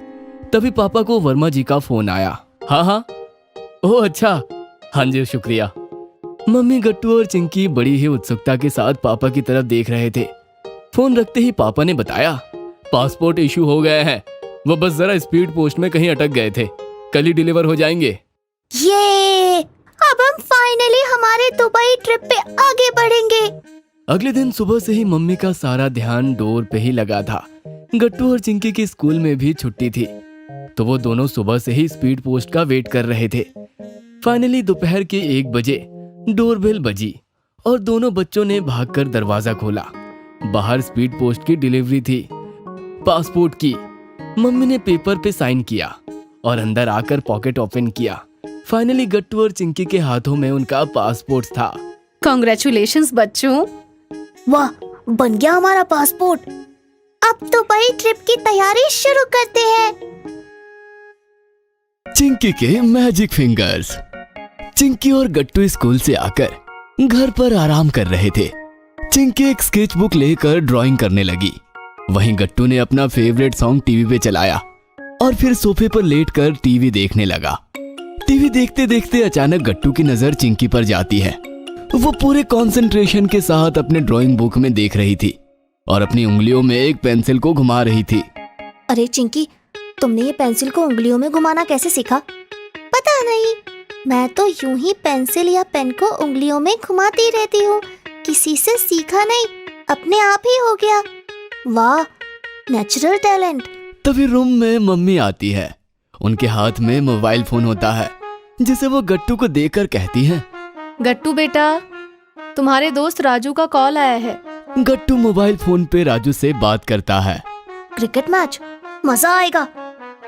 तभी पापा को वर्मा जी का फोन आया। हाँ, ओह अच्छा, हाँ जी शुक्रिया। मम्मी, गट्टू और चिंकी बड़ी ही उत्सुकता के साथ पापा की तरफ देख रहे थे। फोन रखते ही पापा ने बताया, पासपोर्ट इशू हो गए हैं, वो बस जरा स्पीड पोस्ट में कहीं अटक गए थे, कल ही डिलीवर हो जाएंगे। ये अब हम फाइनली हमारे दुबई ट्रिप पे आगे बढ़ेंगे। अगले दिन सुबह से ही मम्मी का सारा ध्यान डोर पे ही लगा था। गट्टू और चिंकी की स्कूल में भी छुट्टी थी, तो वो दोनों सुबह से ही स्पीड पोस्ट का वेट कर रहे थे। फाइनली दोपहर के 1 बजे डोरबेल बजी और दोनों बच्चों ने भागकर दरवाजा खोला। बाहर स्पीड पोस्ट की डिलीवरी थी, पासपोर्ट की। मम्मी ने पेपर पे साइन किया और अंदर आकर पॉकेट ओपन किया। फाइनली गट्टू और चिंकी के हाथों में उनका पासपोर्ट था। कांग्रेचुलेशंस बच्चों। वाह, बन गया हमारा पासपोर्ट। अब दुबई ट्रिप की तैयारी शुरू करते हैं। चिंकी के मैजिक फिंगर्स। चिंकी और गट्टू स्कूल से आकर घर पर आराम कर रहे थे। चिंकी एक स्केच बुक लेकर ड्राइंग करने लगी। वहीं गट्टू ने अपना फेवरेट सॉन्ग टीवी पे चलाया और फिर सोफे पर लेटकर टीवी देखने लगा। टीवी देखते देखते अचानक गट्टू की नजर चिंकी पर जाती है। वो पूरे कंसंट्रेशन के साथ अपने ड्राइंग बुक में देख रही थी और अपनी उंगलियों में एक पेंसिल को घुमा रही थी। अरे चिंकी, तुमने ये पेंसिल को उंगलियों में घुमाना कैसे सीखा? पता नहीं, मैं तो यूं ही पेंसिल या पेन को उंगलियों में घुमाती रहती हूँ। किसी से सीखा नहीं, अपने आप ही हो गया। वाह, नेचुरल टैलेंट। तभी रूम में मम्मी आती है। उनके हाथ में मोबाइल फोन होता है जिसे वो गट्टू को देकर कहती हैं, गट्टू बेटा, तुम्हारे दोस्त राजू का कॉल आया है। गट्टू मोबाइल फोन पे राजू से बात करता है। क्रिकेट मैच, मजा आएगा।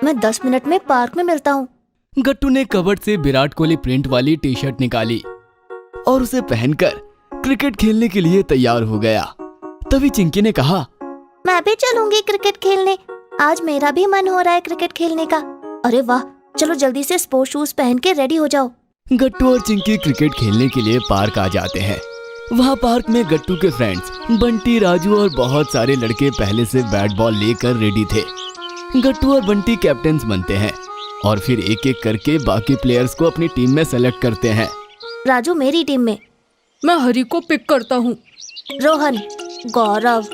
मैं 10 मिनट में पार्क में मिलता हूँ। गट्टू ने कबर्ड से विराट कोहली प्रिंट वाली टी शर्ट निकाली और उसे पहनकर क्रिकेट खेलने के लिए तैयार हो गया। तभी चिंकी ने कहा, मैं भी चलूंगी क्रिकेट खेलने। आज मेरा भी मन हो रहा है क्रिकेट खेलने का। अरे वाह, चलो जल्दी से स्पोर्ट्स शूज पहन के रेडी हो जाओ। गट्टू और चिंकी क्रिकेट खेलने के लिए पार्क आ जाते हैं। वहाँ पार्क में गट्टू के फ्रेंड्स बंटी, राजू और बहुत सारे लड़के पहले से बैट बॉल लेकर रेडी थे। गट्टू और बंटी कैप्टन्स बनते हैं और फिर एक एक करके बाकी प्लेयर्स को अपनी टीम में सेलेक्ट करते हैं। राजू मेरी टीम में, मैं हरी को पिक करता हूँ। रोहन, गौरव।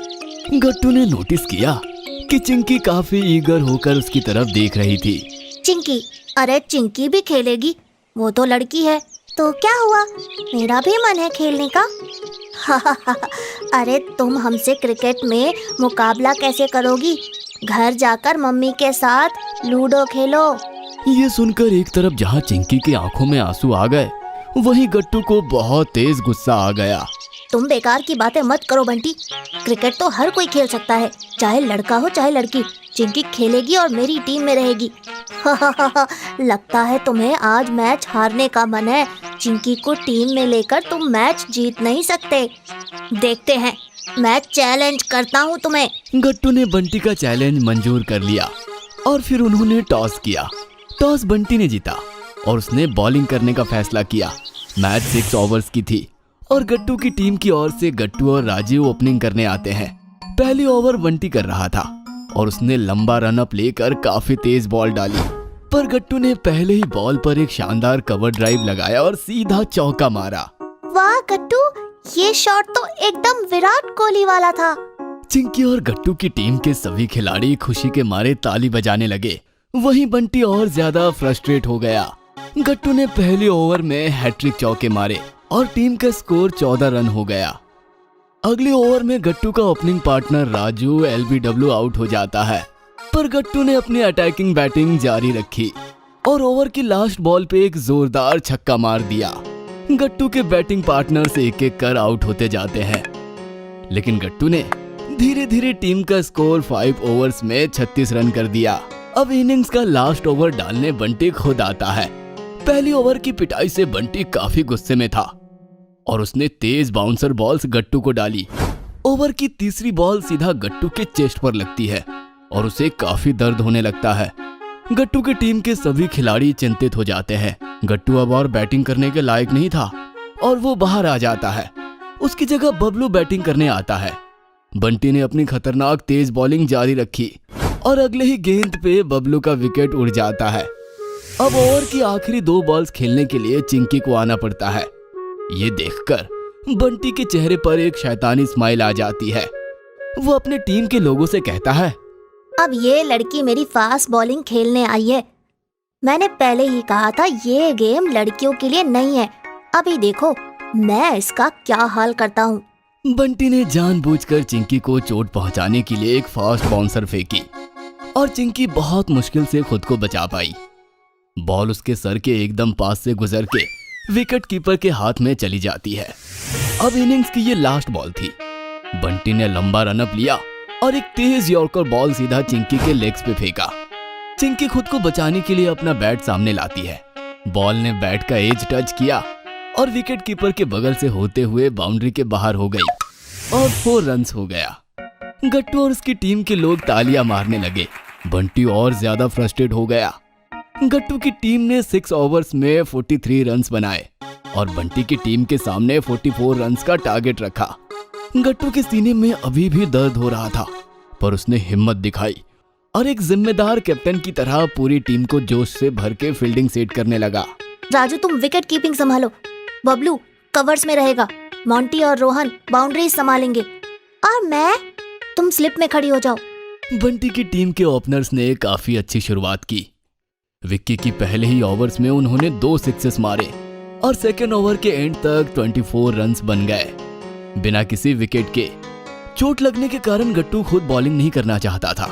गट्टू ने नोटिस किया कि चिंकी काफी ईगर होकर उसकी तरफ देख रही थी। चिंकी, अरे चिंकी भी खेलेगी, वो तो लड़की है। तो क्या हुआ, मेरा भी मन है खेलने का। अरे तुम हमसे क्रिकेट में मुकाबला कैसे करोगी? घर जाकर मम्मी के साथ लूडो खेलो। ये सुनकर एक तरफ जहाँ चिंकी की आंखों में आंसू आ गए, वहीं गट्टू को बहुत तेज गुस्सा आ गया। तुम बेकार की बातें मत करो बंटी। क्रिकेट तो हर कोई खेल सकता है, चाहे लड़का हो चाहे लड़की। चिंकी खेलेगी और मेरी टीम में रहेगी। लगता है तुम्हें आज मैच हारने का मन है। चिंकी को टीम में लेकर तुम मैच जीत नहीं सकते। देखते हैं, मैं चैलेंज करता हूँ तुम्हें। गट्टू ने बंटी का चैलेंज मंजूर कर लिया और फिर उन्होंने टॉस किया। टॉस बंटी ने जीता और उसने बॉलिंग करने का फैसला किया। मैच 6 ओवर्स की थी और गट्टू की टीम की ओर से गट्टू और राजीव ओपनिंग करने आते हैं। पहली ओवर बंटी कर रहा था और उसने लंबा रन अप लेकर काफी तेज बॉल डाली, पर गट्टू ने पहले ही बॉल पर एक शानदार कवर ड्राइव लगाया और सीधा चौका मारा। वाह गट्टू, ये शॉट तो एकदम विराट कोहली वाला था। चिंकी और गट्टू की टीम के सभी खिलाड़ी खुशी के मारे ताली बजाने लगे। वहीं बंटी और ज्यादा फ्रस्ट्रेट हो गया। गट्टू ने पहले ओवर में हैट्रिक चौके मारे और टीम का स्कोर 14 रन हो गया। अगले ओवर में गट्टू का opening partner Raju LBW out हो जाता है, पर गट्टू ने अपनी अटैकिंग बैटिंग जारी रखी और ओवर की लास्ट बॉल पे एक जोरदार छक्का मार दिया। गट्टू के बैटिंग पार्टनर्स एक एक कर आउट होते जाते हैं, लेकिन गट्टू ने धीरे धीरे टीम का स्कोर 5 ओवर्स में 36 रन कर दिया। अब इनिंग्स का लास्ट ओवर डालने बंटी खुद आता है। पहली ओवर की पिटाई से बंटी काफी गुस्से में था और उसने तेज बाउंसर बॉल्स गट्टू को डाली। ओवर की तीसरी बॉल सीधा गट्टू के चेस्ट पर लगती है और उसे काफी दर्द होने लगता है। गट्टू की टीम के सभी खिलाड़ी चिंतित हो जाते हैं। गट्टू अब और बैटिंग करने के लायक नहीं था और वो बाहर आ जाता है। उसकी जगह बबलू बैटिंग करने आता है। बंटी ने अपनी खतरनाक तेज बॉलिंग जारी रखी और अगले ही गेंद पे बबलू का विकेट उड़ जाता है। अब ओवर की आखिरी 2 बॉल्स खेलने के लिए चिंकी को आना पड़ता है। ये देखकर बंटी के चेहरे पर एक शैतानी स्माइल आ जाती है। वो अपने टीम के लोगों से कहता है, अब ये लड़की मेरी फास्ट बॉलिंग खेलने आई है। मैंने पहले ही कहा था ये गेम लड़कियों के लिए नहीं है। अभी देखो मैं इसका क्या हाल करता हूँ। बंटी ने जानबूझकर चिंकी को चोट पहुंचाने के लिए एक फास्ट बाउंसर फेंकी और चिंकी बहुत मुश्किल से खुद को बचा पाई। बॉल उसके सर के एकदम पास से गुजर के विकेट कीपर के हाथ में चली जाती है। अब इनिंग्स की ये लास्ट बॉल थी। बंटी ने लंबा रनअप लिया और एक तेज यॉर्कर बॉल सीधा चिंकी के लेग्स पे फेंका। चिंकी खुद को बचाने के लिए अपना बैट सामने लाती है। बॉल ने बैट का एज टच किया और विकेट कीपर के बगल से होते हुए बाउंड्री के बाहर हो गई और 4 रन्स हो गया। गट्टू और उसकी टीम के लोग तालियां मारने लगे। बंटी और ज्यादा फ्रस्ट्रेट हो गया। गट्टू की टीम ने 6 ओवर्स में 43 रन्स बनाए और बंटी की टीम के सामने 44 रन्स का टारगेट रखा। गट्टू के सीने में अभी भी दर्द हो रहा था, पर उसने हिम्मत दिखाई और एक जिम्मेदार कैप्टन की तरह पूरी टीम को जोश से भर के फील्डिंग सेट करने लगा। राजू तुम विकेट कीपिंग संभालो, बबलू कवर्स में रहेगा, मोंटी और रोहन बाउंड्रीज संभालेंगे और तुम स्लिप में खड़ी हो जाओ। बंटी की टीम के ओपनर्स ने काफी अच्छी शुरुआत की। विक्की की पहले ही ओवर्स में उन्होंने 2 सिक्सेस मारे और सेकेंड ओवर के एंड तक 24 रन्स बन गए बिना किसी विकेट के। चोट लगने के कारण गट्टू खुद बॉलिंग नहीं करना चाहता था,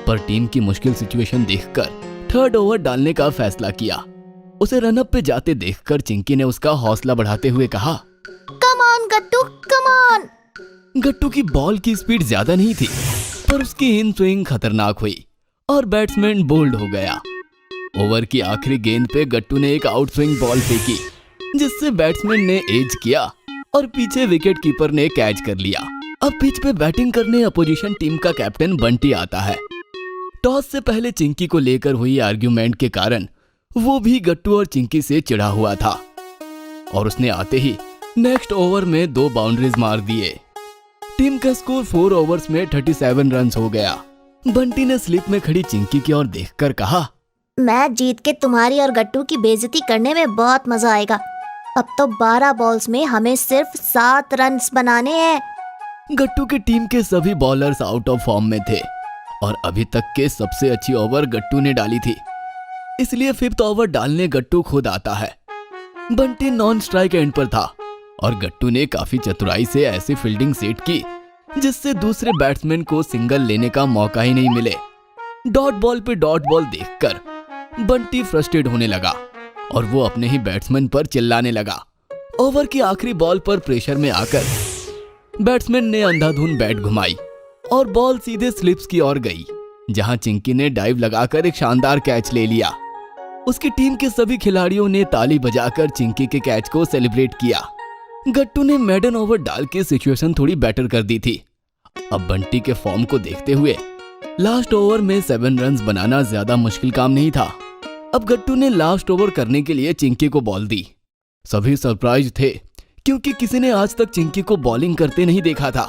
पर टीम की मुश्किल सिचुएशन देखकर थर्ड ओवर डालने का फैसला किया। उसे रनअप पे जाते देखकर चिंकी ने उसका हौसला बढ़ाते हुए कहा, come on Gattu, come on. गट्टू की बॉल की स्पीड ज्यादा नहीं थी, पर उसकी इन स्विंग खतरनाक हुई और बैट्समैन बोल्ड हो गया। ओवर की आखिरी गेंद पे गट्टू ने एक आउट स्विंग बॉल फेंकी, जिससे बैट्समैन ने एज किया और पीछे विकेट कीपर ने कैच कर लिया। अब पिच पे बैटिंग करने अपोजिशन टीम का कैप्टन बंटी आता है। टॉस से पहले चिंकी को लेकर हुई आर्ग्यूमेंट के कारण वो भी गट्टू और चिंकी से चिढ़ा हुआ था और उसने आते ही नेक्स्ट ओवर में 2 बाउंड्रीज मार दिए। टीम का स्कोर 4 ओवर्स में 37 रन्स हो गया। बंटी ने स्लिप में खड़ी चिंकी की ओर देखकर कहा, मैच जीत के तुम्हारी और गट्टू की बेइज्जती करने में बहुत मजा आएगा। अब तो 12 बॉल्स में हमें सिर्फ 7 रन्स बनाने हैं। गट्टू की टीम के सभी बॉलर्स आउट ऑफ फॉर्म में थे और अभी तक के सबसे अच्छी ओवर गट्टू ने डाली थी, इसलिए 5th ओवर डालने गट्टू खुद आता है। बंटी नॉन स्ट्राइक एंड पर था और गट्टू ने काफी चतुराई से ऐसी फील्डिंग सेट की जिससे दूसरे बैट्समैन को सिंगल लेने का मौका ही नहीं मिले। डॉट बॉल पे डॉट बॉल देखकर बंटी फ्रस्ट्रेट होने लगा और वो अपने ही बैट्समैन पर चिल्लाने लगा। ओवर की आखिरी बॉल पर प्रेशर में आकर बैट्समैन ने अंधाधुंध बैट घुमाई और बॉल सीधे स्लिप्स की ओर गई, जहां चिंकी ने डाइव लगाकर एक शानदार कैच ले लिया। उसकी टीम के सभी खिलाड़ियों ने ताली बजाकर चिंकी के कैच को सेलिब्रेट किया। गट्टू ने मेडन ओवर डाल के सिचुएशन थोड़ी बेटर कर दी थी। अब बंटी के फॉर्म को देखते हुए लास्ट ओवर में 7 रन्स बनाना ज्यादा मुश्किल काम नहीं था। अब गट्टू ने लास्ट ओवर करने के लिए चिंकी को बॉल दी। सभी सरप्राइज थे क्योंकि किसी ने आज तक चिंकी को बॉलिंग करते नहीं देखा था।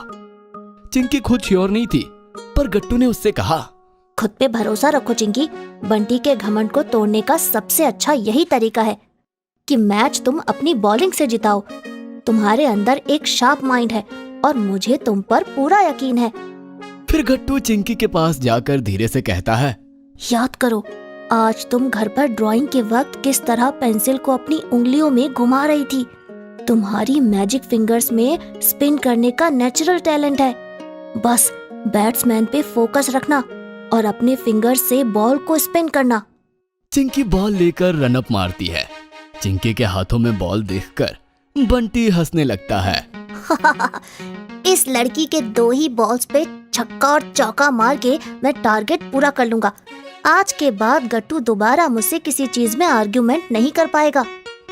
चिंकी खुद श्योर नहीं थी, पर गट्टू ने उससे कहा, खुद पे भरोसा रखो चिंकी। बंटी के घमंड को तोड़ने का सबसे अच्छा यही तरीका है कि मैच तुम अपनी बॉलिंग से जिताओ। तुम्हारे अंदर एक शार्प माइंड है और मुझे तुम पर पूरा यकीन है। फिर गट्टू चिंकी के पास जाकर धीरे से कहता है, याद करो आज तुम घर पर ड्राइंग के वक्त किस तरह पेंसिल को अपनी उंगलियों में घुमा रही थी। तुम्हारी मैजिक फिंगर्स में स्पिन करने का नेचुरल टैलेंट है। बस बैट्समैन पे फोकस रखना और अपने फिंगर्स से बॉल को स्पिन करना। चिंकी बॉल लेकर रनअप मारती है। चिंकी के हाथों में बॉल देखकर बंटी हंसने लगता है। इस लड़की के 2 ही बॉल्स पे छक्का और चौका मार के मैं टारगेट पूरा कर लूंगा। आज के बाद गट्टू दोबारा मुझसे किसी चीज में आर्ग्यूमेंट नहीं कर पाएगा।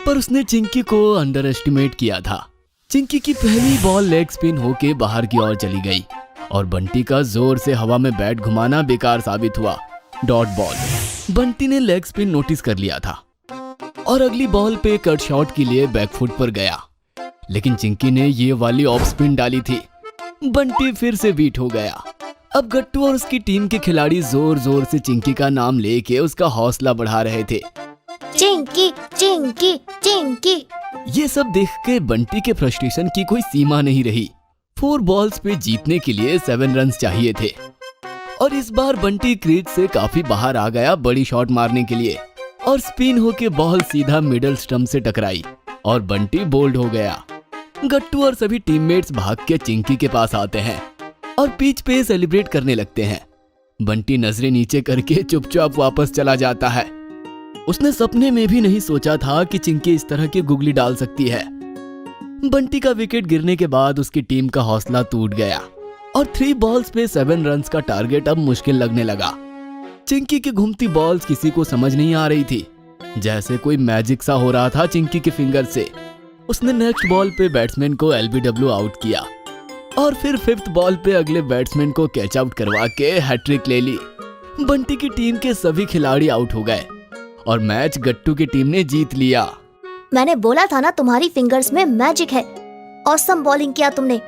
पर उसने चिंकी को अंडर एस्टिमेट किया था। चिंकी की पहली बॉल लेग स्पिन होके बाहर की ओर चली गई और बंटी का जोर से हवा में बैट घुमाना बेकार साबित हुआ। Dot ball. बंटी ने लेग स्पिन नोटिस कर लिया था और अगली बॉल पे कट शॉट के लिए बैकफुट पर गया, लेकिन चिंकी ने ये वाली ऑफ स्पिन डाली थी। बंटी फिर से बीट हो गया। अब गट्टू और उसकी टीम के खिलाड़ी जोर जोर से चिंकी का नाम लेके उसका हौसला बढ़ा रहे थे। चिंकी चिंकी चिंकी। ये सब देख के बंटी के फ्रस्ट्रेशन की कोई सीमा नहीं रही। 4 बॉल्स पे जीतने के लिए 7 रन्स चाहिए थे और इस बार बंटी क्रीज से काफी बाहर आ गया बड़ी शॉट मारने के लिए और स्पिन होके बॉल सीधा मिडल स्टंप से टकराई और बंटी बोल्ड हो गया। गट्टू और सभी टीममेट्स भाग के चिंकी के पास आते हैं और पिच पे सेलिब्रेट करने लगते हैं। बंटी नजरें नीचे करके चुपचाप वापस चला जाता है। उसने सपने में भी नहीं सोचा था कि चिंकी इस तरह की गुगली डाल सकती है। बंटी का विकेट गिरने के बाद उसकी टीम का हौसला टूट गया और 3 बॉल्स पे 7 रन्स का टारगेट अब मुश्किल लगने लगा। चिंकी की घूमती बॉल्स किसी को समझ नहीं आ रही थी, जैसे कोई मैजिक सा हो रहा था चिंकी के फिंगर से। उसने नेक्स्ट बॉल पे बैट्समैन को LBW आउट किया और फिर 5th बॉल पे अगले बैट्समैन को कैच आउट करवा के हैट्रिक ले ली। बंटी की टीम के सभी खिलाड़ी आउट हो गए और मैच गट्टू की टीम ने जीत लिया। मैंने बोला था ना तुम्हारी फिंगर्स में मैजिक है। ऑसम बॉलिंग किया तुमने।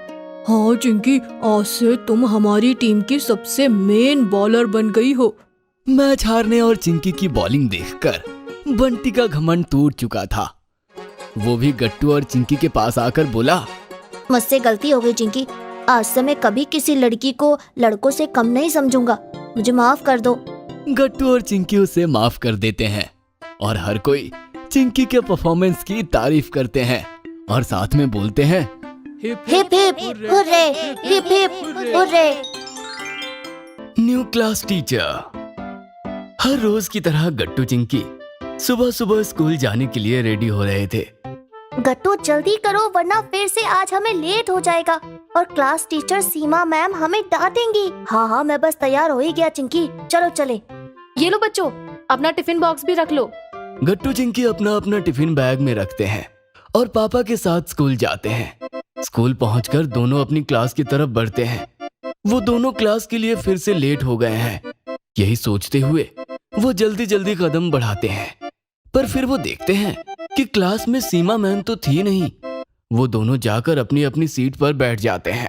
हाँ चिंकी, आज से तुम हमारी टीम की सबसे मेन बॉलर बन गई हो। मैच हारने और चिंकी की बॉलिंग देखकर बंटी का घमंड टूट चुका था। वो भी गट्टू और चिंकी के पास आकर बोला, मुझसे गलती हो गई चिंकी। आज से मैं कभी किसी लड़की को लड़कों से कम नहीं समझूंगा। मुझे माफ कर दो। गट्टू और चिंकी उसे माफ कर देते हैं और हर कोई चिंकी के परफॉर्मेंस की तारीफ करते हैं और साथ में बोलते हैं, hip hip hurray, hip hip hurray. New class teacher. हर रोज की तरह गट्टू चिंकी सुबह सुबह स्कूल जाने के लिए रेडी हो रहे थे। गट्टू जल्दी करो वरना फिर से आज हमें लेट हो जाएगा और क्लास टीचर सीमा मैम हमें डांटेंगी। हाँ मैं बस तैयार हो ही गया चिंकी, चलो चले। ये लो बच्चों, अपना टिफिन बॉक्स भी रख लो। गट्टू चिंकी अपना अपना टिफिन बैग में रखते हैं और पापा के साथ स्कूल जाते हैं। स्कूल पहुंचकर दोनों अपनी क्लास की तरफ बढ़ते हैं। वो दोनों क्लास के लिए फिर से लेट हो गए हैं। यही सोचते हुए वो जल्दी जल्दी कदम बढ़ाते हैं, पर फिर वो देखते हैं कि क्लास में सीमा मैम तो थी नहीं। वो दोनों जाकर अपनी अपनी सीट पर बैठ जाते हैं।